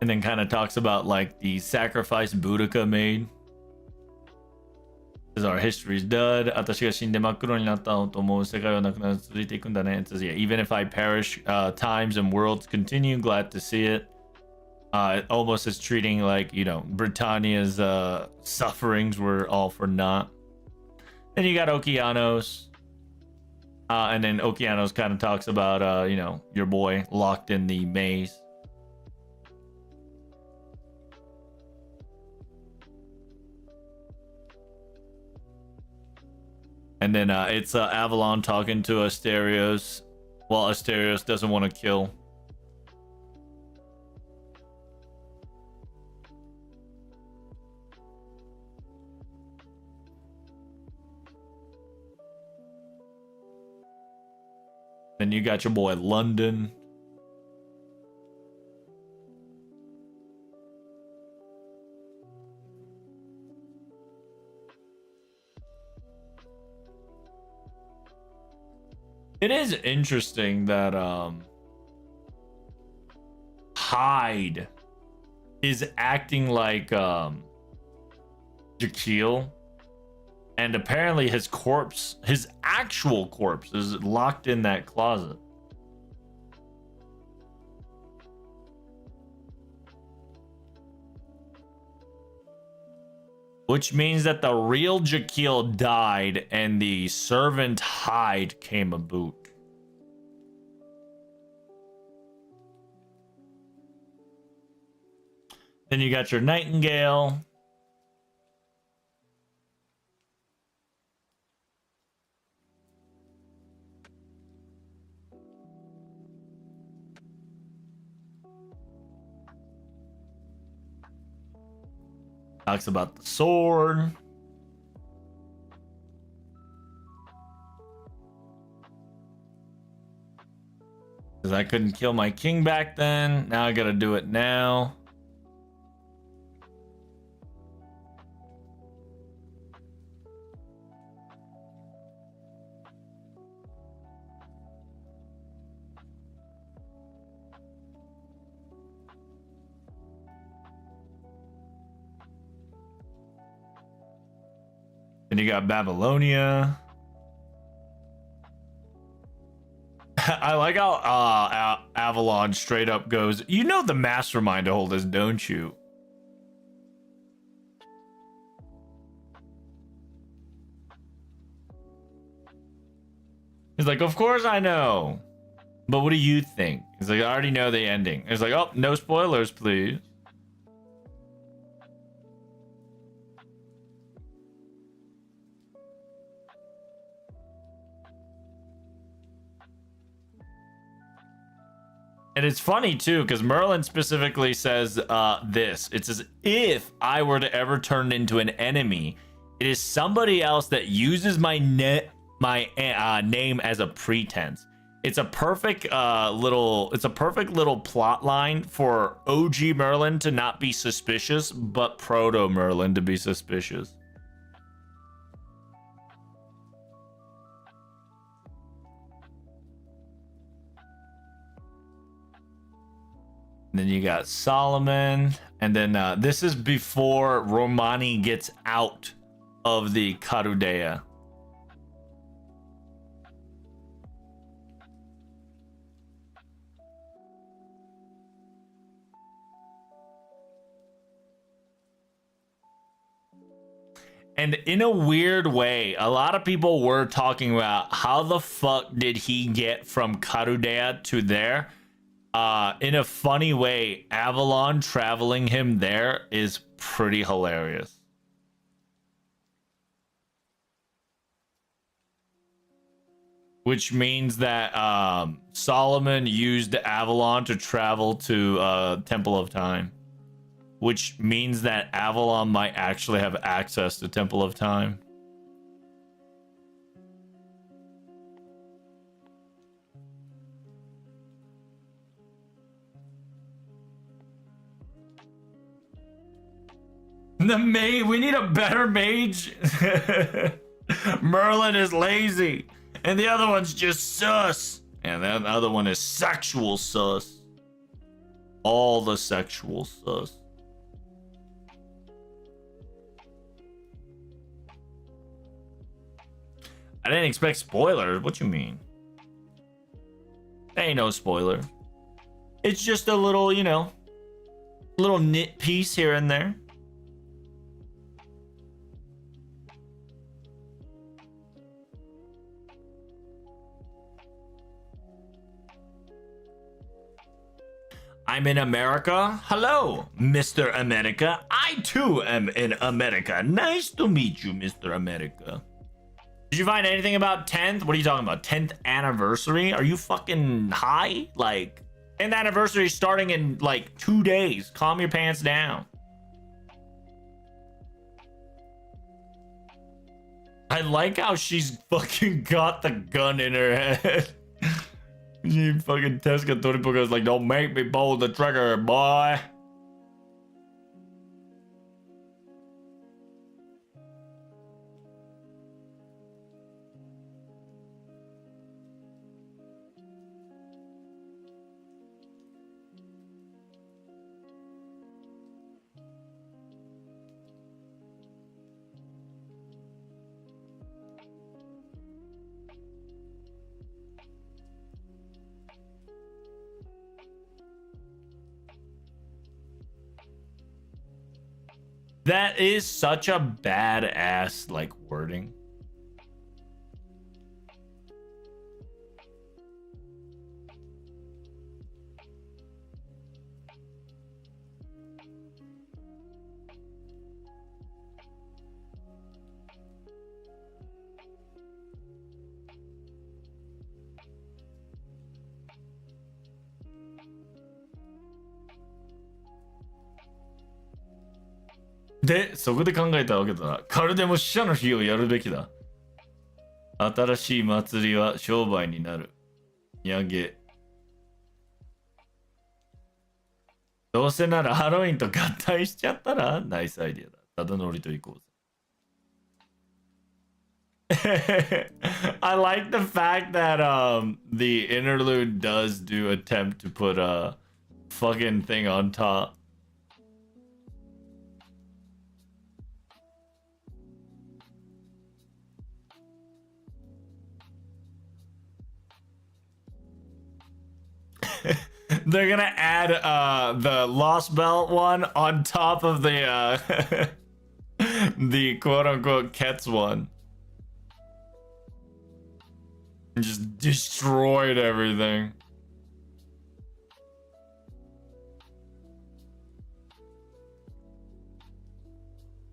And then kind of talks about like the sacrifice Boudica made. Says our history's done. 私が死んで真っ黒になったと思う世界はなくなる続いていくんだね. It says, yeah, even if I perish, times and worlds continue. Glad to see it. It almost is treating like, you know, Britannia's sufferings were all for naught. Then you got Okeanos. And then Okeanos kind of talks about, you know, your boy locked in the maze. And then it's Avalon talking to Asterios. Well, Asterios doesn't want to kill. Then you got your boy London. It is interesting that Hyde is acting like Jekyll, and apparently his corpse, his actual corpse, is locked in that closet. Which means that the real Jekyll died and the servant Hyde came aboot. Then you got your Nightingale. Talks about the sword. Because I couldn't kill my king back then. Now I gotta do it now. And you got Babylonia. I like how Avalon straight up goes, you know the mastermind to hold this, don't you? He's like, of course I know. But what do you think? He's like, I already know the ending. He's like, oh, no spoilers, please. And it's funny too, because Merlin specifically says this. It says, if I were to ever turn into an enemy, it is somebody else that uses my name as a pretense. It's a perfect little plot line for OG Merlin to not be suspicious, but Proto Merlin to be suspicious. And then you got Solomon, and then this is before Romani gets out of the Karudea. And in a weird way, a lot of people were talking about how the fuck did he get from Karudea to there? In a funny way, Avalon traveling him there is pretty hilarious. Which means that Solomon used Avalon to travel to Temple of Time. Which means that Avalon might actually have access to Temple of Time. The mage, we need a better mage. Merlin is lazy, and the other one's just sus, and the other one is sexual sus. All the sexual sus. I didn't expect spoilers. What you mean? Ain't no spoiler. It's just a little, you know, little knit piece here and there. I'm in America. Hello, Mr. America. I too am in America. Nice to meet you, Mr. America. Did you find anything about 10th? What are you talking about? 10th anniversary? Are you fucking high? Like, 10th anniversary starting in like 2 days. Calm your pants down. I like how she's fucking got the gun in her head. She fucking Teska Toripuka is like, don't make me pull the trigger, boy. That is such a badass like wording.で、そこで考えたわけだな。カルデも死者の日をやるべきだ。新しい祭りは商売になる。やげ。どうせならハロウィンと合体しちゃったらナイスアイディアだ。ただ乗りと行こうぜ。I like the fact that the interlude does do attempt to put a fucking thing on top. they're gonna add the Lost Belt one on top of the the quote-unquote Kets one. And just destroyed everything.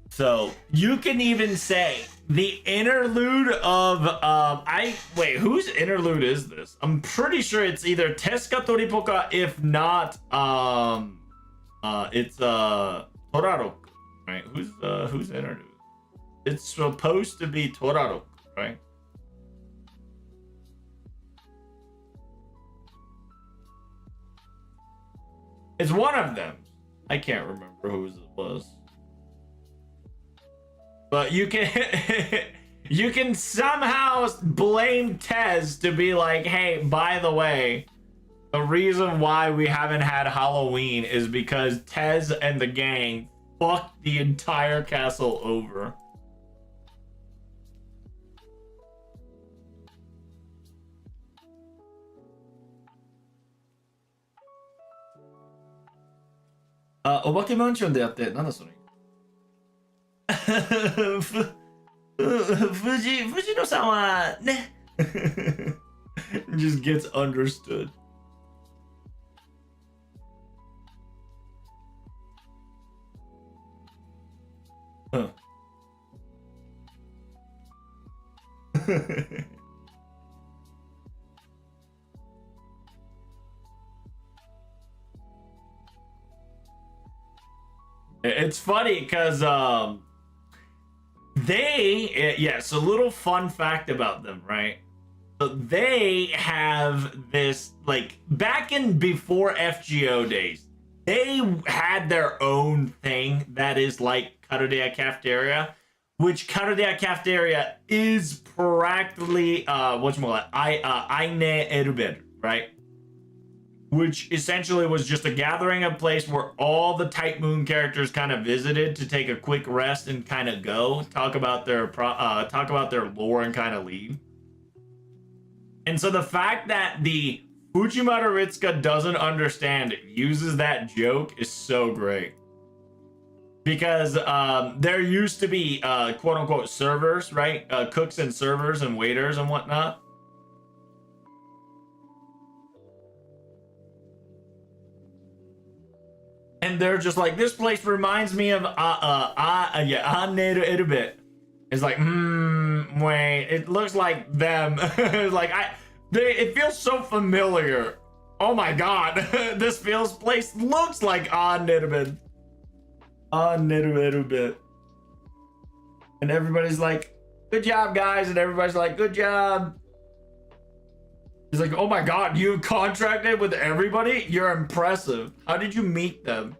So you can even say the interlude of wait, whose interlude is this? I'm pretty sure it's either Tezuka Toripoka, if not it's Toraro, right? Who's interlude? It's supposed to be Toraro, right? It's one of them. I can't remember whose it was. But you can you can somehow blame Tez to be like, hey, by the way, the reason why we haven't had Halloween is because Tez and the gang fucked the entire castle over. Obake Mansion でやって、なんだそれ。Fujino-san はね just gets understood. Huh. It's funny because yes, a little fun fact about them, right? So they have this, like, back in before FGO days, they had their own thing that is like Karudeya Cafeteria, which Karudeya Cafeteria is practically whatchamacallit, Aine Eruberu, right? Which essentially was just a gathering of place where all the Type Moon characters kind of visited to take a quick rest and kind of go talk about their lore and kind of leave. And so the fact that the Fujimaru Ritsuka doesn't understand uses that joke is so great. Because there used to be quote unquote servers, right? Cooks and servers and waiters and whatnot. And they're just like, this place reminds me of Anni Erubit. It's like, wait, it looks like them. Like it feels so familiar. Oh my god, this place looks like Anni Erubit. Anni Erubit. And everybody's like, good job, guys. And everybody's like, good job. He's like, oh my god, you contracted with everybody? You're impressive. How did you meet them?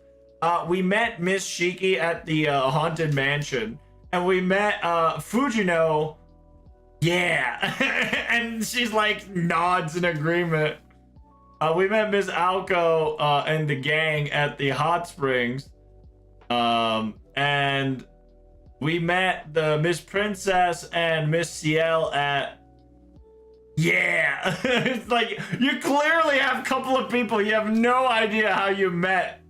We met Miss Shiki at the Haunted Mansion. And we met Fujino. Yeah. And she's like, nods in agreement. We met Miss Alco and the gang at the Hot Springs. And we met the Miss Princess and Miss Ciel at... Yeah. It's like, you clearly have a couple of people you have no idea how you met.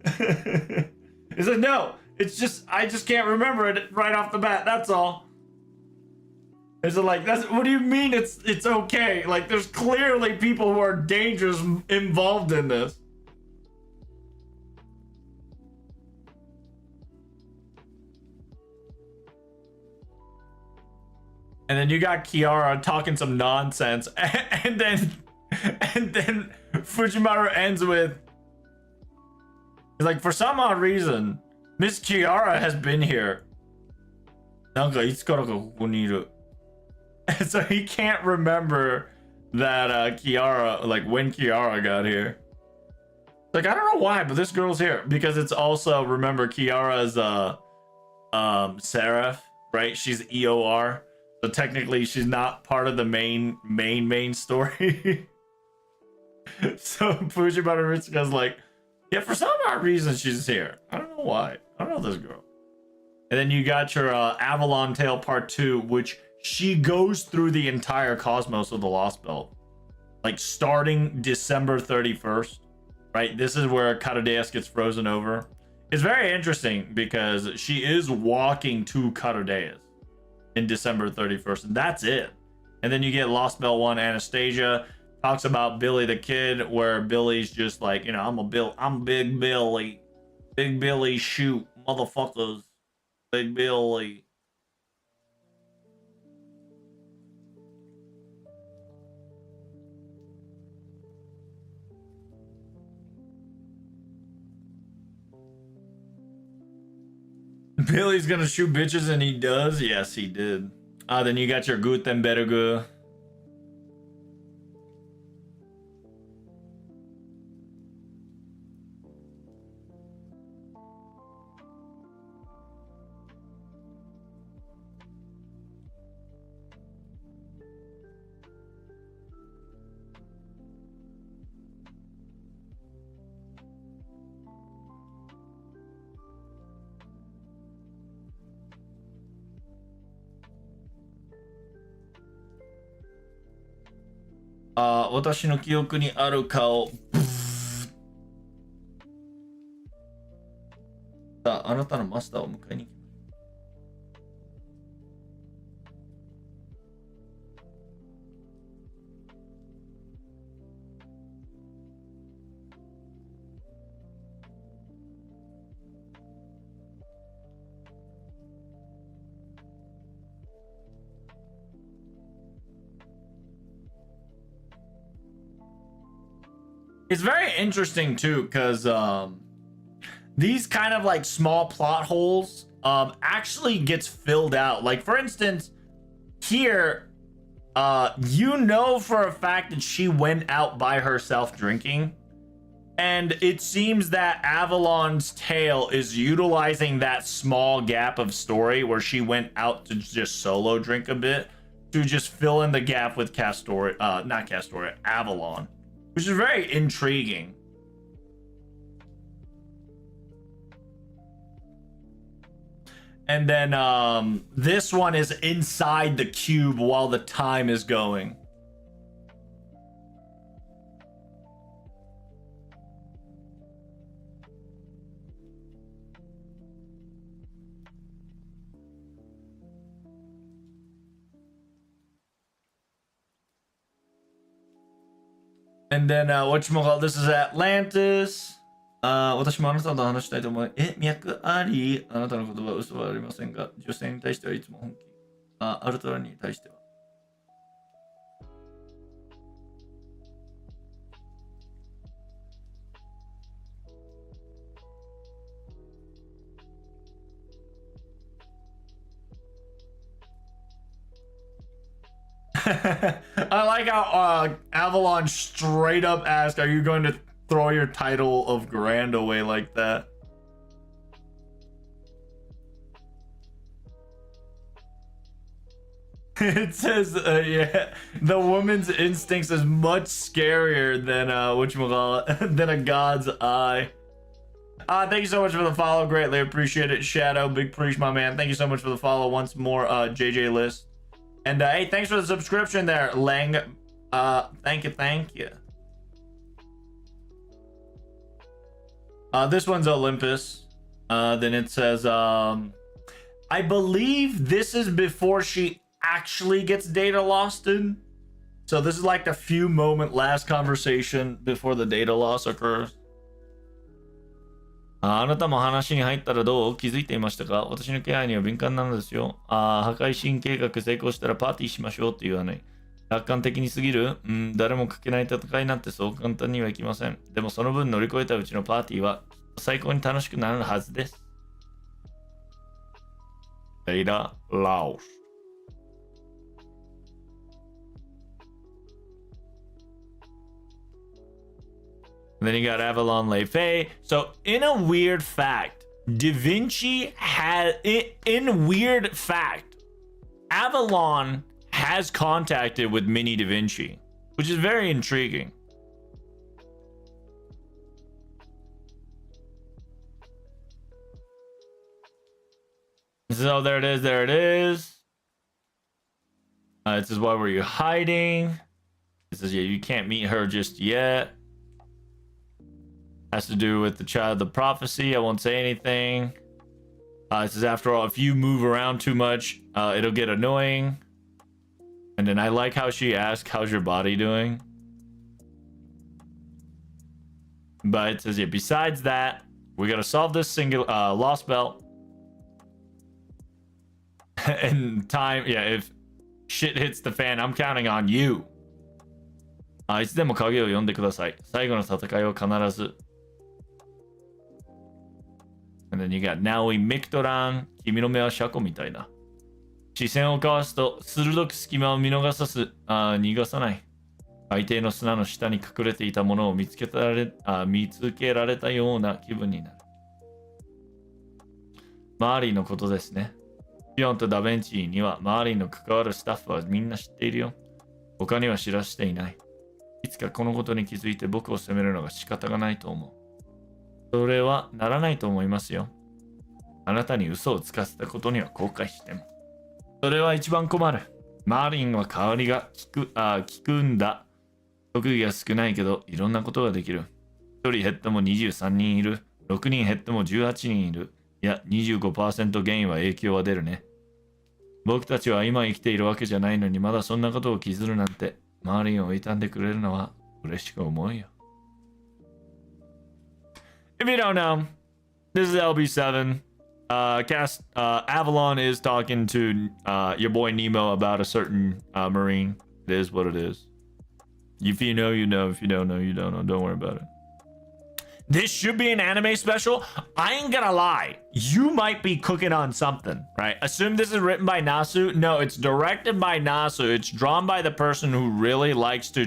It's like, no, it's just, I just can't remember it right off the bat, that's all. Is it like, that's, what do you mean it's okay? Like, there's clearly people who are dangerous involved in this. And then you got Kiara talking some nonsense, and then Fujimaru ends with, like, for some odd reason, Miss Kiara has been here. So he can't remember that Kiara, like, when Kiara got here. Like, I don't know why, but this girl's here because it's also, remember, Kiara's Seraph, right? She's EOR. So technically, she's not part of the main story. So Fujimaru Ritsuka's like, yeah, for some odd reason, she's here. I don't know why. I don't know this girl. And then you got your Avalon Tale Part 2, which she goes through the entire cosmos of the Lost Belt. like starting December 31st, right? This is where Catadeus gets frozen over. It's very interesting because she is walking to Catadeus in December 31st, and that's it. And then you get Lost Bell 1 Anastasia talks about Billy the Kid, where Billy's just like, you know, I'm Big Billy. Big Billy shoot motherfuckers. Big Billy. Billy's gonna shoot bitches, and he does. Yes, he did. Then you got your Gutenberg. Ah, 私の記憶にある顔。さあ、あなたのマスターを迎えに行きます。It's very interesting too, because these kind of like small plot holes actually gets filled out. Like for instance, here, you know for a fact that she went out by herself drinking, and it seems that Avalon's tale is utilizing that small gap of story where she went out to just solo drink a bit to just fill in the gap with not Castoria, Avalon, which is very intriguing. And then this one is inside the cube while the time is going. And then whatchamacallit, this is Atlantis. 私もあなたと話したいと思い、脈あり、あなたの言葉は嘘はありませんが、女性に対してはいつも本気。アルトラに対しては。I like how Avalon straight up asked, are you going to throw your title of Grand away like that? It says, yeah, the woman's instincts is much scarier than whatchamacallit, than a god's eye. Thank you so much for the follow. Greatly appreciate it. Shadow, Big Preach, my man. Thank you so much for the follow once more, JJ List. And hey, thanks for the subscription there, Lang. Thank you. This one's Olympus. Then it says, I believe this is before she actually gets data lost in. So this is like the few moment last conversation before the data loss occurs. あなたも話に入ったらどう気づいていましたか私の気配には敏感なのですよ。破壊神計画成功したらパーティーしましょうって言わない。楽観的にすぎる誰もかけない戦いなんてそう簡単にはいきません。でもその分乗り越えたうちのパーティーは最高に楽しくなるはずです。Data loss. Then you got Avalon Le Fay. So, in a weird fact, Da Vinci had, in weird fact, Avalon has contacted with Mini Da Vinci, which is very intriguing. So there it is, there it is. This is why were you hiding? It says, yeah, you can't meet her just yet. Has to do with the child, the prophecy. I won't say anything. It says, after all, if you move around too much, it'll get annoying. And then I like how she asked, how's your body doing? But it says, yeah, besides that, we got to solve this single lost belt. And time, yeah, if shit hits the fan, I'm counting on you. いつでも影を読んでください。最後の戦いを必ず。And then you got Naoi Mictoran. 君の目はシャコみたいな。視線を交わすと鋭く隙間を見逃さず、逃がさない。海底の砂の下に隠れていたものを見つけられたような気分になる。マーリーのことですね。ピオンとダベンチにはマーリーの関わるスタッフはみんな知っているよ。他には知らせていない。いつかこのことに気づいて僕を責めるのが仕方がないと思う。それはならないと思いますよ。あなたに嘘をつかせたことには後悔しても。それは一番困る。マーリンは代わりが効くんだ。特技が少ないけどいろんなことができる。1人減っても23人いる。6人減っても18人いる。いや、25% ゲインは影響は出るね。僕たちは今生きているわけじゃないのにまだそんなことを気づるなんて。マーリンを悼んでくれるのは嬉しく思うよ。If you don't know, this is LB7. Avalon is talking to your boy Nemo about a certain Marine. It is what it is. If you know, you know. If you don't know, you don't know. Don't worry about it. This should be an anime special. I ain't gonna lie. You might be cooking on something, right? Assume this is written by Nasu. No, it's directed by Nasu. It's drawn by the person who really likes to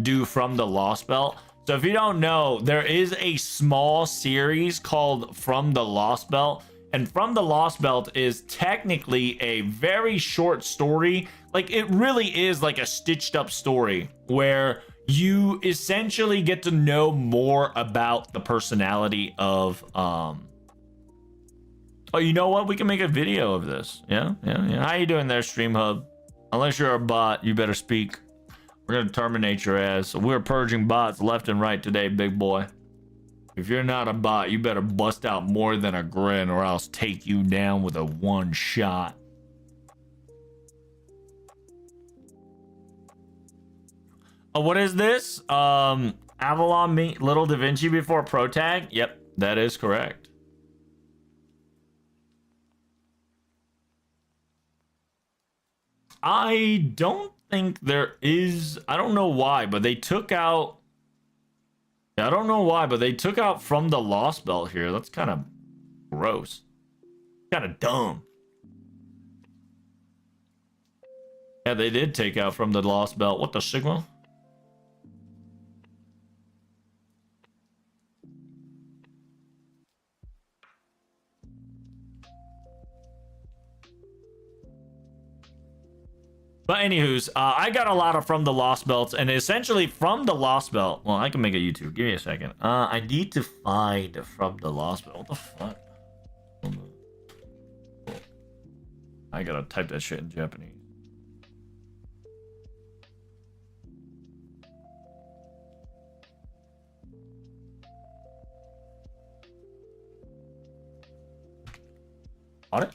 do From the Lost Belt. So if you don't know, there is a small series called From the Lost Belt. And From the Lost Belt is technically a very short story. Like, it really is like a stitched up story where you essentially get to know more about the personality of oh, you know what, we can make a video of this. Yeah. How you doing there, Stream Hub? Unless you're a bot, you better speak. We're gonna terminate your ass. We're purging bots left and right today, big boy. If you're not a bot, you better bust out more than a grin or else take you down with a one shot. What is this? Avalon meet Little Da Vinci before Pro Tag? Yep, that is correct. I don't think there is. I don't know why, but they took out. I don't know why, but they took out From the Lost Belt here. That's kind of gross. Kind of dumb. Yeah, they did take out From the Lost Belt. What the Sigma? But anywho's, I got a lot of From the Lost Belts, and essentially From the Lost Belt. Well, I can make a YouTube. Give me a second. I need to find From the Lost Belt. What the fuck? I gotta type that shit in Japanese. Got it?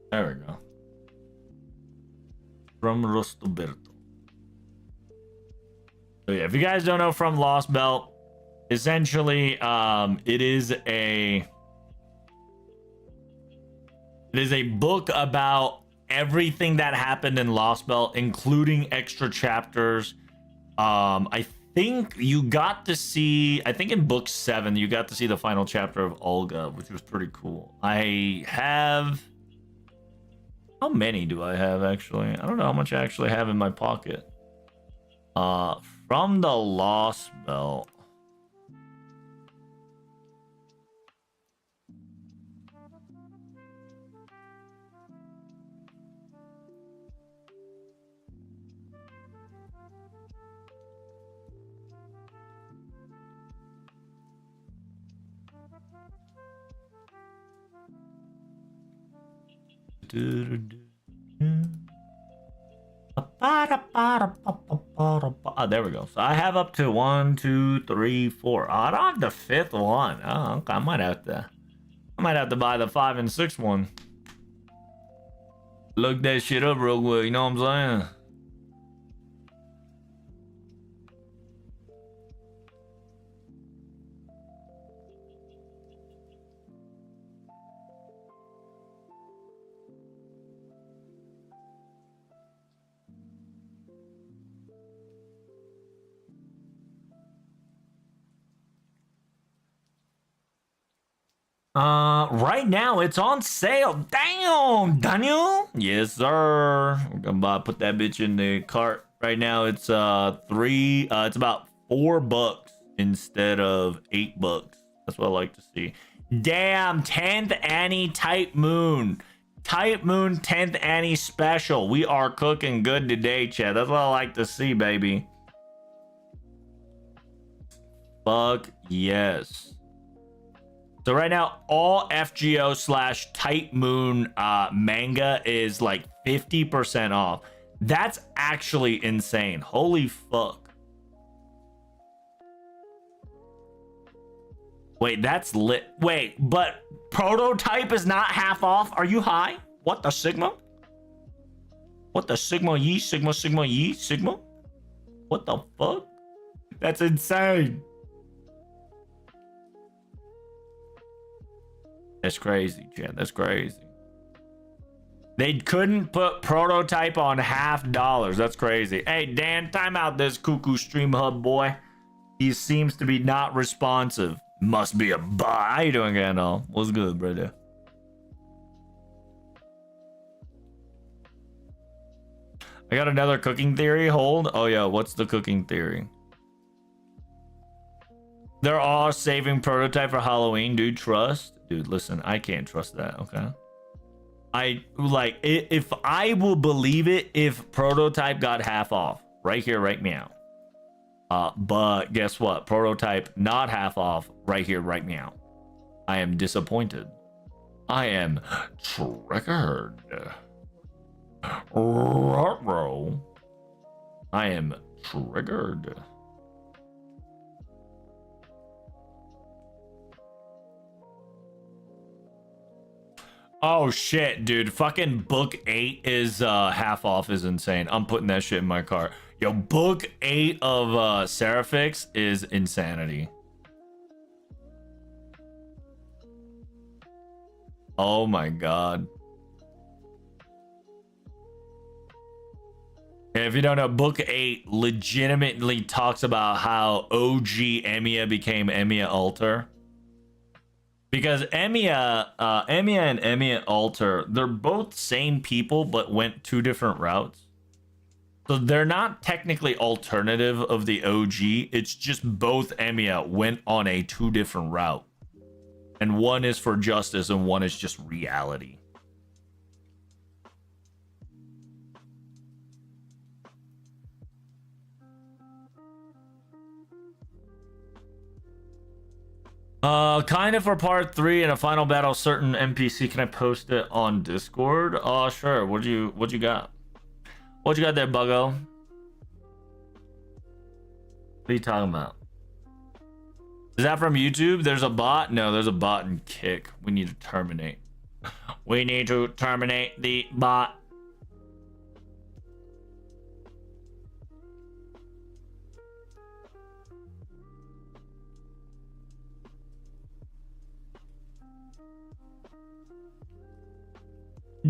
There we go. From Rostoberto. So yeah, if you guys don't know From Lost Belt, essentially, it is a book about everything that happened in Lost Belt, including extra chapters. I think you got to see, I think in book 7, you got to see the final chapter of Olga, which was pretty cool. I have, how many do I have actually? I don't know how much I actually have in my pocket. From the Lost Belt. Oh, there we go. So I have up to 1, 2, 3, 4. Oh, I don't have the fifth one. Oh, okay. I might have to buy the 5 and 6 one. Look that shit up real quick. You know what I'm saying? Right now it's on sale. Damn, Daniel. Yes, sir. I'm gonna put that bitch in the cart. Right now it's it's about $4 instead of $8. That's what I like to see. Damn, 10th Annie Type Moon. Type Moon 10th Annie special. We are cooking good today, Chad. That's what I like to see, baby. Fuck yes. So right now, all FGO / Type Moon manga is like 50% off. That's actually insane. Holy fuck. Wait, that's lit. Wait, but Prototype is not half off? Are you high? What the Sigma? What the Sigma Yi? Sigma Yi? Sigma? What the fuck? That's insane. That's crazy, Jen. That's crazy. They couldn't put Prototype on $50. That's crazy. Hey, Dan, time out this cuckoo stream hub boy. He seems to be not responsive. Must be a bot. How you doing, Gandalf? What's good, brother? I got another cooking theory. Hold. Oh, yeah. What's the cooking theory? They're all saving Prototype for Halloween, dude. Trust. Dude, listen, I can't trust that, okay? If I will believe it if Prototype got half off. Right here, right meow. But guess what? Prototype not half off. Right here, right meow. I am disappointed. I am triggered. Ruh-roh. I am triggered. Oh shit, dude. Fucking book 8 is half off is insane. I'm putting that shit in my cart. Yo, book 8 of Seraphix is insanity. Oh my god. And if you don't know, book 8 legitimately talks about how OG Emiya became Emiya Alter. Because Emiya and Emiya Alter, they're both same people, but went 2 different routes. So they're not technically alternative of the OG. It's just both Emiya went on a 2 different route. And one is for justice and one is just reality. Kind of for part 3 and a final battle certain NPC. Can I post it on Discord? Sure. What you got? What you got there, Buggo? What are you talking about? Is that from YouTube? There's a bot? No, there's a bot in Kick. We need to terminate. We need to terminate the bot.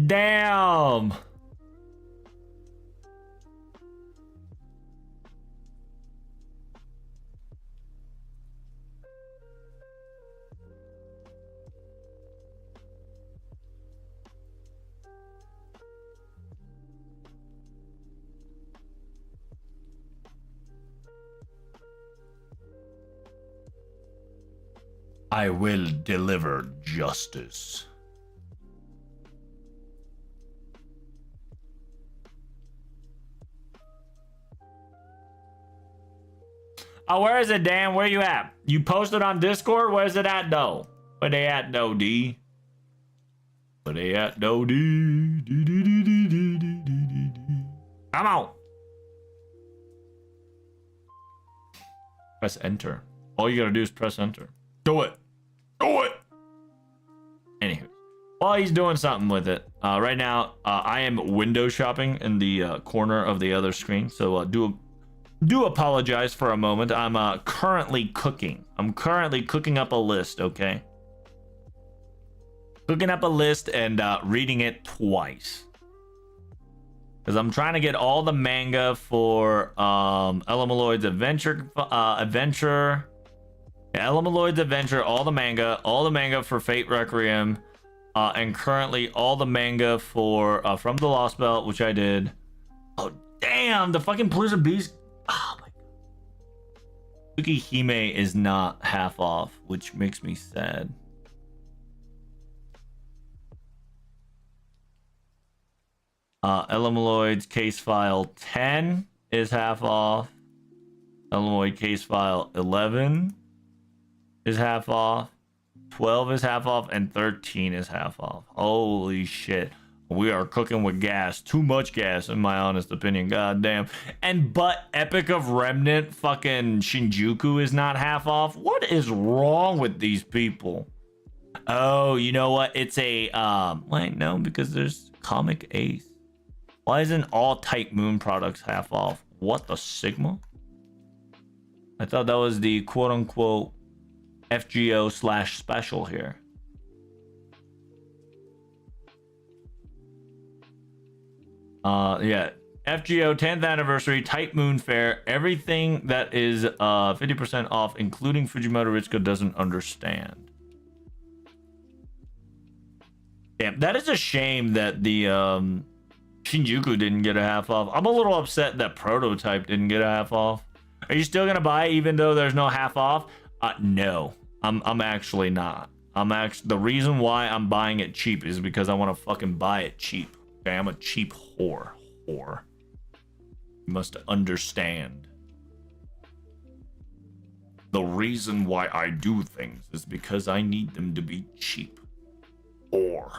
Damn. I will deliver justice. Oh, where is it, Dan? Where you at? You posted on Discord? Where's it at, though? Where they at, though, D? Where they at, though, D? Come on. Press enter. All you gotta do is press enter. Do it. Do it. Anywho, while he's doing something with it, right now, I am window shopping in the corner of the other screen. So do apologize for a moment. I'm currently cooking. I'm currently cooking up a list, okay? Cooking up a list and reading it twice. Because I'm trying to get all the manga for Elamaloid's Adventure. Elamaloid's Adventure, all the manga for Fate Requiem, and currently all the manga for From the Lost Belt, which I did. Oh, damn, the fucking Blizzard Beast. Oh, my God. Tsukihime is not half off, which makes me sad. Elamaloid's case file 10 is half off. Elamaloid case file 11 is half off. 12 is half off, and 13 is half off. Holy shit. We are cooking with gas. Too much gas, in my honest opinion. God damn. But Epic of Remnant fucking Shinjuku is not half off. What is wrong with these people? Oh, you know what? It's a wait, no, because there's Comic Ace. Why isn't all Type Moon products half off? What the Sigma? I thought that was the quote-unquote FGO / special here. Yeah. FGO 10th anniversary, Type Moon Fair. Everything that is 50% off, including Fujimoto Ritsuko, doesn't understand. Damn, that is a shame that the Shinjuku didn't get a half off. I'm a little upset that Prototype didn't get a half off. Are you still gonna buy it even though there's no half off? No, I'm actually not. The reason why I'm buying it cheap is because I want to fucking buy it cheap. Okay, I'm a cheap whore. You must understand. The reason why I do things is because I need them to be cheap. Whore.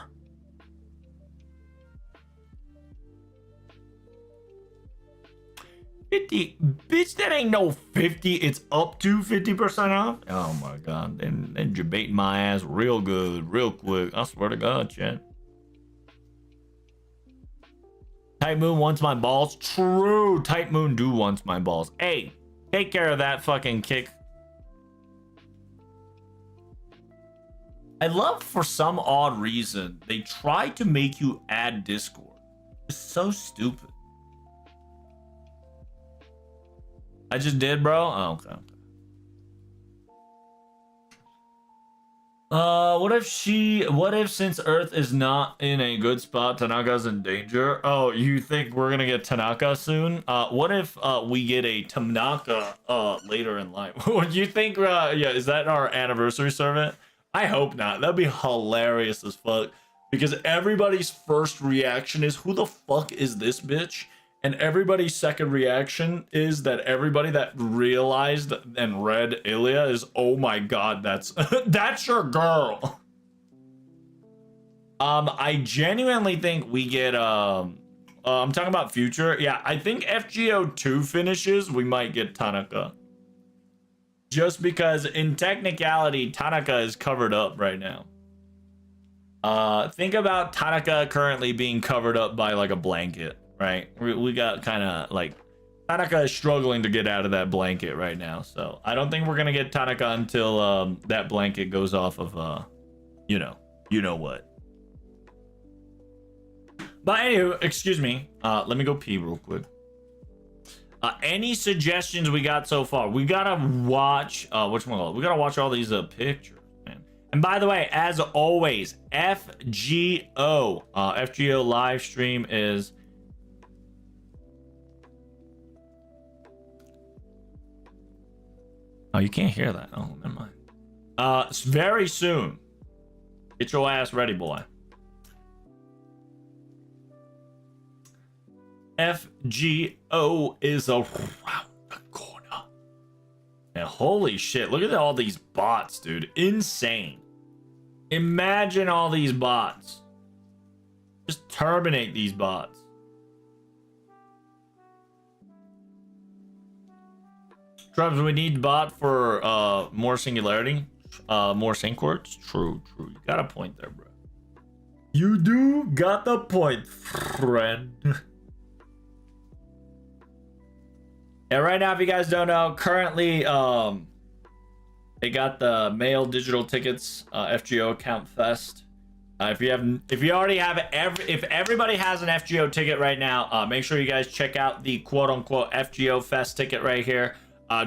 Bitch, that ain't no 50. It's up to 50% off. Oh my god. Then you're baiting my ass real good, real quick. I swear to God, chat. Type Moon wants my balls. True. Type Moon do wants my balls. Hey, take care of that fucking kick. I love, for some odd reason, they try to make you add Discord. It's so stupid. I just did, bro. Oh, okay. What if since Earth is not in a good spot, Tanaka's in danger? Oh, you think we're gonna get Tanaka soon? What if we get a Tanaka later in life? What do you think? Yeah, is that our anniversary servant? I hope not. That'd be hilarious as fuck. Because everybody's first reaction is, who the fuck is this bitch? And everybody's second reaction is that everybody that realized and read Ilya is, oh my god, that's that's your girl. I genuinely think we get I'm talking about future. Yeah, I think FGO 2 finishes, we might get Tanaka. Just because in technicality, Tanaka is covered up right now. Think about Tanaka currently being covered up by like a blanket. Right, we got kind of like Tanaka is struggling to get out of that blanket right now, so I don't think we're gonna get Tanaka until that blanket goes off of you know what. But anyway, excuse me, let me go pee real quick. Any suggestions we got so far? We gotta watch whatchamacallit? We gotta watch all these pictures, man. And by the way, as always, FGO live stream is oh, you can't hear that. Oh, never mind. It's very soon. Get your ass ready, boy. FGO is around the corner. And holy shit, look at all these bots, dude. Insane. Imagine all these bots. Just terminate these bots. Trubs, we need bot for more singularity, more sync words. True. You got a point there, bro. You do got the point, friend. Yeah, right now, if you guys don't know, currently they got the mail digital tickets, FGO account fest. If you already have if everybody has an FGO ticket right now, make sure you guys check out the quote unquote FGO fest ticket right here.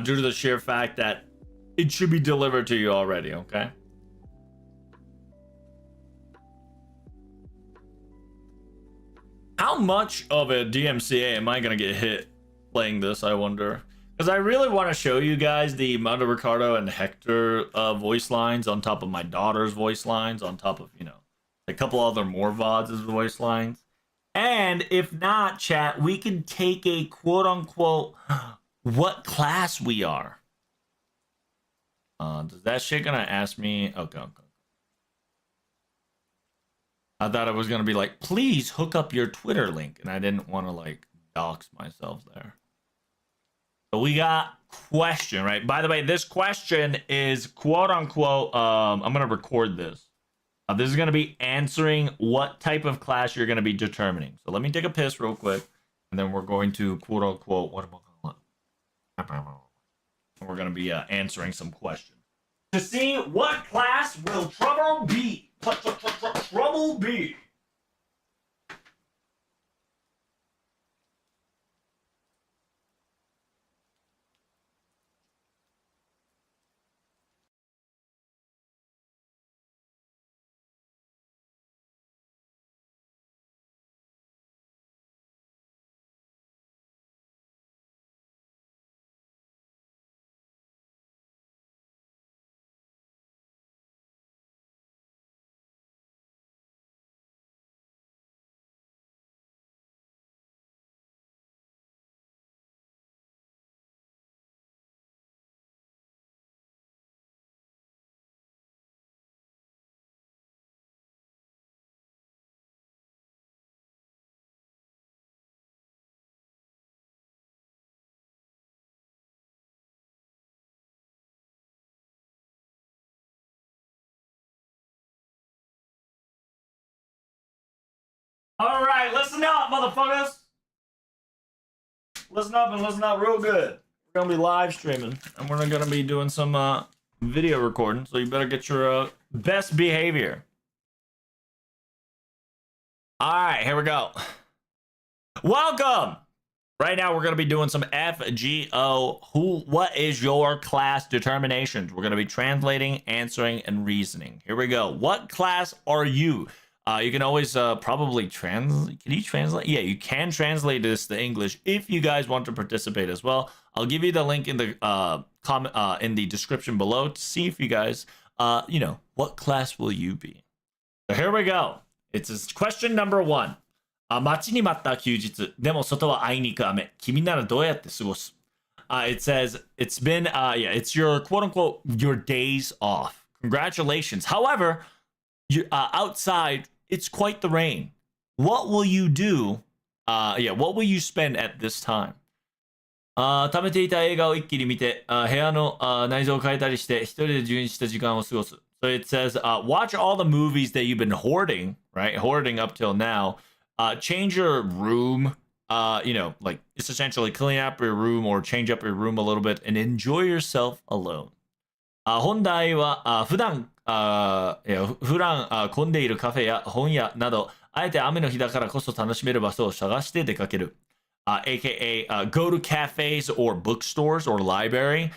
Due to the sheer fact that it should be delivered to you already, okay? How much of a DMCA am I gonna get hit playing this, I wonder? Because I really want to show you guys the Manda Ricardo and Hector voice lines on top of my daughter's voice lines, on top of, you know, a couple other more VODs' voice lines. And if not, chat, we can take a quote unquote what class we are. Does that shit gonna ask me? Okay. I thought it was gonna be like, please hook up your Twitter link, and I didn't want to like dox myself there. So we got question, right? By the way, this question is quote unquote. I'm gonna record this. This is gonna be answering what type of class you're gonna be determining. So let me take a piss real quick, and then we're going to quote unquote what am I we're going to be answering some questions to see what class will trouble be. Trouble be. All right, listen up, motherfuckers. Listen up and listen up real good. We're going to be live streaming, and we're going to be doing some video recording, so you better get your best behavior. All right, here we go. Welcome. Right now, we're going to be doing some FGO. What is your class determinations? We're going to be translating, answering, and reasoning. Here we go. What class are you? You can always probably translate. Can you translate? Yeah, you can translate this to English if you guys want to participate as well. I'll give you the link in the comment in the description below to see if you guys, you know, what class will you be? So here we go. It's question number 1. 待ちに待った休日。でも外はあいにく雨。君ならどうやって過ごす? It says it's been yeah, it's your quote unquote your days off. Congratulations. However, you outside it's quite the rain. What will you do? Yeah, what will you spend at this time? 貯めていた映画を一気に見て、部屋の内臓を変えたりして、一人で充実した時間を過ごす. So it says, watch all the movies that you've been hoarding, right? Hoarding up till now. Change your room. You know, like it's essentially clean up your room or change up your room a little bit and enjoy yourself alone. 本題は普段混んでいるカフェや本屋など、あえて雨の日だからこそ楽しめる場所を探して出かける。aka go to cafes or bookstores or library.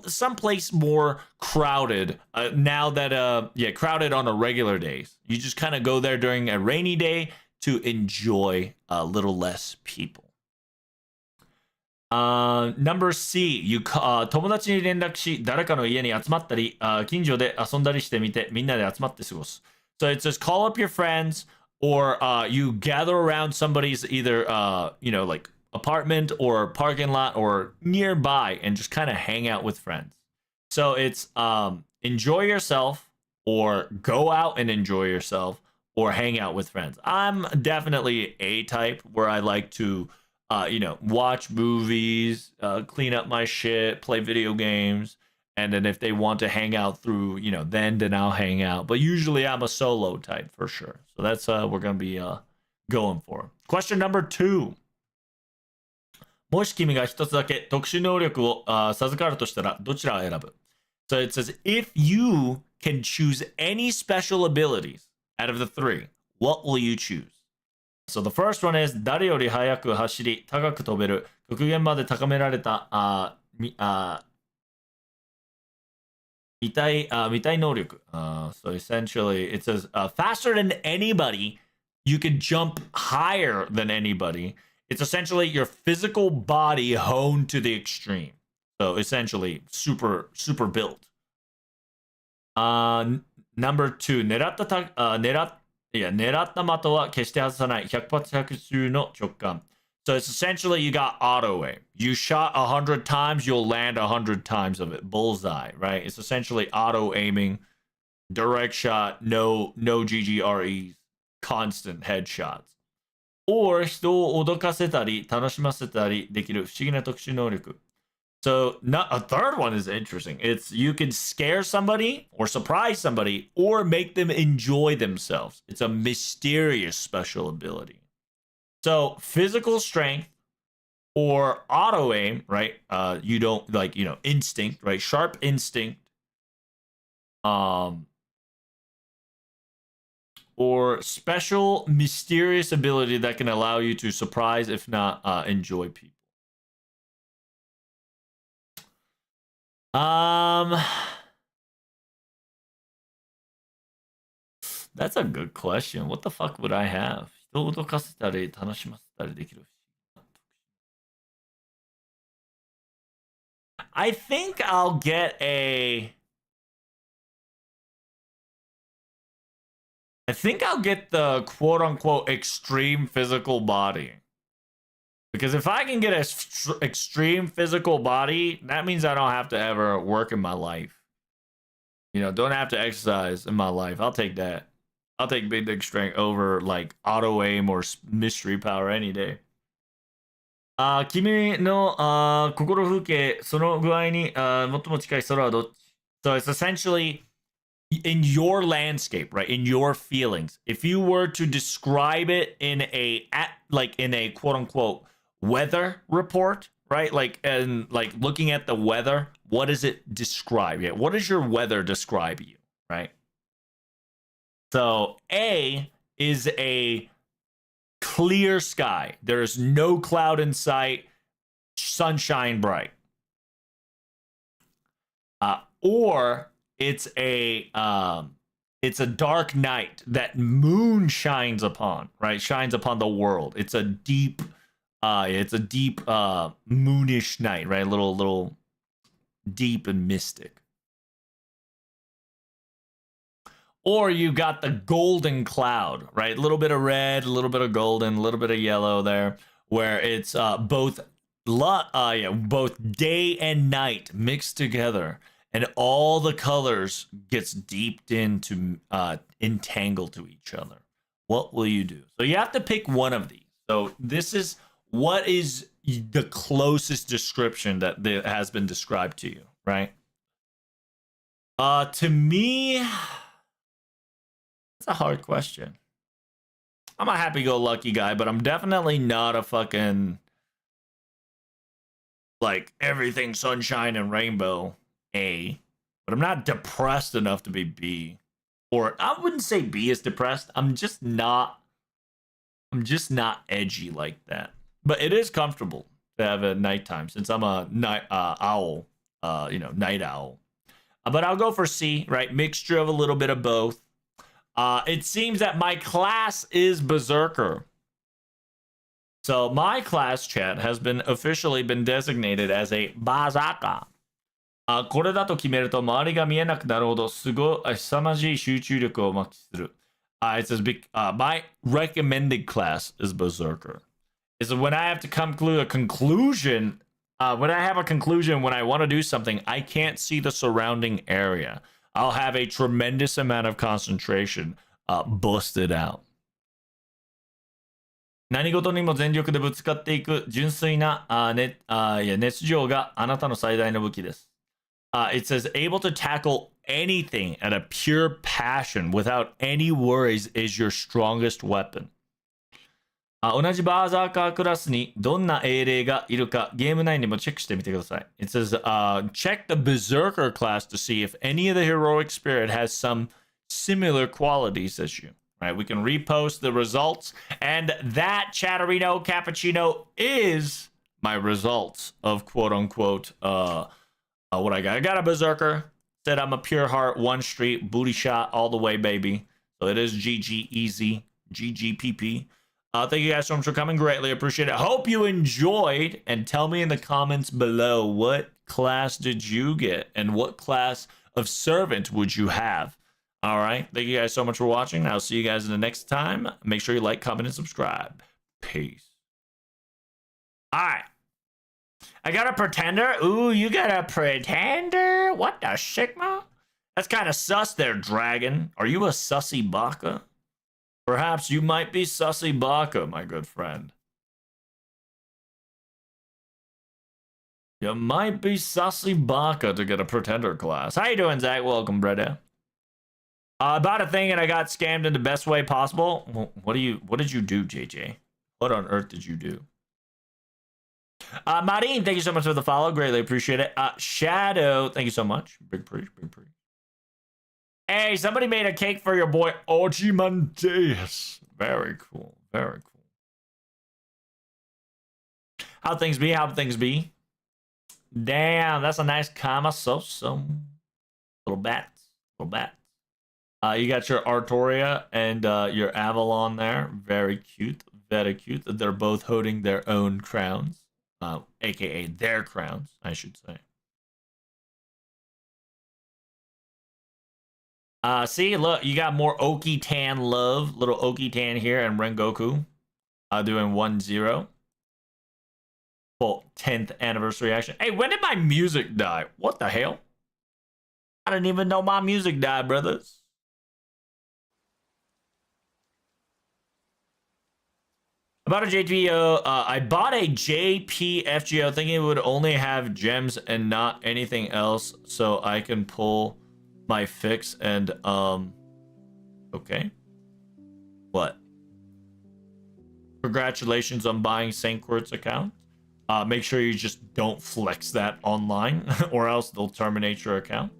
Someplace more crowded now that yeah, crowded on a regular days. You just kind of go there during a rainy day to enjoy a little less people. Number C, you 友達に連絡し、誰かの家に集まったり、近所で遊んだりしてみて、みんなで集まって過ごす. So it says call up your friends, or you gather around somebody's either you know, like apartment or parking lot or nearby and just kind of hang out with friends. So it's enjoy yourself or go out and enjoy yourself, or hang out with friends. I'm definitely a type where I like to, watch movies, clean up my shit, play video games. And then if they want to hang out through, then I'll hang out. But usually I'm a solo type for sure. So that's we're gonna be going for. Question number 2. もし君が一つだけ特殊能力を授かるとしたらどちらを選ぶ? So it says, if you can choose any special abilities out of the 3, what will you choose? So the first one is 誰より速く走り高く飛べる極限まで高められた見たい能力. So essentially it says faster than anybody, you can jump higher than anybody. It's essentially your physical body honed to the extreme. So essentially super built. Number 2, 狙った的は決して外さない100発100中の直感. So it's essentially you got auto aim. You shot 100 times, you'll land 100 times of it. Bullseye, right? It's essentially auto aiming, direct shot, no GGREs, constant headshots. Or 人を脅かせたり楽しませたりできる不思議な特殊能力. So a third one is interesting. It's you can scare somebody or surprise somebody or make them enjoy themselves. It's a mysterious special ability. So physical strength or auto aim, right? You don't instinct, right? Sharp instinct. Or special mysterious ability that can allow you to surprise, if not enjoy people. That's a good question. What the fuck would I have? 人を脅かせたり楽しませたりできる. I think I'll get the quote unquote extreme physical body. Because if I can get an extreme physical body, that means I don't have to ever work in my life. Don't have to exercise in my life. I'll take that. I'll take big dick strength over like auto aim or mystery power any day. 君の心風景その具合に最も近い空はどっち? So it's essentially in your landscape, right? In your feelings. If you were to describe it in a quote unquote weather report, right? Looking at the weather, what does it describe? Yeah, what does your weather describe you, right? So A is a clear sky. There is no cloud in sight, sunshine bright. Or it's a dark night that moon shines upon, right? Shines upon the world. It's a deep moonish night, right? A little deep and mystic. Or you got the golden cloud, right? A little bit of red, a little bit of golden, a little bit of yellow there, where it's both day and night mixed together, and all the colors gets deeped into entangled to each other. What will you do? So you have to pick one of these. So this is what is the closest description that has been described to you, right? To me, it's a hard question. I'm a happy-go-lucky guy, but I'm definitely not a fucking everything sunshine and rainbow A. But I'm not depressed enough to be B. Or I wouldn't say B is depressed. I'm just not edgy like that. But it is comfortable to have a nighttime since I'm a night owl, night owl. But I'll go for C, right? Mixture of a little bit of both. It seems that my class is Berserker. So my class chat has been officially been designated as a Berserker. これだと決めると周りが見えなくなるほどすごい凄まじい集中力を発揮する. It says my recommended class is Berserker. Is when I have to come to a conclusion, when I have a conclusion when I want to do something, I can't see the surrounding area. I'll have a tremendous amount of concentration busted out. 何事にも全力でぶつかっていく純粋な熱情があなたの最大の武器です。It says able to tackle anything at a pure passion without any worries is your strongest weapon. 同じバーザーカークラスにどんな英霊がいるかゲーム内にもチェックしてみてください。It says, check the Berserker class to see if any of the heroic spirit has some similar qualities as you. Right? We can repost the results, and that Chatterino Cappuccino is my results of quote unquote what I got. I got a Berserker. Said I'm a pure heart, one street, booty shot all the way, baby. So it is GG easy, GGPP. Thank you guys so much for coming. Greatly appreciate it. Hope you enjoyed, and tell me in the comments below, what class did you get and what class of servant would you have? All right. Thank you guys so much for watching. I'll see you guys in the next time. Make sure you like, comment, and subscribe. Peace. All right. I got a pretender. Ooh, you got a pretender? What the Sigma? That's kind of sus there, dragon. Are you a sussy baka? Perhaps you might be sussy baka, my good friend. You might be sussy baka to get a pretender class. How you doing, Zach? Welcome, brother. About a thing and I got scammed in the best way possible. What did you do, JJ? What on earth did you do? Marine, thank you so much for the follow. Greatly appreciate it. Shadow, thank you so much. Big pre. Hey, somebody made a cake for your boy Ochimanteus. Very cool. Very cool. How things be? How things be? Damn, that's a nice comma. So. Little bats. You got your Artoria and your Avalon there. Very cute. Very cute. They're both holding their own crowns. AKA their crowns, I should say. See, look, you got more Oki Tan love. Little Oki Tan here and Rengoku doing 1-0. Full 10th anniversary action. Hey, when did my music die? What the hell? I didn't even know my music died, brothers. About a JPO, I bought a JP FGO thinking it would only have gems and not anything else, so I can pull my fix and okay. What? Congratulations on buying St. Quart's account. Make sure you just don't flex that online or else they'll terminate your account.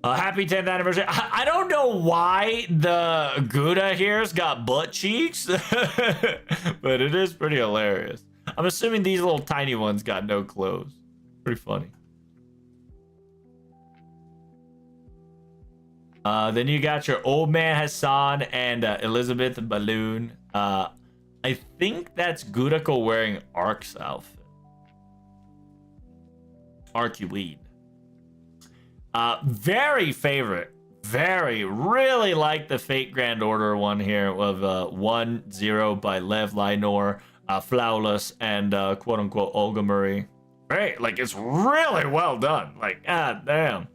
Happy 10th anniversary. I don't know why the Gouda here's got butt cheeks, but it is pretty hilarious. I'm assuming these little tiny ones got no clothes. Pretty funny. Then you got your old man Hassan and Elizabeth Balloon. I think that's Gudako wearing Ark's outfit. Arcuweed. Very favorite. Really like the Fate Grand Order one here of 1-0 by Lev Linor, Flawless, and quote unquote Olga Murray. Great, like it's really well done. Like, god damn.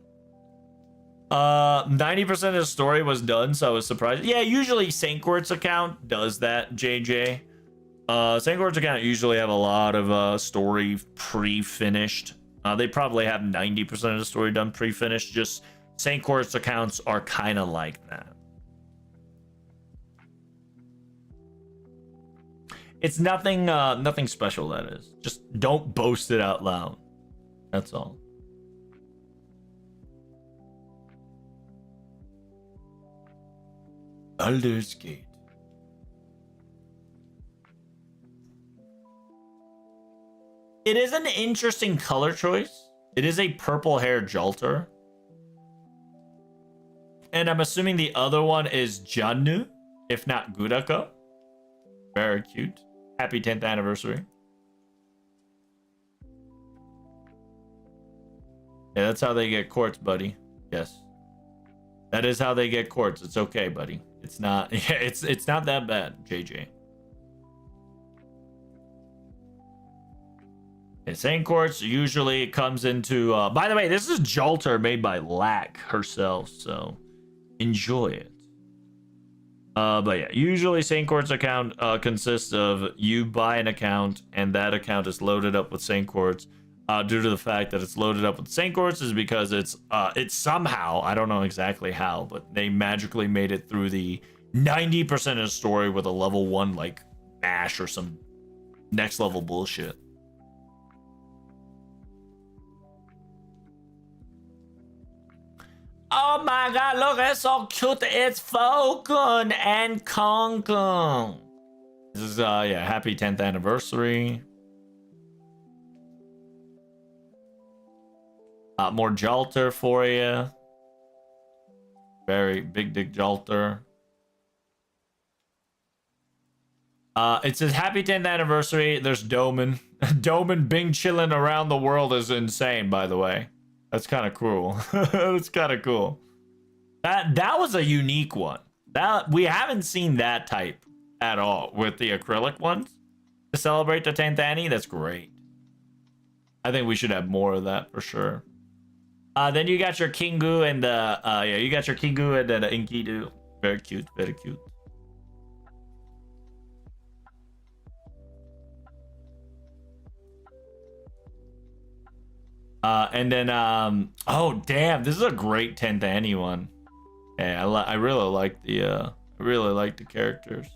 90% of the story was done, so I was surprised. Yeah, usually St. Quart's account does that, JJ. St. Quart's account usually have a lot of story pre-finished. They probably have 90% of the story done pre-finished. Just St. Quart's accounts are kind of like that. It's nothing nothing special, that is. Just don't boast it out loud. That's all. Baldur's Gate. It is an interesting color choice. It is a purple hair Jolter. And I'm assuming the other one is Jannu, if not Gudako. Very cute. Happy 10th anniversary. Yeah, that's how they get quartz, buddy. Yes. That is how they get quartz. It's okay, buddy. It's not it's not that bad, JJ. Sand quartz usually comes into. By the way, this is Jalter made by Lack herself, so enjoy it. But yeah, usually Saint Quartz account consists of you buy an account and that account is loaded up with Saint Quartz. Due to the fact that it's loaded up with Saint Quartz is because it's somehow, I don't know exactly how, but they magically made it through the 90% of the story with a level 1 like mash or some next level bullshit. Oh my god, look, it's so cute. It's Falcon and Kong Kong. This is, yeah, happy 10th anniversary. More Jalter for you. Very big dick Jalter. It says happy 10th anniversary. There's Doman. Doman Bing chilling around the world is insane, by the way. That's kind of cool. That's kind of cool. That was a unique one. That we haven't seen that type at all with the acrylic ones to celebrate the 10th Annie. That's great. I think we should have more of that for sure. Then you got your Kingu and yeah, you got your Kingu and the Enkidu. Very cute, very cute. And then oh damn, this is a great 10th Annie one. Yeah, I really like the characters.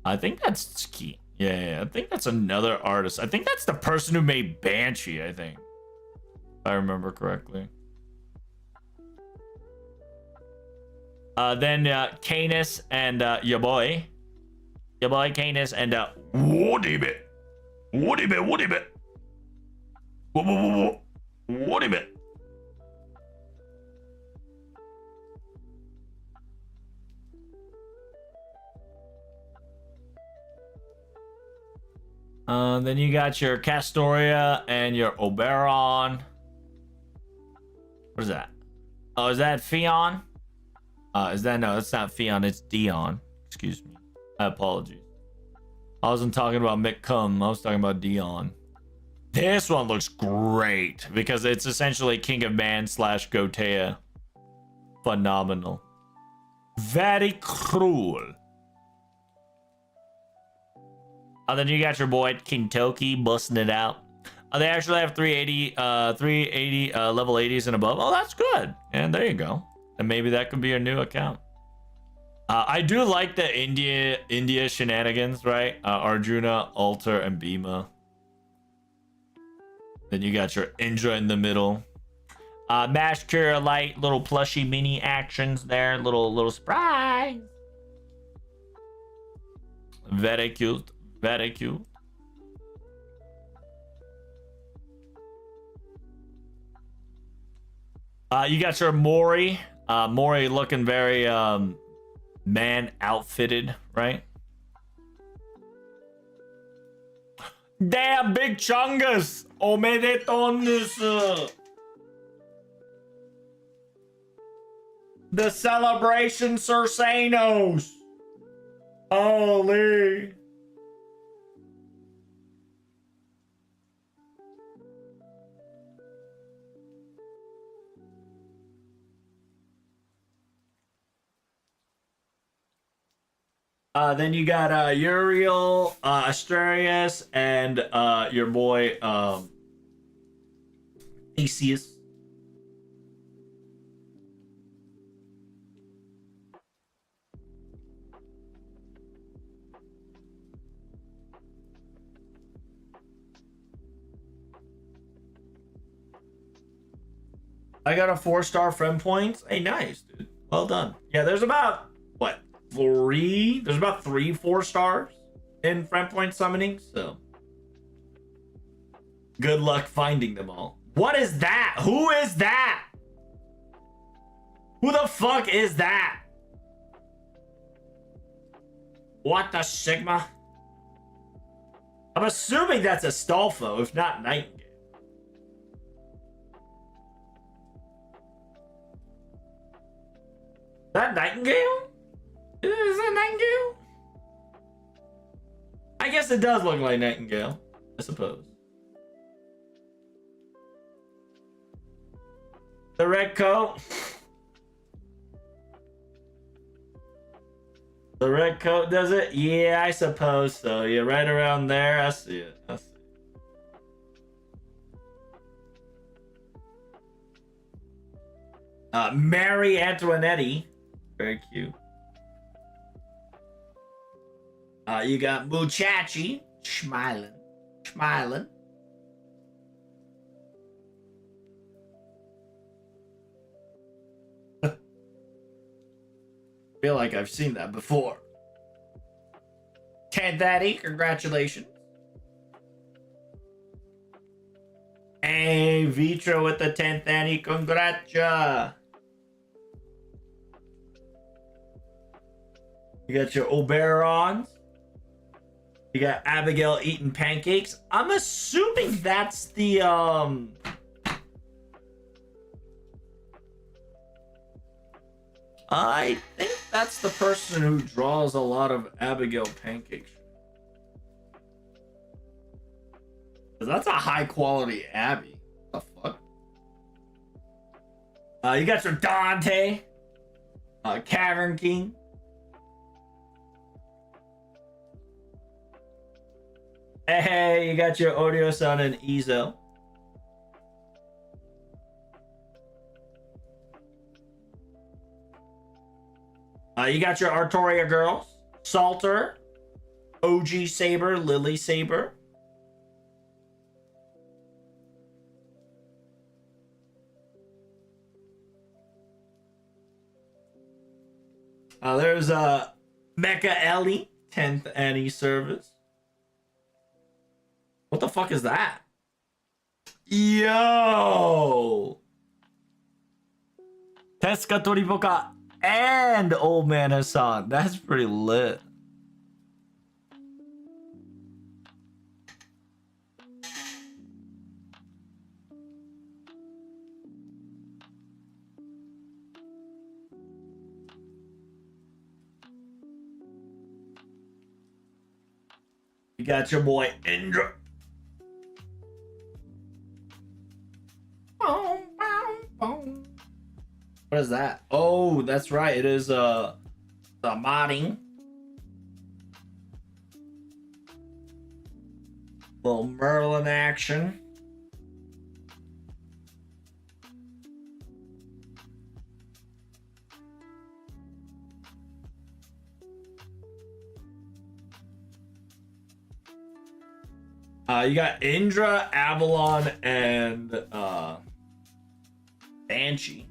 I think that's Ski. Yeah, I think that's another artist. I think that's the person who made Banshee, I think. If I remember correctly. Then Canis and your boy Canis and Woody Bit. Woody Bit. Woody Bit. Then you got your Castoria and your Oberon. What is that? Oh, is that Fion? Is that no? It's not Fion. It's Dion. Excuse me. My apologies. I wasn't talking about Mick Cum. I was talking about Dion. This one looks great because it's essentially King of Man / Gotea. Phenomenal. Very cruel. Then you got your boy Kintoki busting it out. They actually have 380 level 80s and above. Oh, that's good. And there you go. And maybe that could be a new account. I do like the India shenanigans, right? Arjuna, Alter, and Bhima. Then you got your Indra in the middle. Mash Cure Light, little plushy mini actions there, little surprise. Very cute. Very cute. You got your Mori. Mori looking very man outfitted, right? Damn, big chungus. Omedetonis. The celebration Cersanos. Holy. Then you got Uriel, Asterius, and your boy Theseus. I got a 4-star friend points. Hey, nice, dude. Well done. Yeah, there's about what? There's about 3 4-stars in friend point summoning, so good luck finding them all. What is that? Who is that? Who the fuck is that? What the Sigma? I'm assuming that's Astolfo, if not Nightingale. Is that Nightingale? Is that Nightingale? I guess it does look like Nightingale, I suppose. The red coat. The red coat does it? Yeah, I suppose so. Yeah, right around there. I see it. I see it. Mary Antoinette. Very cute. You got Muchachi. Smiling. Smiling. Feel like I've seen that before. 10th Annie, congratulations. Hey, Vitra with the 10th Annie, congrats. You got your Oberons. You got Abigail eating pancakes. I'm assuming that's the I think that's the person who draws a lot of Abigail pancakes. That's a high quality Abby. What the fuck? You got your Dante, Cavern King. Hey, you got your Odio-san and Izo. You got your Artoria girls, Salter, OG Saber, Lily Saber. There's Mecha Ellie, 10th Annie service. What the fuck is that? Yo! Teska Toriboka and Old Man Hassan. That's pretty lit. You got your boy Indra. What is that? Oh, that's right. It is the modding. Little Merlin action. You got Indra, Avalon, and Banshee.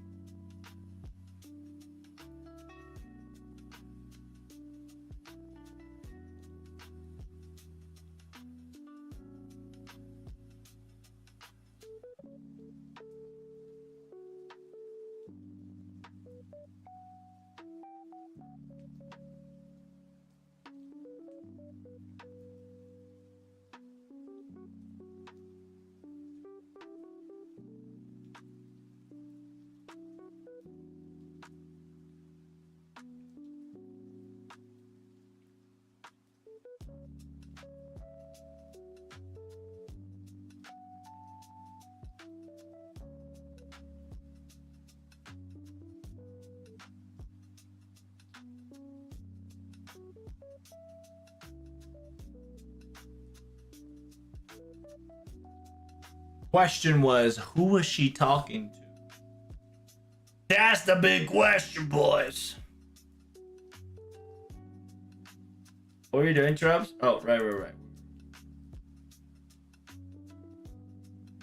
Question was, who was she talking to? That's the big question, boys. What were you doing, Trubs? Oh, right.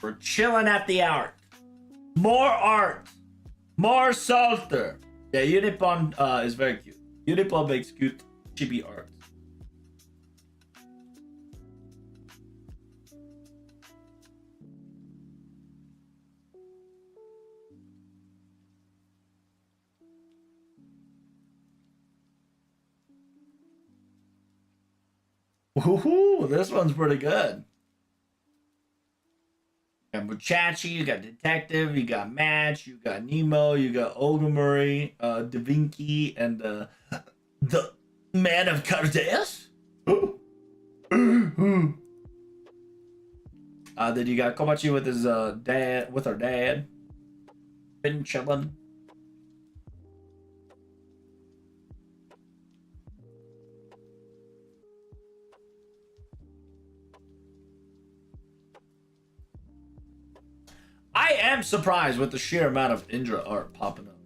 We're chilling at the art. More art. More Salter. Yeah, Unipon is very cute. Unipon makes cute chibi art. Woohoo! This one's pretty good. You got Muchachi, you got Detective, you got Match, you got Nemo, you got Ogamori, Da Vinci, and the Man of Cardes. Then you got Komachi with his dad, with her dad. Been chillin'. I am surprised with the sheer amount of Indra art popping up.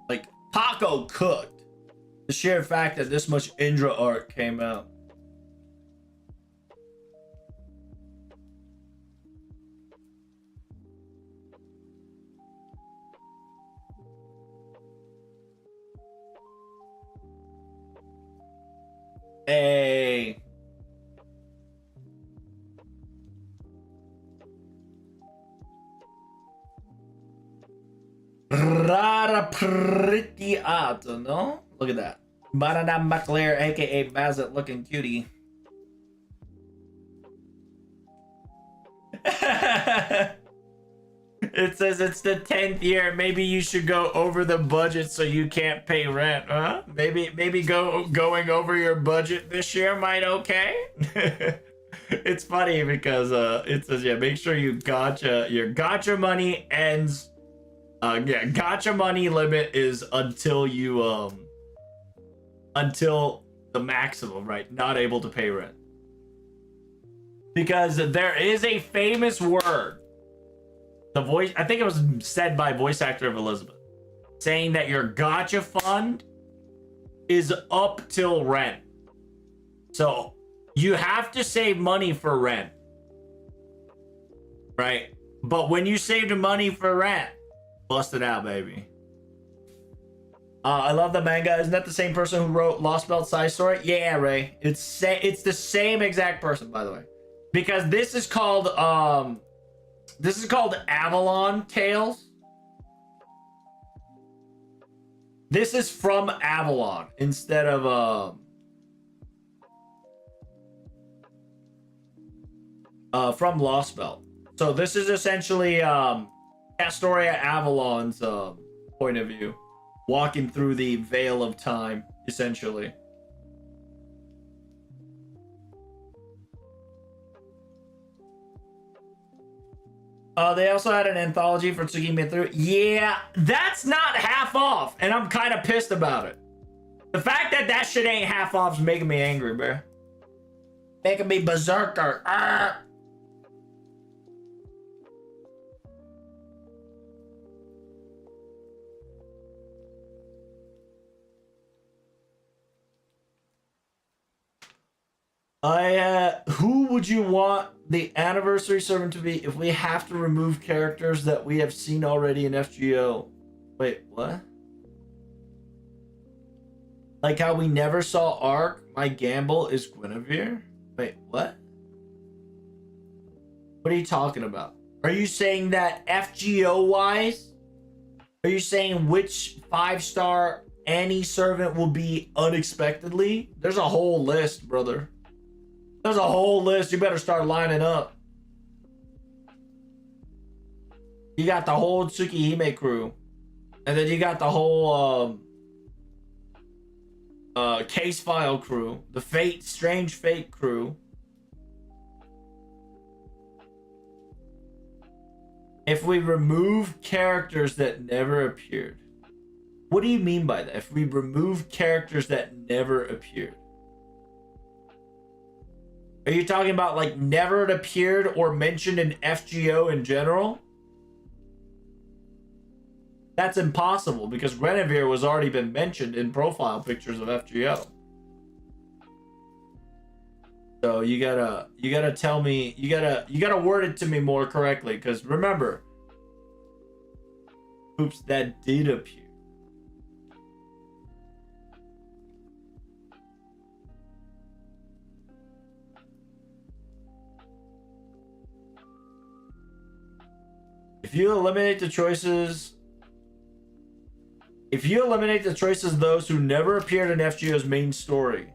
Like, Paco cooked. The sheer fact that this much Indra art came out. Hey. Rara pretty art, no? Look at that. Banana Maclair, aka Bazet, looking cutie. It says it's the 10th year. Maybe you should go over the budget so you can't pay rent, huh? Maybe going over your budget this year might okay. It's funny because it says, yeah, make sure you gotcha. Your gotcha money ends. Yeah, gotcha money limit is until you until the maximum, right? Not able to pay rent. Because there is a famous word. The voice, I think it was said by voice actor of Elizabeth, saying that your gotcha fund is up till rent. So you have to save money for rent, right? But when you save the money for rent, bust it out, baby. I love the manga. Isn't that the same person who wrote Lost Belt Side Story? Yeah, Ray. It's the same exact person, by the way. Because this is called Avalon Tales. This is from Avalon instead of from Lost Belt. So this is essentially Astoria Avalon's point of view, walking through the veil of time, essentially. They also had an anthology for Tsukimi through. Yeah, that's not half off, and I'm kind of pissed about it. The fact that that shit ain't half off is making me angry, bro. Making me berserker. Arr! Who would you want the anniversary servant to be if we have to remove characters that we have seen already in FGO? Wait, what? Like how we never saw Ark, my gamble is Guinevere? Wait, what? What are you talking about? Are you saying that FGO wise? Are you saying which 5-star Annie servant will be unexpectedly? There's a whole list, brother. There's a whole list. You better start lining up. You got the whole Tsukihime crew. And then you got the whole Case File crew. The Strange Fate crew. If we remove characters that never appeared. What do you mean by that? If we remove characters that never appeared? Are you talking about like never appeared or mentioned in FGO in general? That's impossible because Guinevere was already been mentioned in profile pictures of FGO. So you gotta tell me, you gotta word it to me more correctly, because remember, oops, that did appear. If you eliminate the choices of those who never appeared in FGO's main story,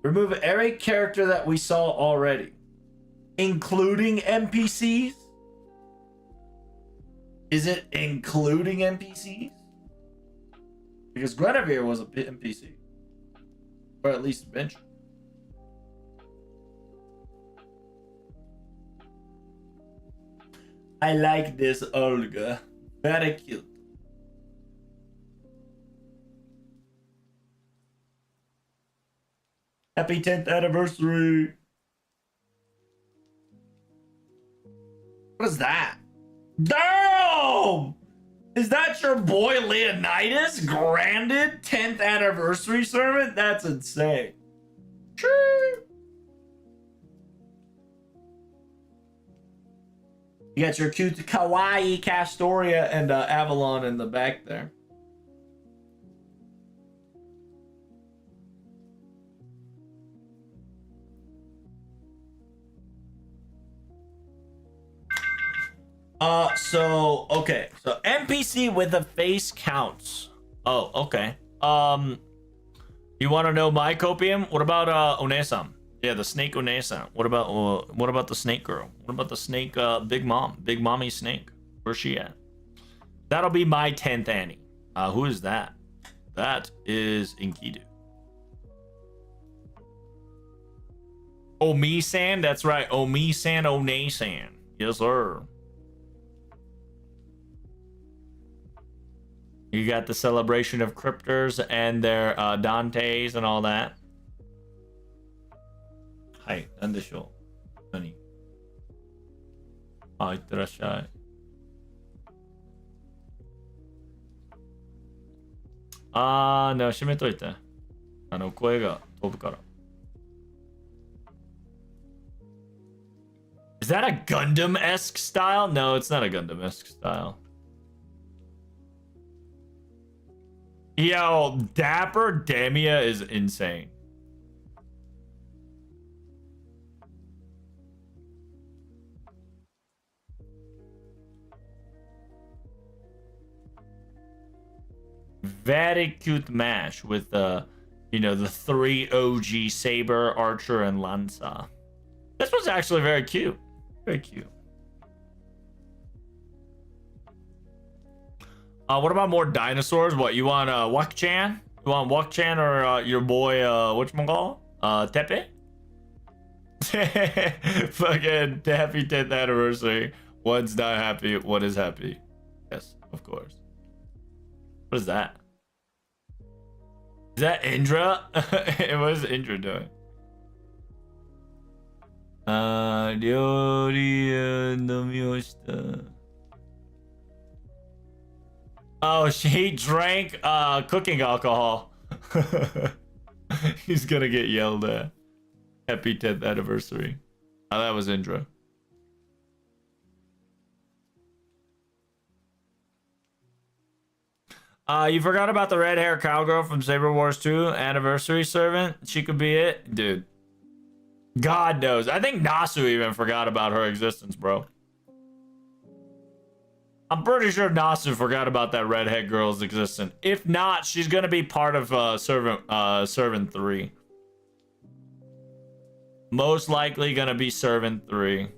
remove every character that we saw already, including NPCs? Is it including NPCs? Because Guinevere was a NPC. Or at least mentioned. I like this Olga. Very cute. Happy 10th anniversary. What is that? Damn! Is that your boy Leonidas? Granted 10th anniversary servant? That's insane. Sure. You got your cute kawaii Castoria and Avalon in the back there. Okay. So NPC with a face counts. Oh, okay. You want to know my copium? What about Onesan? Yeah, the snake Onesan. What about the snake girl? What about the snake big mommy snake? Where's she at? That'll be my 10th Annie. Who is that? That is Enkidu. Omi-san, that's right. Omi-san, One-san. Yes, sir. You got the celebration of cryptors and their Dantes and all that. Hi, なんでしょう? 何? いってらっしゃい。ね、閉めといて。声が飛ぶから。Is that a Gundam-esque style? No, it's not a Gundam-esque style. Yo, Dapper Demia is insane. Very cute mash with the 3 OG Saber, Archer, and Lanza. This was actually very cute. Very cute. What about more dinosaurs? What, you want Wak-chan? You want Wak-chan or your boy, whatchamacallit? Tepe? Fucking happy 10th anniversary. One's not happy, one is happy. Yes, of course. What is that? Is that Indra? What is Indra doing? Oh, she drank cooking alcohol. He's gonna get yelled at. Happy 10th anniversary. Oh, that was Indra. You forgot about the red hair cowgirl from Saber Wars 2 anniversary servant. She could be it, dude. God knows. I think Nasu even forgot about her existence, bro. I'm pretty sure Nasu forgot about that redhead girl's existence. If not, she's gonna be part of Servant 3. Most likely gonna be Servant 3.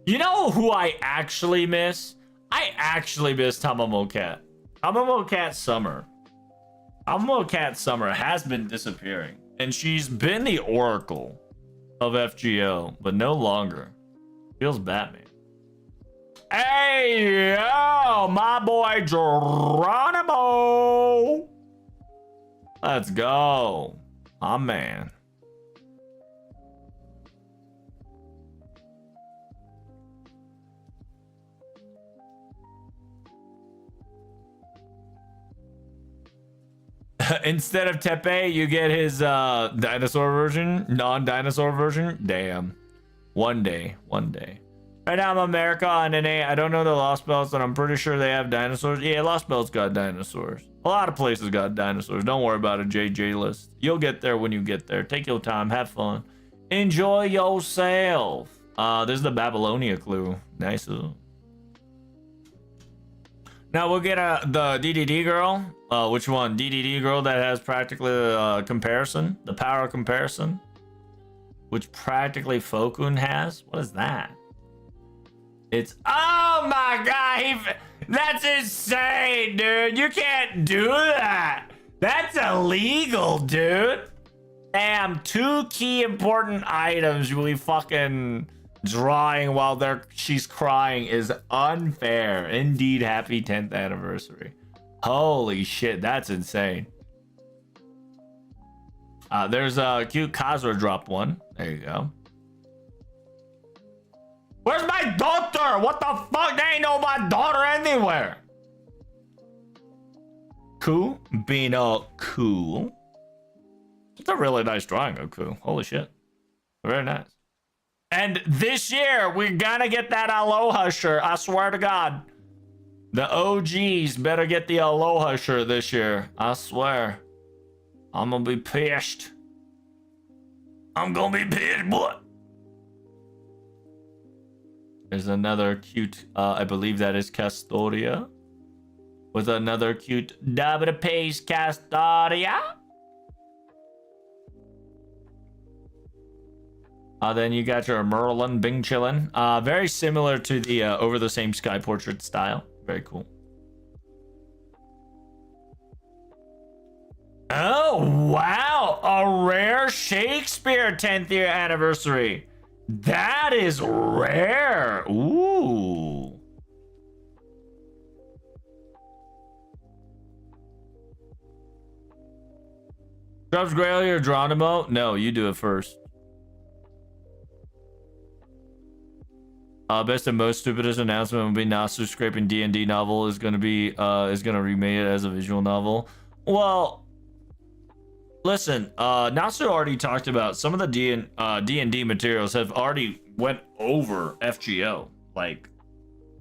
You know who I actually miss? I actually miss Tamamo Cat. Tamamo Cat Summer. Tamamo Cat Summer has been disappearing. And she's been the Oracle of FGO, but no longer. Feels Batman. Hey, yo, my boy Geronimo. Let's go. My man. Instead of Tepe, you get his dinosaur version, non-dinosaur version. Damn. One day. Right now I'm America on NA. I don't know the Lost Belts, and I'm pretty sure they have dinosaurs. Yeah, Lost Belts got dinosaurs. A lot of places got dinosaurs. Don't worry about a JJ list. You'll get there when you get there. Take your time. Have fun. Enjoy yourself. This is the Babylonia clue. Nice. Now we'll get the DDD girl. Which one? DDD girl that has practically the comparison, the power comparison. which practically Fokun has. What is that? It's, oh my god, that's insane, dude. You can't do that. That's illegal, dude. Damn, 2 key important items we fucking drawing while she's crying is unfair. Indeed, happy 10th anniversary. Holy shit, that's insane. There's a cute Kazura drop one. There you go. Where's my daughter? What the fuck? There ain't no my daughter anywhere. Cool. Being all cool. It's a really nice drawing of Cool. Holy shit. Very nice. And this year, we're gonna get that Aloha shirt. I swear to God. The OGs better get the Aloha shirt this year. I swear. I'm gonna be pissed. I'm gonna be pissed, boy. There's another cute, I believe that is Castoria. With another cute double paste Castoria. Then you got your Merlin Bing Chillin. Very similar to the Over the Same Sky portrait style. Very cool. Oh, wow. A rare Shakespeare 10th year anniversary. That is rare. Ooh. Drops Grail or Geronimo? No, you do it first. Best and most stupidest announcement would be Nasu scraping D&D novel is gonna remake it as a visual novel. Well, listen, Nasu already talked about some of the D&D materials have already went over FGO. Like,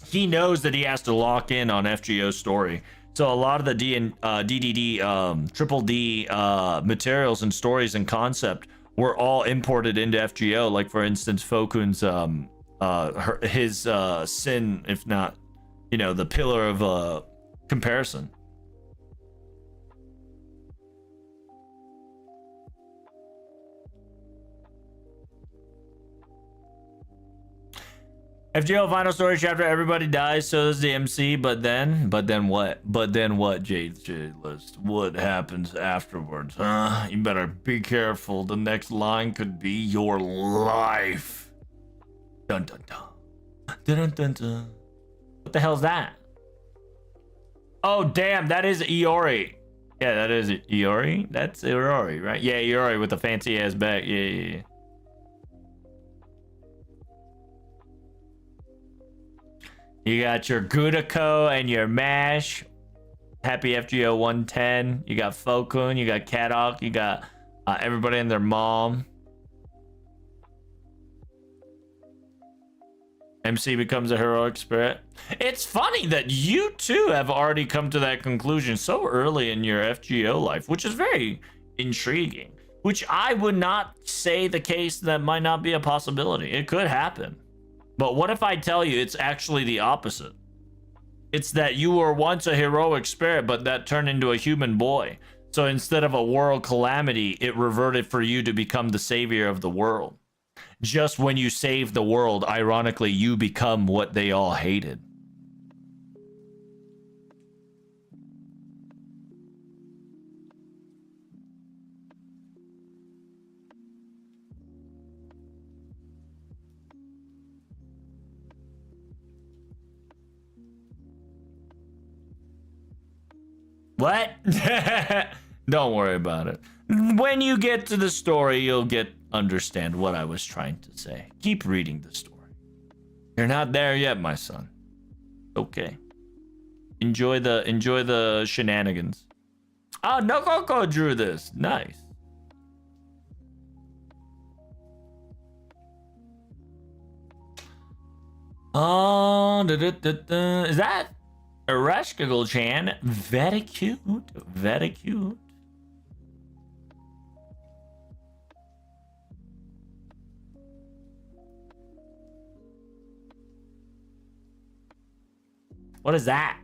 he knows that he has to lock in on FGO's story. So a lot of the DDD, Triple D materials and stories and concept were all imported into FGO. Like, for instance, Fokun's his sin, if not, you know, the pillar of comparison. FGO final story chapter, everybody dies, so does the MC, but then what, Jade List? What happens afterwards, huh? You better be careful. The next line could be your life. Dun dun dun. Dun dun dun dun. What the hell's that? Oh damn, that is Iori. Yeah, that is Iori. That's Iori, right? Yeah, Iori with the fancy ass back. Yeah. You got your Gudako and your Mash. Happy FGO 110. You got Fokun, you got Kadok, you got everybody and their mom. MC becomes a heroic spirit. It's funny that you too have already come to that conclusion so early in your FGO life, which is very intriguing. Which I would not say the case that might not be a possibility. It could happen. But what if I tell you it's actually the opposite? It's that you were once a heroic spirit, but that turned into a human boy. So instead of a world calamity, it reverted for you to become the savior of the world. Just when you save the world, ironically, you become what they all hated. What? Don't worry about it. When you get to the story, you'll understand what I was trying to say. Keep reading the story. You're not there yet, my son. Okay. Enjoy the shenanigans. Oh, Nokoko drew this. Nice. Oh, is that Ereshkigal-chan? Very cute. Very cute. What is that?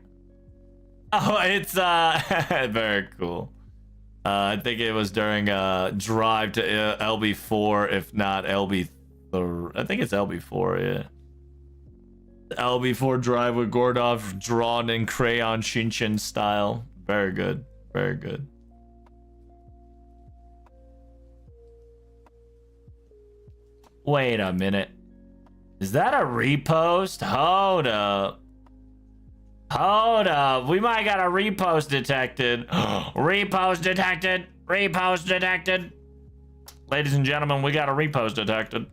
Oh, it's very cool. I think it was during drive to LB4, if not LB. I think it's LB4. Yeah. LB4 drive with Gordov drawn in crayon Shinchin style. Very good. Very good. Wait a minute. Is that a repost? Hold up. Hold up. We might got a repost detected. Repost detected. Repost detected. Ladies and gentlemen, we got a repost detected.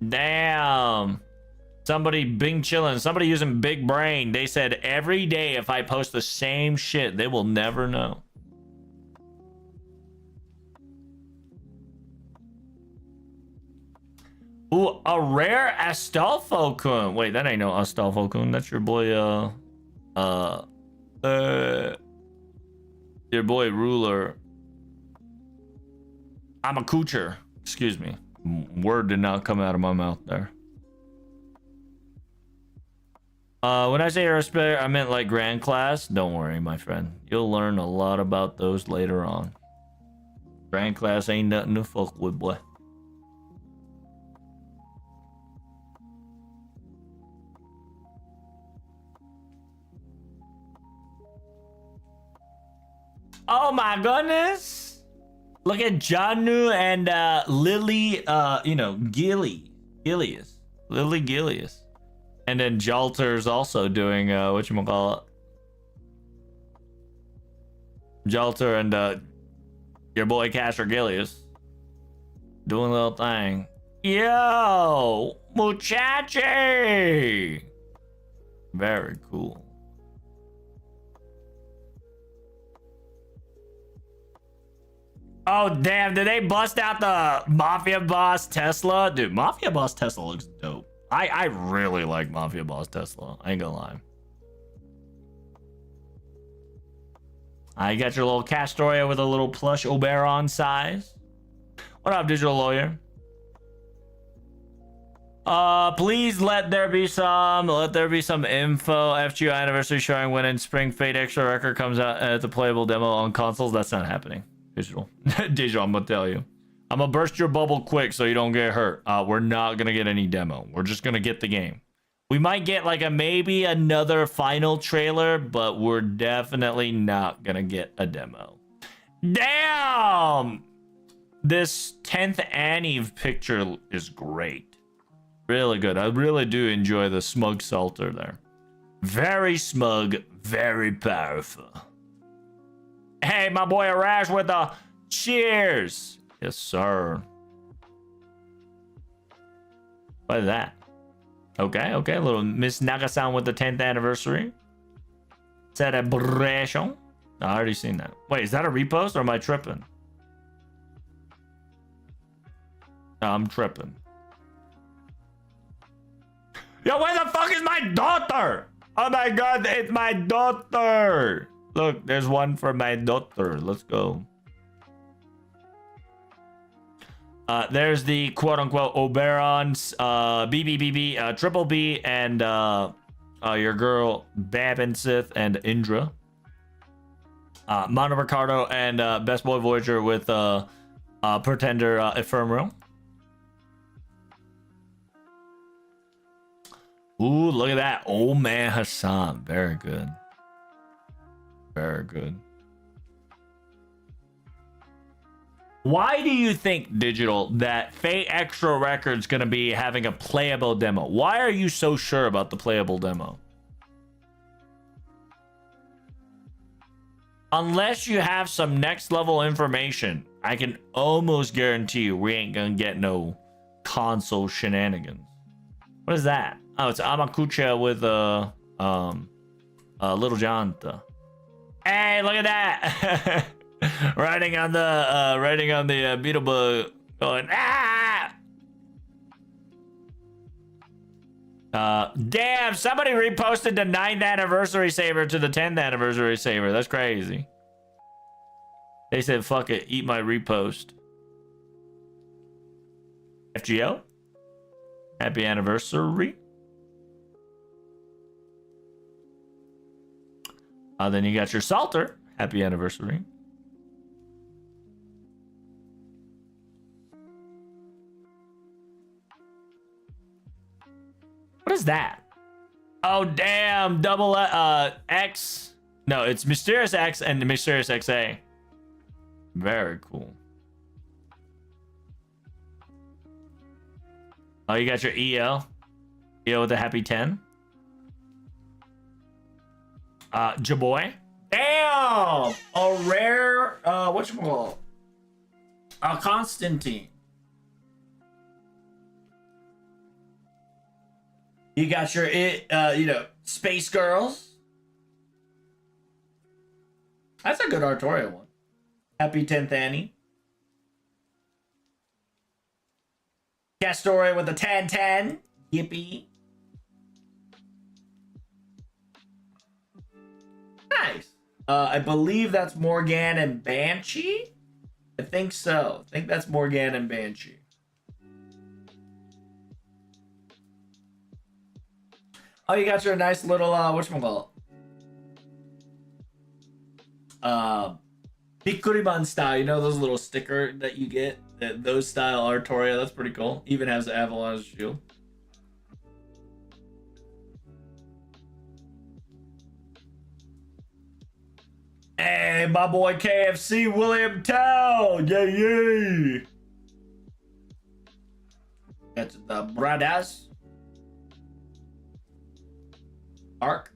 Damn. Somebody Bing chillin'. Somebody using big brain. They said every day if I post the same shit, they will never know. Ooh, a rare Astolfo-kun. Wait, that ain't no Astolfo-kun. That's your boy, your boy Ruler. I'm a coocher. Excuse me. Word did not come out of my mouth there. When I say respect, I meant like grand class. Don't worry, my friend. You'll learn a lot about those later on. Grand class ain't nothing to fuck with, boy. Oh my goodness! Look at Janu and Lily, you know, Gilius. Lily Gilius. And then Jalter's also doing whatchamacallit. Jalter and your boy Casher Gilius. Doing a little thing. Yo! Muchachi! Very cool. Oh, damn. Did they bust out the Mafia Boss Tesla? Dude, Mafia Boss Tesla looks dope. I really like Mafia Boss Tesla. I ain't gonna lie. I got your little Castoria with a little plush Oberon size. What up, digital lawyer? Please let there be some info. FGO anniversary showing when in spring Fate Extra record comes out as a playable demo on consoles. That's not happening. Digital. Digital, I'm gonna tell you. I'm gonna burst your bubble quick so you don't get hurt. We're not gonna get any demo. We're just gonna get the game. We might get like maybe another final trailer, but we're definitely not gonna get a demo. Damn! This 10th Anni picture is great. Really good. I really do enjoy the smug Salter there. Very smug, very powerful. Hey, my boy Arash with a cheers. Yes, sir. What is that? Okay, okay. A little Miss Nagasan with the 10th anniversary. Celebration. I already seen that. Wait, is that a repost or am I tripping? No, I'm tripping. Yo, where the fuck is my daughter? Oh my god, it's my daughter. Look, there's one for my daughter. Let's go. There's the quote-unquote Oberon's BBBB, Triple B, and your girl Babin Sith and Indra. Mono Ricardo and Best Boy Voyager with Pretender Ephemeral. Ooh, look at that. Old man Hassan. Very good. Very good. Why do you think, Digital, that Fate Extra Records gonna be having a playable demo? Why are you so sure about the playable demo? Unless you have some next level information, I can almost guarantee you we ain't gonna get no console shenanigans. What is that? Oh, it's Amakucha with Little Janta. Hey, look at that! riding on the Beetlebug, going ah! Damn! Somebody reposted the 9th anniversary saver to the 10th anniversary saver. That's crazy. They said, "Fuck it, eat my repost." FGO, happy anniversary. Then you got your Salter. Happy anniversary. What is that? Oh, damn. Double X. No, it's Mysterious X and Mysterious XA. Very cool. Oh, you got your EO. EO with a happy 10. Jaboy. Damn! A rare, whatchamacallit? A Constantine. You got your, Space Girls. That's a good Artoria one. Happy 10th Annie. Castoria with a 10-10. Yippee. Nice. I believe that's Morgan and Banshee. I think so. I think that's Morgan and Banshee. Oh, you got your nice little whatchamacallit? Bikuriban style, you know those little sticker that you get? Those style Artoria, that's pretty cool. Even has the Avalon's shield. Hey, my boy KFC William Tell! Yay, yay! That's the Bradas. Arc.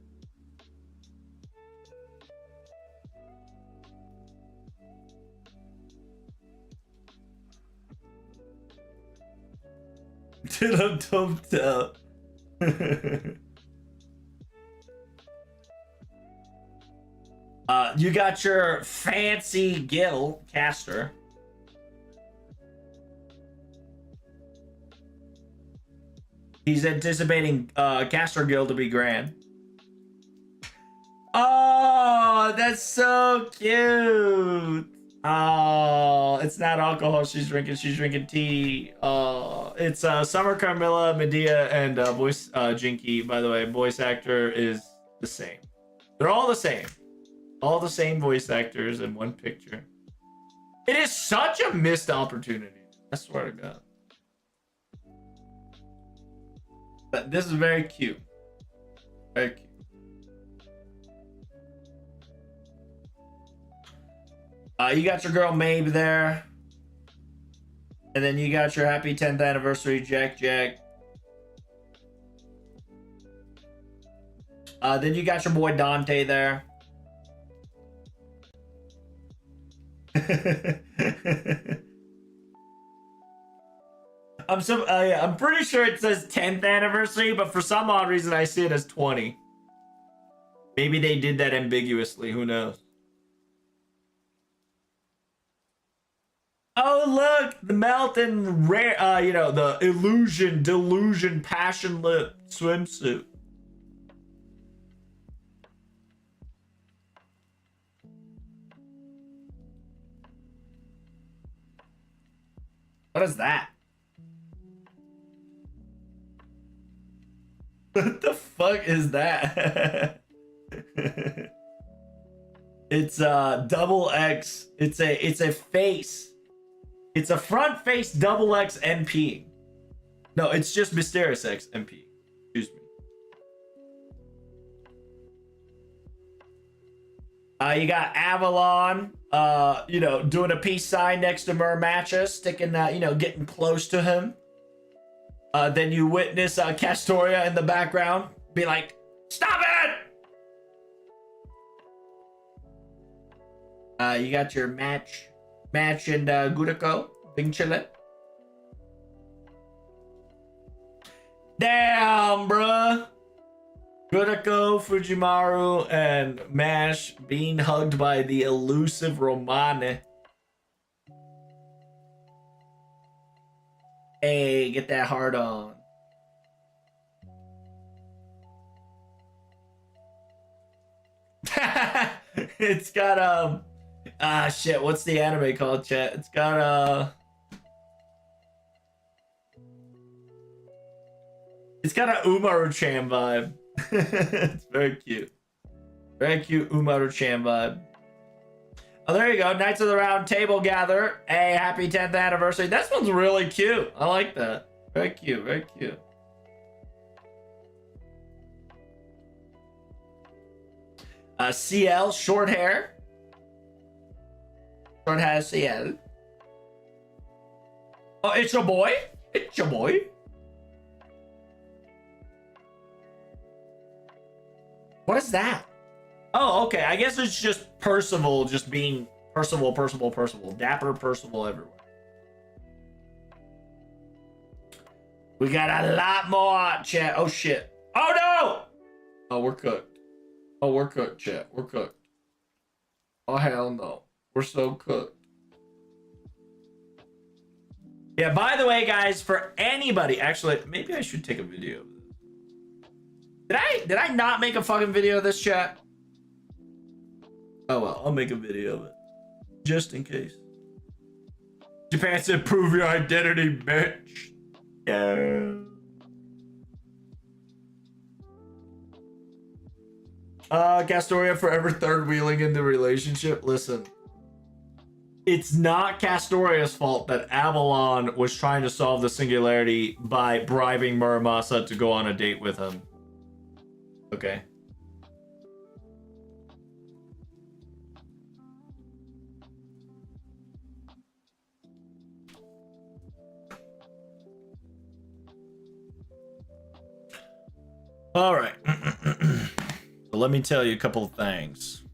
Don't tell. You got your fancy Gil caster. He's anticipating caster Gil to be grand. Oh, that's so cute. Oh, it's not alcohol she's drinking tea. Oh, it's Summer Carmilla, Medea, and voice Jinky. By the way, voice actor is the same. They're all the same. All the same voice actors in one picture. It is such a missed opportunity. I swear to God. But this is very cute. Very cute. You got your girl Mabe there. And then you got your happy 10th anniversary Jack. Then you got your boy Dante there. I'm pretty sure it says 10th anniversary, but for some odd reason I see it as 20. Maybe they did that ambiguously, who knows? Oh, look, the Melton rare, the delusion, passion lip swimsuit. What is that? What the fuck is that? It's double X. It's a face. It's a front face double X MP. No, it's just Mysterious X MP. Excuse me. You got Avalon, doing a peace sign next to Mermatcha, sticking, getting close to him. Then you witness Castoria in the background be like, "Stop it!" You got your match and Guriko, Bing Chillet. Damn, bruh. Guriko, Fujimaru, and Mash being hugged by the elusive Romane. Hey, get that heart on. It's got shit, what's the anime called, chat? It's got a Umaru-chan vibe. It's very cute. Very cute Umaru-chan vibe. Oh, there you go. Knights of the Round Table gather. Hey, happy 10th anniversary. This one's really cute. I like that. Very cute. Very cute. CL, short hair. Short hair CL. Oh, it's your boy. It's your boy. What is that? Oh, okay. I guess it's just Percival just being Percival. Dapper Percival everywhere. We got a lot more, chat. Oh, shit. Oh, no! Oh, we're cooked. Oh, we're cooked, chat. We're cooked. Oh, hell no. We're so cooked. Yeah, by the way, guys, for anybody, actually, maybe I should take a video of this. Did I not make a fucking video of this, chat? Oh, well, I'll make a video of it. Just in case. Japan said, prove your identity, bitch. Yeah. Castoria forever third wheeling in the relationship. Listen, it's not Castoria's fault that Avalon was trying to solve the singularity by bribing Muramasa to go on a date with him. Okay. All right. So let me tell you a couple of things.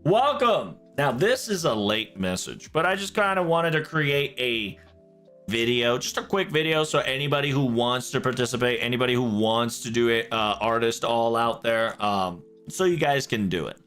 Welcome. Now, this is a late message, but I just kind of wanted to create a video, just a quick video, so anybody who wants to participate, anybody who wants to do it, artist all out there, so you guys can do it.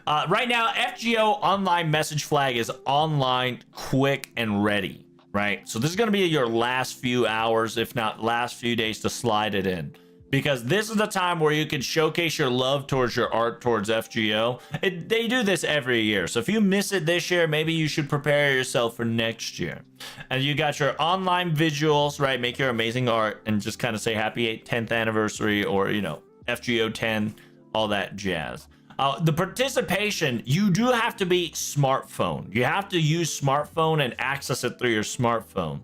Right now, FGO online message flag is online, quick, and ready, right? So this is going to be your last few hours, if not last few days, to slide it in. Because this is the time where you can showcase your love towards your art towards FGO. They do this every year. So if you miss it this year, maybe you should prepare yourself for next year. And you got your online visuals, right? Make your amazing art and just kind of say happy 10th anniversary or, you know, FGO 10, all that jazz. The participation, you do have to be smartphone. You have to use smartphone and access it through your smartphone.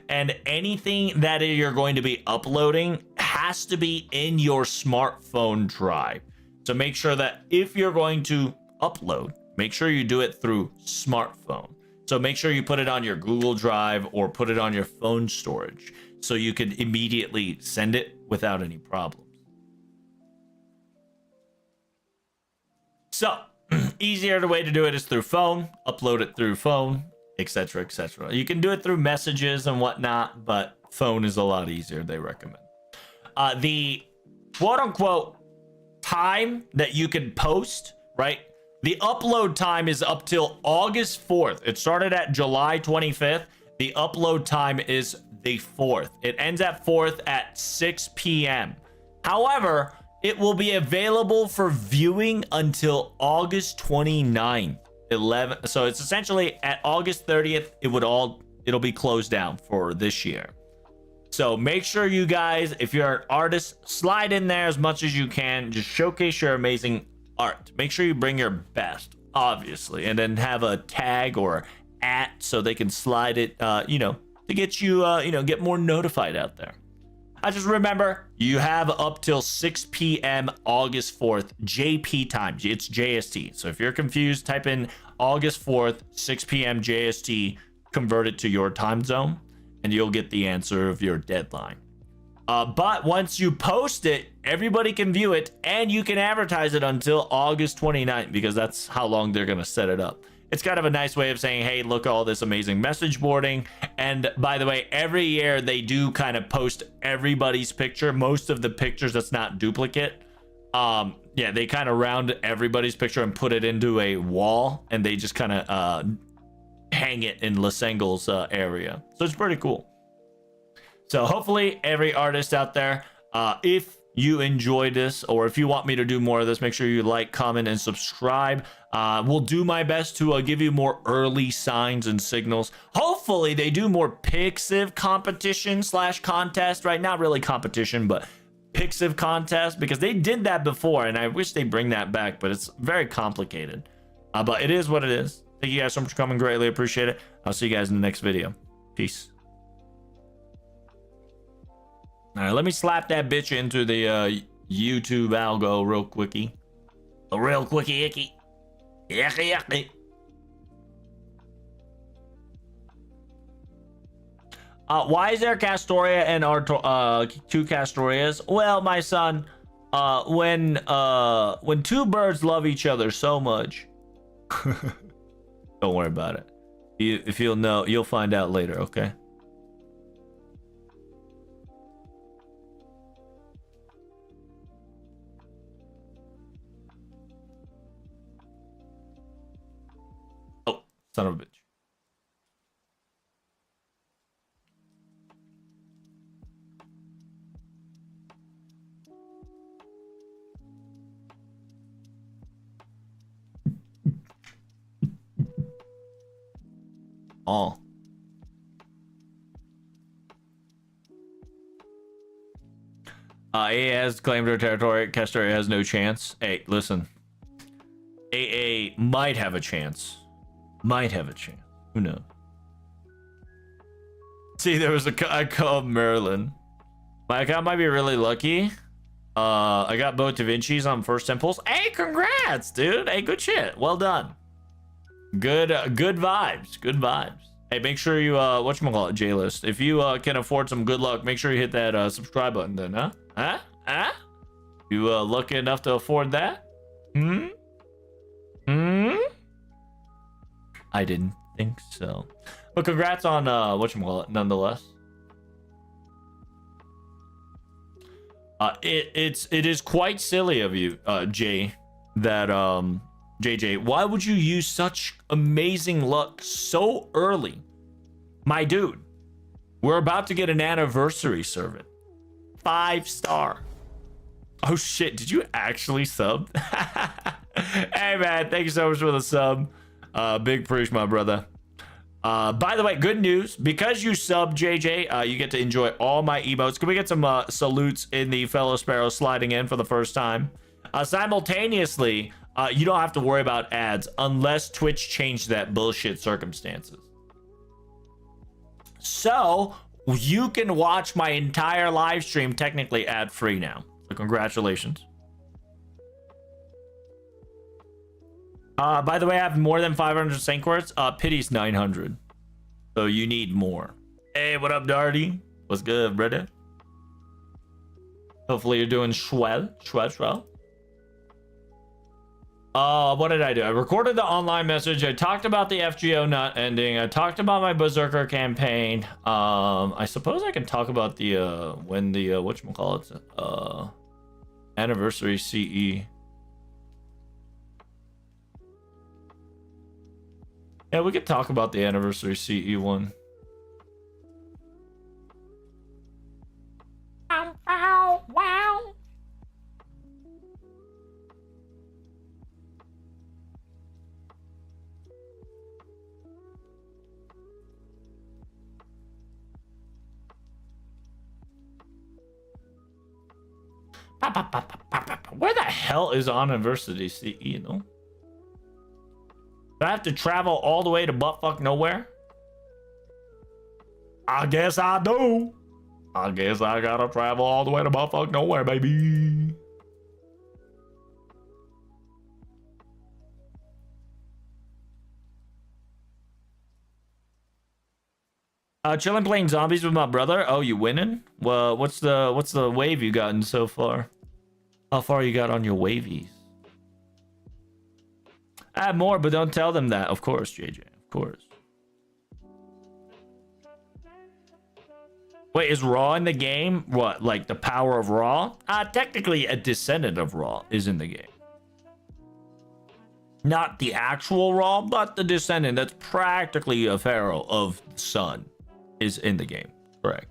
And anything that you're going to be uploading has to be in your smartphone drive. So make sure that if you're going to upload, make sure you do it through smartphone. So make sure you put it on your Google Drive or put it on your phone storage so you can immediately send it without any problems. So easier way to do it is through phone, upload it through phone, etc., etc. You can do it through messages and whatnot, but phone is a lot easier, they recommend. The quote-unquote time that you can post, right? The upload time is up till August 4th. It started at July 25th. The upload time is the 4th. It ends at 4th at 6 p.m. However, it will be available for viewing until August 29th. 11. So it's essentially at August 30th, it'll be closed down for this year. So make sure you guys, if you're an artist, slide in there as much as you can. Just showcase your amazing art. Make sure you bring your best, obviously, and then have a tag or @ so they can slide it, you know, to get you, you know, get more notified out there. I just remember you have up till 6 p.m. August 4th JP time. It's JST. So if you're confused, type in August 4th, 6 p.m. JST, convert it to your time zone, and you'll get the answer of your deadline. But once you post it, everybody can view it, and you can advertise it until August 29th, because that's how long they're going to set it up. It's kind of a nice way of saying, hey, look at all this amazing message boarding. And by the way, every year they do kind of post everybody's picture. Most of the pictures that's not duplicate. Yeah, they kind of round everybody's picture and put it into a wall, and they just kind of hang it in Lasengle's area. So it's pretty cool. So hopefully every artist out there, if you enjoyed this, or if you want me to do more of this, make sure you like, comment, and subscribe. We'll do my best to give you more early signs and signals. Hopefully they do more Pixiv competition / contest, right? Not really competition, but Pixiv contest, because they did that before, and I wish they bring that back, but it's very complicated. But it is what it is. Thank you guys so much for coming. Greatly appreciate it. I'll see you guys in the next video. Peace. All right, let me slap that bitch into the YouTube algo real quickie. A real quickie icky. Yucky yucky. Why is there Castoria and two Castorias? Well, my son, when two birds love each other so much, don't worry about it. If you'll know, you'll find out later, okay? Oh, son of a bitch. Oh. AA has claimed her territory. Castoria has no chance. Hey, listen. AA might have a chance. Might have a chance. Who knows? See, there was a guy called Merlin. My account might be really lucky. I got both Da Vinci's on first impulse. Hey, congrats, dude. Hey, good shit. Well done. Good vibes. Good vibes. Hey, make sure you whatchamacallit, J-List. If you can afford some good luck, make sure you hit that subscribe button then, huh? Huh? You lucky enough to afford that? I didn't think so. But congrats on whatchamacallit, nonetheless. It is quite silly of you, Jay, that JJ, why would you use such amazing luck so early? My dude, we're about to get an anniversary servant. 5-star. Oh shit, did you actually sub? Hey man, thank you so much for the sub. Big preach, my brother. By the way, good news, because you sub JJ, you get to enjoy all my emotes. Can we get some salutes in the fellow sparrow sliding in for the first time? Simultaneously, you don't have to worry about ads unless Twitch changed that bullshit circumstances. So you can watch my entire live stream technically ad free now. So congratulations. By the way, I have more than 500 Saint quartz. Pity's 900. So you need more. Hey, what up, Darty? What's good, brother? Hopefully you're doing swell. What did I do? I recorded the online message. I talked about the FGO not ending. I talked about my Berserker campaign. I suppose I can talk about the when the whatchamacallit, anniversary CE. Yeah, we could talk about the anniversary CE one. Wow. Where the hell is anniversary CE, no? Do I have to travel all the way to buttfuck nowhere? I guess I do. I guess I gotta travel all the way to buttfuck nowhere, baby. Chilling playing zombies with my brother. Oh, you winning? Well, what's the wave you gotten so far? How far you got on your wavies? Add more, but don't tell them that. Of course, JJ. Of course. Wait, is Raw in the game? What, like the power of Raw? Technically, a descendant of Raw is in the game. Not the actual Raw, but the descendant that's practically a pharaoh of the sun is in the game. Correct.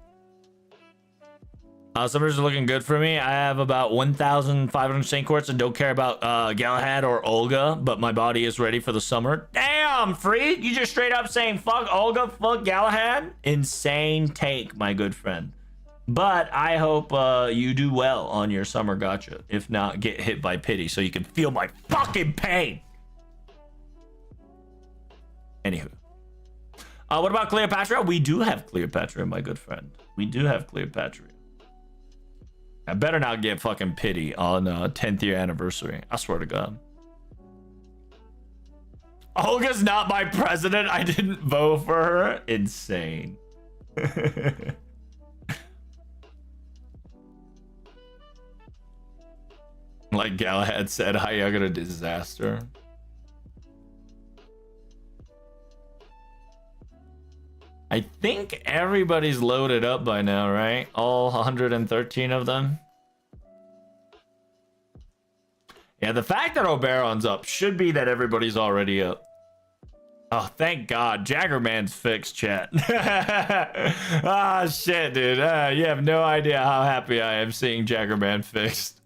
Summers are looking good for me. I have about 1,500 Saint quartz and don't care about Galahad or Olga, but my body is ready for the summer. Damn, freak! You just straight up saying fuck Olga, fuck Galahad? Insane take, my good friend. But I hope you do well on your summer gacha. If not, get hit by pity so you can feel my fucking pain. Anywho. What about Cleopatra? We do have Cleopatra, my good friend. We do have Cleopatra. I better not get fucking pity on 10th year anniversary. I swear to God. Olga's not my president. I didn't vote for her. Insane. Like Galahad said, how you gonna disaster? I think everybody's loaded up by now, right? All 113 of them. Yeah, the fact that Oberon's up should be that everybody's already up. Oh, thank God. Jaggerman's fixed, chat. Ah, shit, dude. You have no idea how happy I am seeing Jaggerman fixed.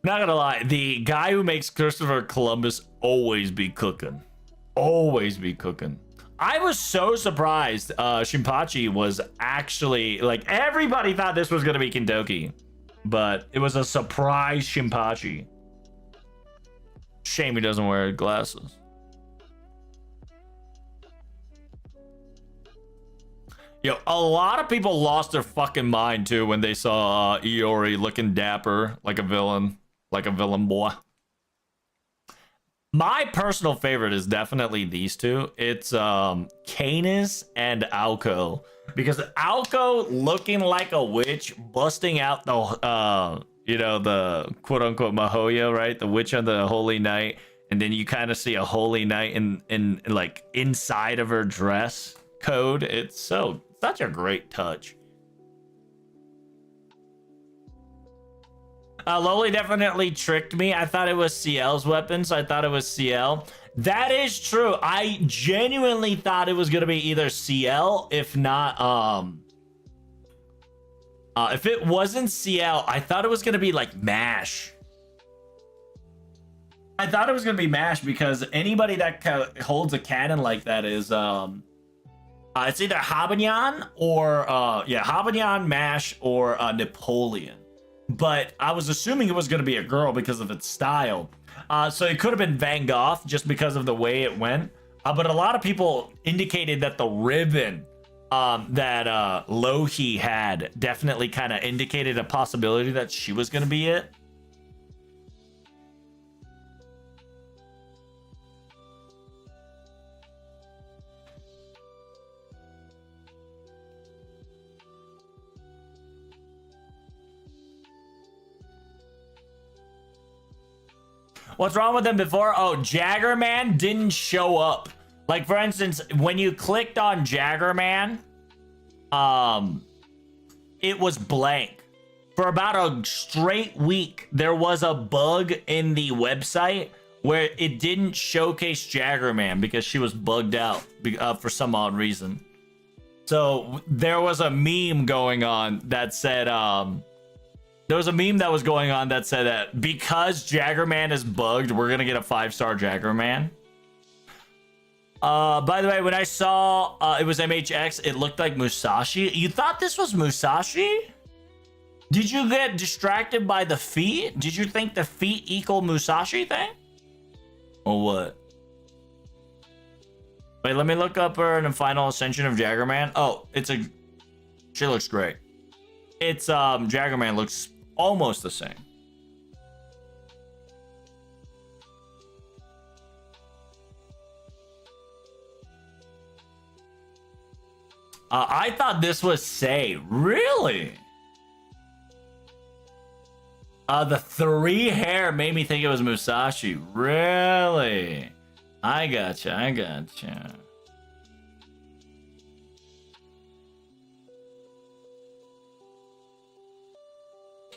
Not gonna lie, the guy who makes Christopher Columbus always be cooking. Always be cooking. I was so surprised Shinpachi was actually, like, everybody thought this was gonna be Kentucky, but it was a surprise Shinpachi. Shame he doesn't wear glasses. Yo, a lot of people lost their fucking mind too when they saw Iori looking dapper like a villain. Like a villain boy. My personal favorite is definitely these two. It's Canis and Alco. Because Alco looking like a witch, busting out the you know, the quote unquote Mahoya, right? The witch on the holy night. And then you kind of see a holy night in like inside of her dress code. It's such a great touch. Loli definitely tricked me. I thought it was CL's weapon, so I thought it was CL. That is true. I genuinely thought it was gonna be either CL, if not, if it wasn't CL, I thought it was gonna be like MASH. I thought it was gonna be MASH because anybody that holds a cannon like that is, it's either Habanyan or, yeah, Habanyan, MASH, or Napoleon. But I was assuming it was going to be a girl because of its style. So it could have been Van Gogh just because of the way it went. But a lot of people indicated that the ribbon that Lohi had definitely kind of indicated a possibility that she was going to be it. What's wrong with them before? Oh, Jaggerman didn't show up. Like, for instance, when you clicked on Jaggerman, it was blank. For about a straight week, there was a bug in the website where it didn't showcase Jaggerman because she was bugged out for some odd reason. So there was a meme going on that said, there was a meme that was going on that said that because Jaggerman is bugged, we're gonna get a 5-star Jaggerman. By the way, when I saw it was MHX, it looked like Musashi. You thought this was Musashi? Did you get distracted by the feet? Did you think the feet equal Musashi thing? Or what? Wait, let me look up her in the final ascension of Jaggerman. Oh, she looks great. It's Jaggerman looks almost the same. I thought this was Sei. Really? The 3 hair made me think it was Musashi. Really? I gotcha.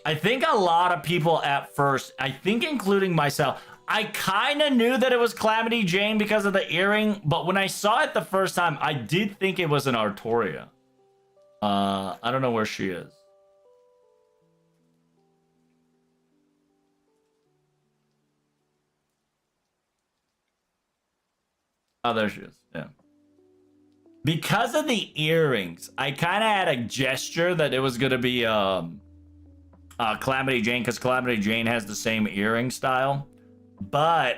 I think a lot of people at first, I think including myself, I kind of knew that it was Calamity Jane because of the earring, but when I saw it the first time, I did think it was an Artoria. I don't know where she is. Oh, there she is. Yeah. Because of the earrings, I kind of had a gesture that it was going to be Calamity Jane, because Calamity Jane has the same earring style. But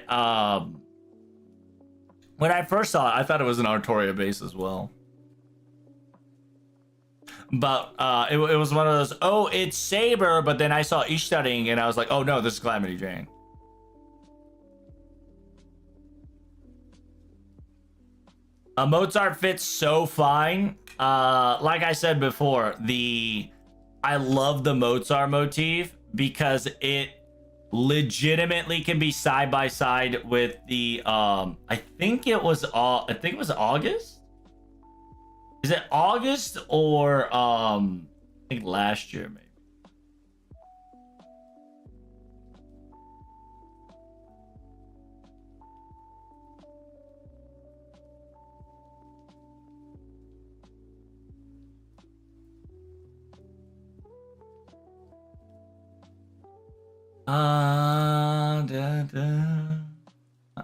when I first saw it, I thought it was an Artoria base as well. But it was one of those, oh, it's Saber, but then I saw Ishtaring, and I was like, oh no, this is Calamity Jane. Mozart fits so fine. Like I said before, I love the Mozart motif because it legitimately can be side by side with the I think it was August. Is it August or I think last year maybe.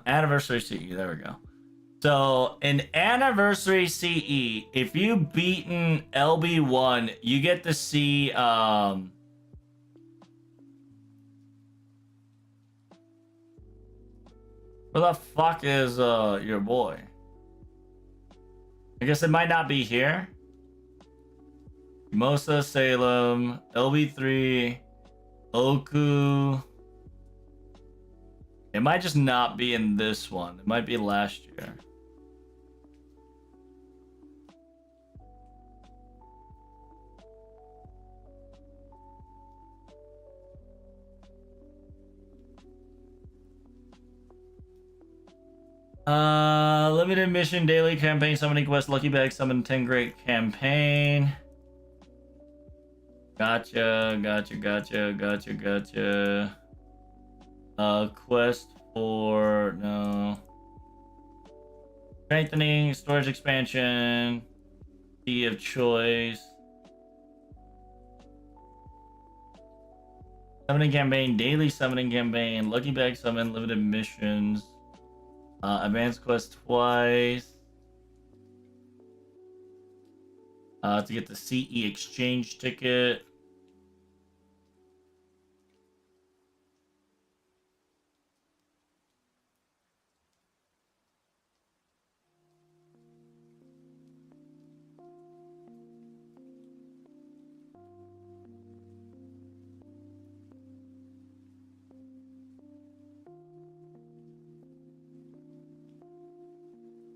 Anniversary CE, there we go. So in Anniversary CE, if you've beaten LB1, you get to see where the fuck is your boy? I guess it might not be here. Mimosa, Salem, LB3, Oku. It might just not be in this one. It might be last year. Limited mission, daily campaign, summoning quest, lucky bag, summon 10 great campaign. Gotcha. Quest for no. Strengthening, storage expansion, Sea of Choice. Summoning campaign, daily summoning campaign, lucky bag summon, limited missions. Advanced quest twice. To get the CE exchange ticket.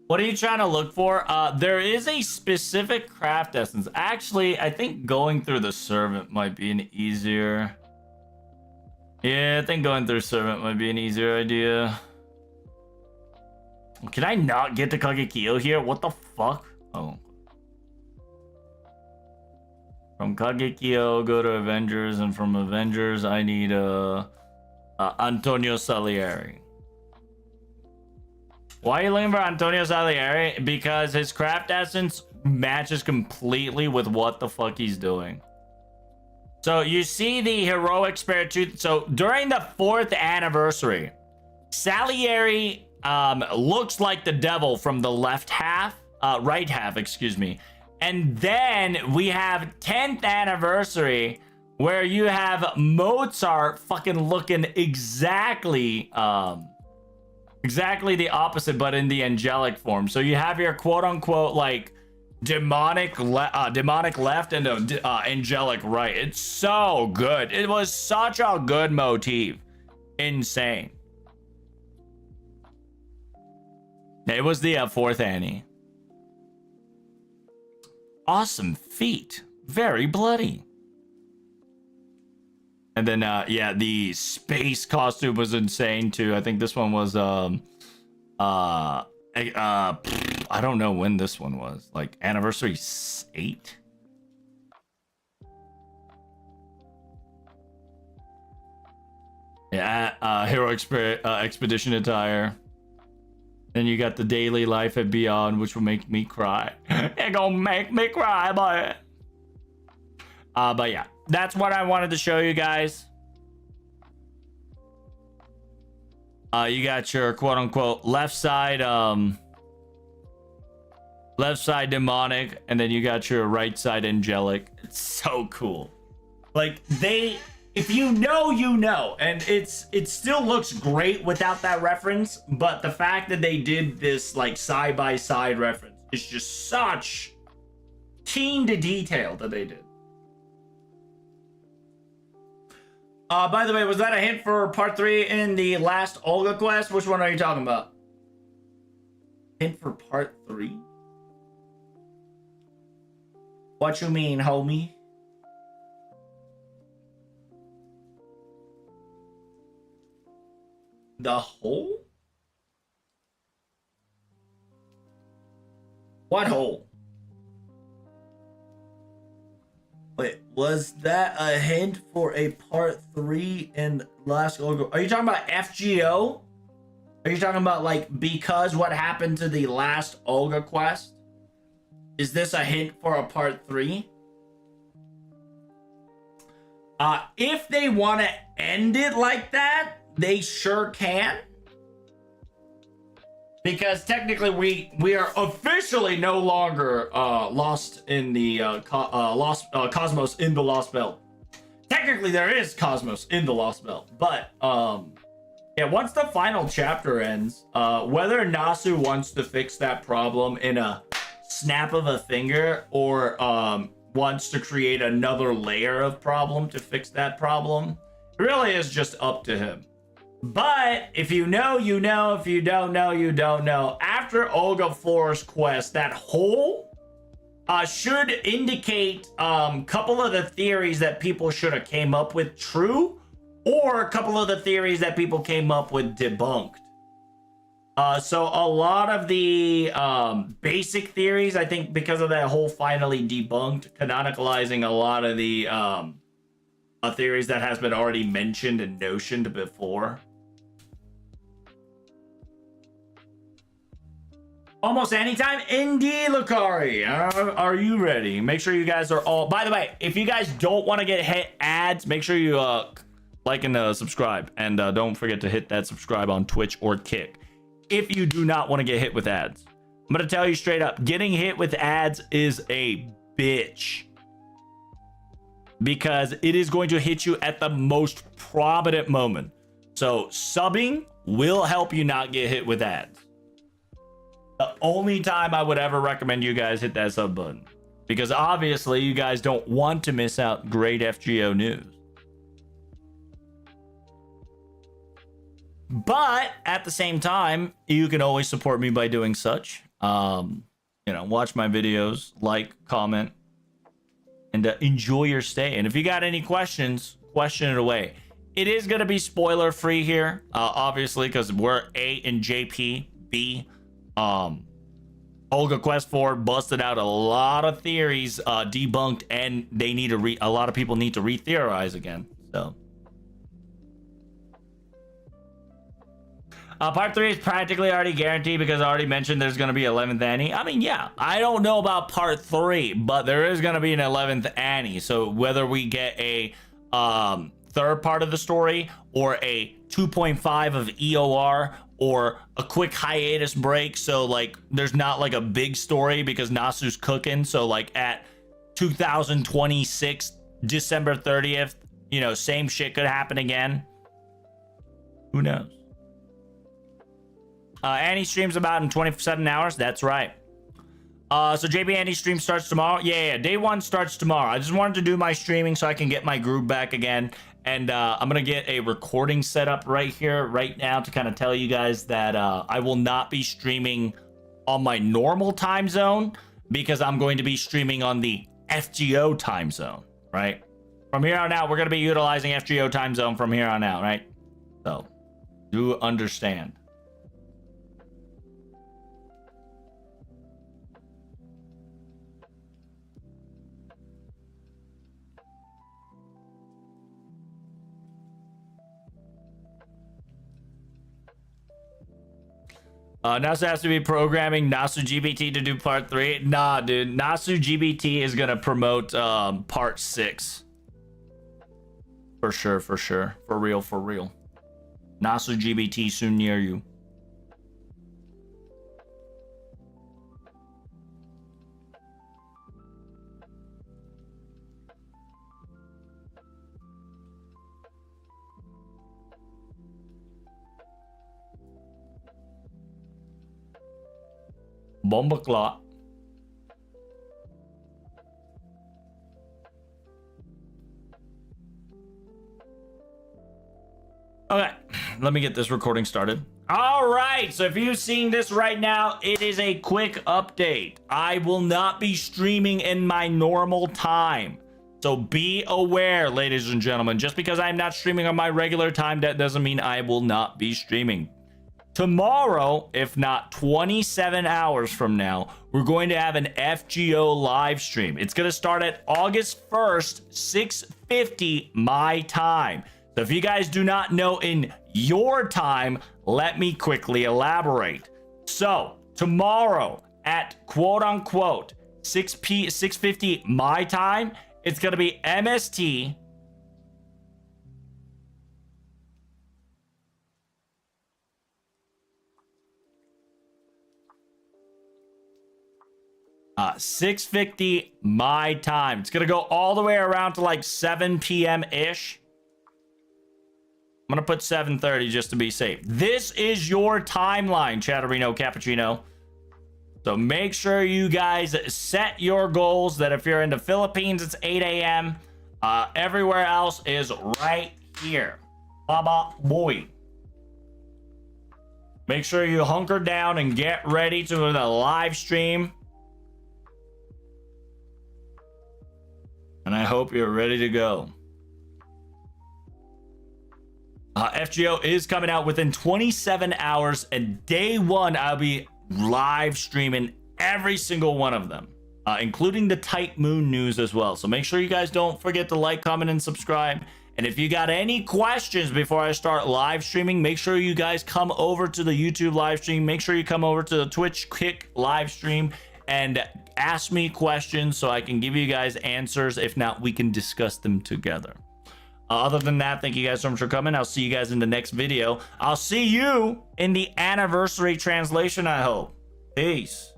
What are you trying to look for? There is a specific craft essence. Actually, I think going through the servant might be an easier... Yeah, I think going through servant might be an easier idea. Can I not get to Kagekyo here? What the fuck? Oh. From Kagekyo, go to Avengers, and from Avengers, I need Antonio Salieri. Why are you looking for Antonio Salieri? Because his craft essence matches completely with what the fuck he's doing. So you see the heroic spirit tooth. So during the 4th anniversary, Salieri looks like the devil from the right half, excuse me. And then we have 10th anniversary where you have Mozart fucking looking exactly the opposite, but in the angelic form. So you have your quote unquote like demonic left and angelic right. It's so good. It was such a good motif. Insane. It was the 4th Annie. Awesome feat. Very bloody. And then, yeah, the space costume was insane too. I think this one was, I don't know when this one was. Like anniversary 8. Yeah, expedition attire. Then you got the daily life at Beyond, which will make me cry. It gonna make me cry, boy. But yeah, that's what I wanted to show you guys. You got your quote unquote left side demonic, and then you got your right side angelic. It's so cool. Like if you know, you know, and it still looks great without that reference, but the fact that they did this like side by side reference is just such keen to detail that they did. By the way, was that a hint for part 3 in the last Olga quest? Which one are you talking about? Hint for part 3? What you mean, homie? The hole? What hole? Wait, was that a hint for a part 3 in last Olga? Are you talking about FGO? Are you talking about like because what happened to the last Olga quest? Is this a hint for a part 3? If they want to end it like that, they sure can. Because technically we are officially no longer lost in the Cosmos in the Lost Belt. Technically there is Cosmos in the Lost Belt, but yeah, once the final chapter ends, whether Nasu wants to fix that problem in a snap of a finger or wants to create another layer of problem to fix that problem, it really is just up to him. But if you know, you know. If you don't know, you don't know. After Olga 4's quest, that hole should indicate a couple of the theories that people should have came up with true, or a couple of the theories that people came up with debunked. So a lot of the basic theories, I think, because of that hole finally debunked, canonicalizing a lot of the theories that has been already mentioned and notioned before. Almost anytime. Indy Lucari, are you ready? Make sure you guys are all... By the way, if you guys don't want to get hit ads, make sure you like and subscribe. And don't forget to hit that subscribe on Twitch or Kick if you do not want to get hit with ads. I'm going to tell you straight up, getting hit with ads is a bitch. Because it is going to hit you at the most prominent moment. So subbing will help you not get hit with ads. The only time I would ever recommend you guys hit that sub button. Because obviously you guys don't want to miss out great FGO news. But at the same time, you can always support me by doing such. You know, watch my videos, like, comment, and enjoy your stay. And if you got any questions, question it away. It is going to be spoiler free here, obviously, because we're A and JP. B, Olga Quest 4 busted out a lot of theories, debunked, and they need to a lot of people need to re-theorize again. So part 3 is practically already guaranteed because I already mentioned there's going to be 11th Annie. I mean, yeah, I don't know about part 3, but there is going to be an 11th Annie. So whether we get a third part of the story or a 2.5 of EOR or a quick hiatus break, so like there's not like a big story because Nasu's cooking, so like at 2026 December 30th, you know, same shit could happen again. Who knows? Annie streams about in 27 hours. That's right. So JB Annie stream starts tomorrow. Yeah, day 1 starts tomorrow. I just wanted to do my streaming so I can get my groove back again. And I'm going to get a recording set up right here, right now, to kind of tell you guys that I will not be streaming on my normal time zone because I'm going to be streaming on the FGO time zone, right? From here on out, we're going to be utilizing FGO time zone from here on out, right? So, do understand. Nasu has to be programming Nasu GBT to do part 3. Nah, dude. Nasu GBT is gonna promote part 6. For sure, for sure. For real, for real. Nasu GBT soon near you. Bomba clot. Okay, let me get this recording started. All right, so if you're seeing this right now, it is a quick update. I will not be streaming in my normal time. So be aware, ladies and gentlemen. Just because I'm not streaming on my regular time, that doesn't mean I will not be streaming. Tomorrow, if not 27 hours from now, we're going to have an FGO live stream. It's going to start at August 1st, 6:50 my time. So if you guys do not know in your time, let me quickly elaborate. So tomorrow at quote unquote 6:50 my time, it's going to be MST 6:50 my time. It's gonna go all the way around to like 7 p.m. ish. I'm gonna put 7:30 just to be safe. This is your timeline, Chatterino Cappuccino. So make sure you guys set your goals that if you're in the Philippines, it's 8 a.m. Everywhere else is right here. Baba boy. Make sure you hunker down and get ready to the live stream. And I hope you're ready to go. FGO is coming out within 27 hours, and day one, I'll be live streaming every single one of them, including the Tight Moon news as well. So make sure you guys don't forget to like, comment, and subscribe. And if you got any questions before I start live streaming, make sure you guys come over to the YouTube live stream. Make sure you come over to the Twitch Kick live stream and ask me questions so I can give you guys answers. If not, we can discuss them together. Other than that, thank you guys so much for coming. I'll see you guys in the next video. I'll see you in the anniversary translation, I hope. Peace.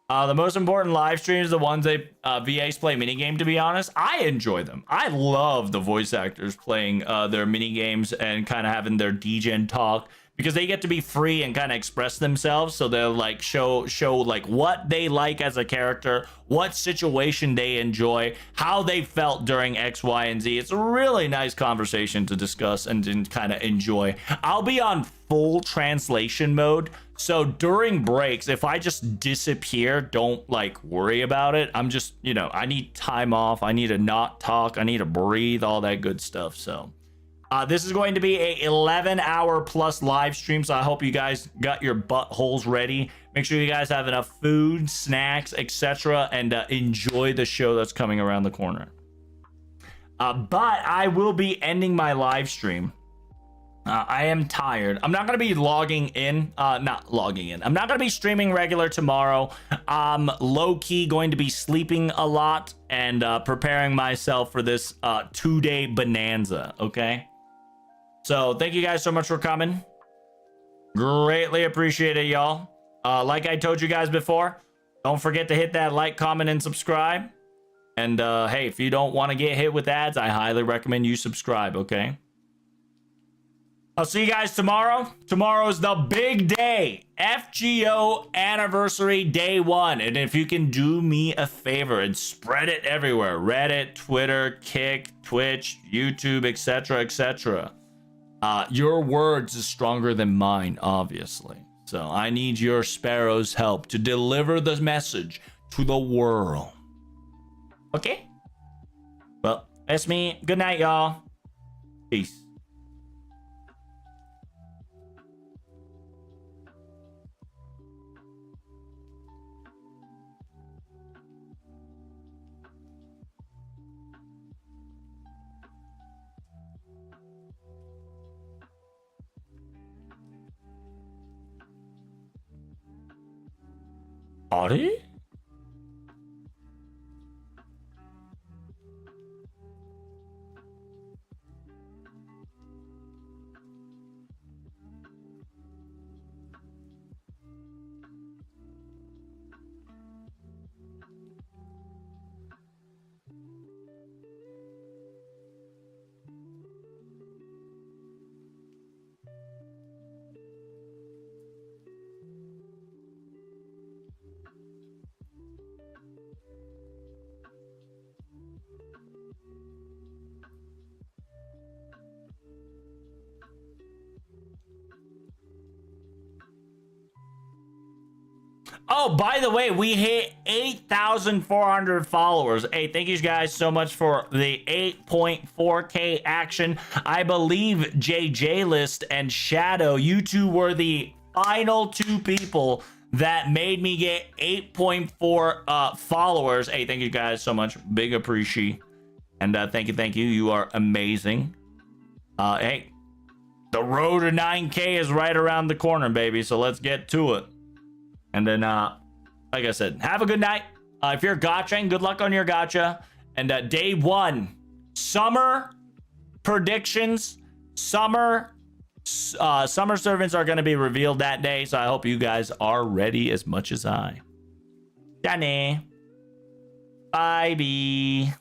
The most important live streams, the ones they VAs play minigame, to be honest. I enjoy them. I love the voice actors playing their minigames and kind of having their degen talk, because they get to be free and kind of express themselves. So they'll like show like what they like as a character, what situation they enjoy, how they felt during X, Y, and Z. It's a really nice conversation to discuss and kind of enjoy. I'll be on full translation mode. So during breaks, if I just disappear, don't like worry about it. I'm just, you know, I need time off. I need to not talk. I need to breathe, all that good stuff. So this is going to be a 11-hour plus live stream. So I hope you guys got your buttholes ready. Make sure you guys have enough food, snacks, etc. and enjoy the show that's coming around the corner. But I will be ending my live stream. I am tired. I'm not going to be logging in. Not logging in. I'm not going to be streaming regular tomorrow. I'm low-key going to be sleeping a lot and preparing myself for this 2-day bonanza, okay? So thank you guys so much for coming. Greatly appreciate it, y'all. Like I told you guys before, don't forget to hit that like, comment, and subscribe. And hey, if you don't want to get hit with ads, I highly recommend you subscribe, okay? I'll see you guys tomorrow. Tomorrow is the big day. FGO anniversary day 1. And if you can do me a favor and spread it everywhere. Reddit, Twitter, Kick, Twitch, YouTube, etc., etc. Your words is stronger than mine, obviously. So I need your sparrow's help to deliver the message to the world. Okay? Well, that's me. Good night, y'all. Peace. Audie? Oh, by the way, we hit 8,400 followers. Hey, thank you guys so much for the 8.4K action. I believe JJ List and Shadow, you two were the final two people that made me get 8.4 followers. Hey, thank you guys so much. Big appreciate. And thank you. You are amazing. Hey, the road to 9K is right around the corner, baby. So let's get to it. And then, like I said, have a good night. If you're gotchaing, good luck on your gotcha. And day one, summer predictions, summer servants are going to be revealed that day. So I hope you guys are ready as much as I. Danny. Bye-bye.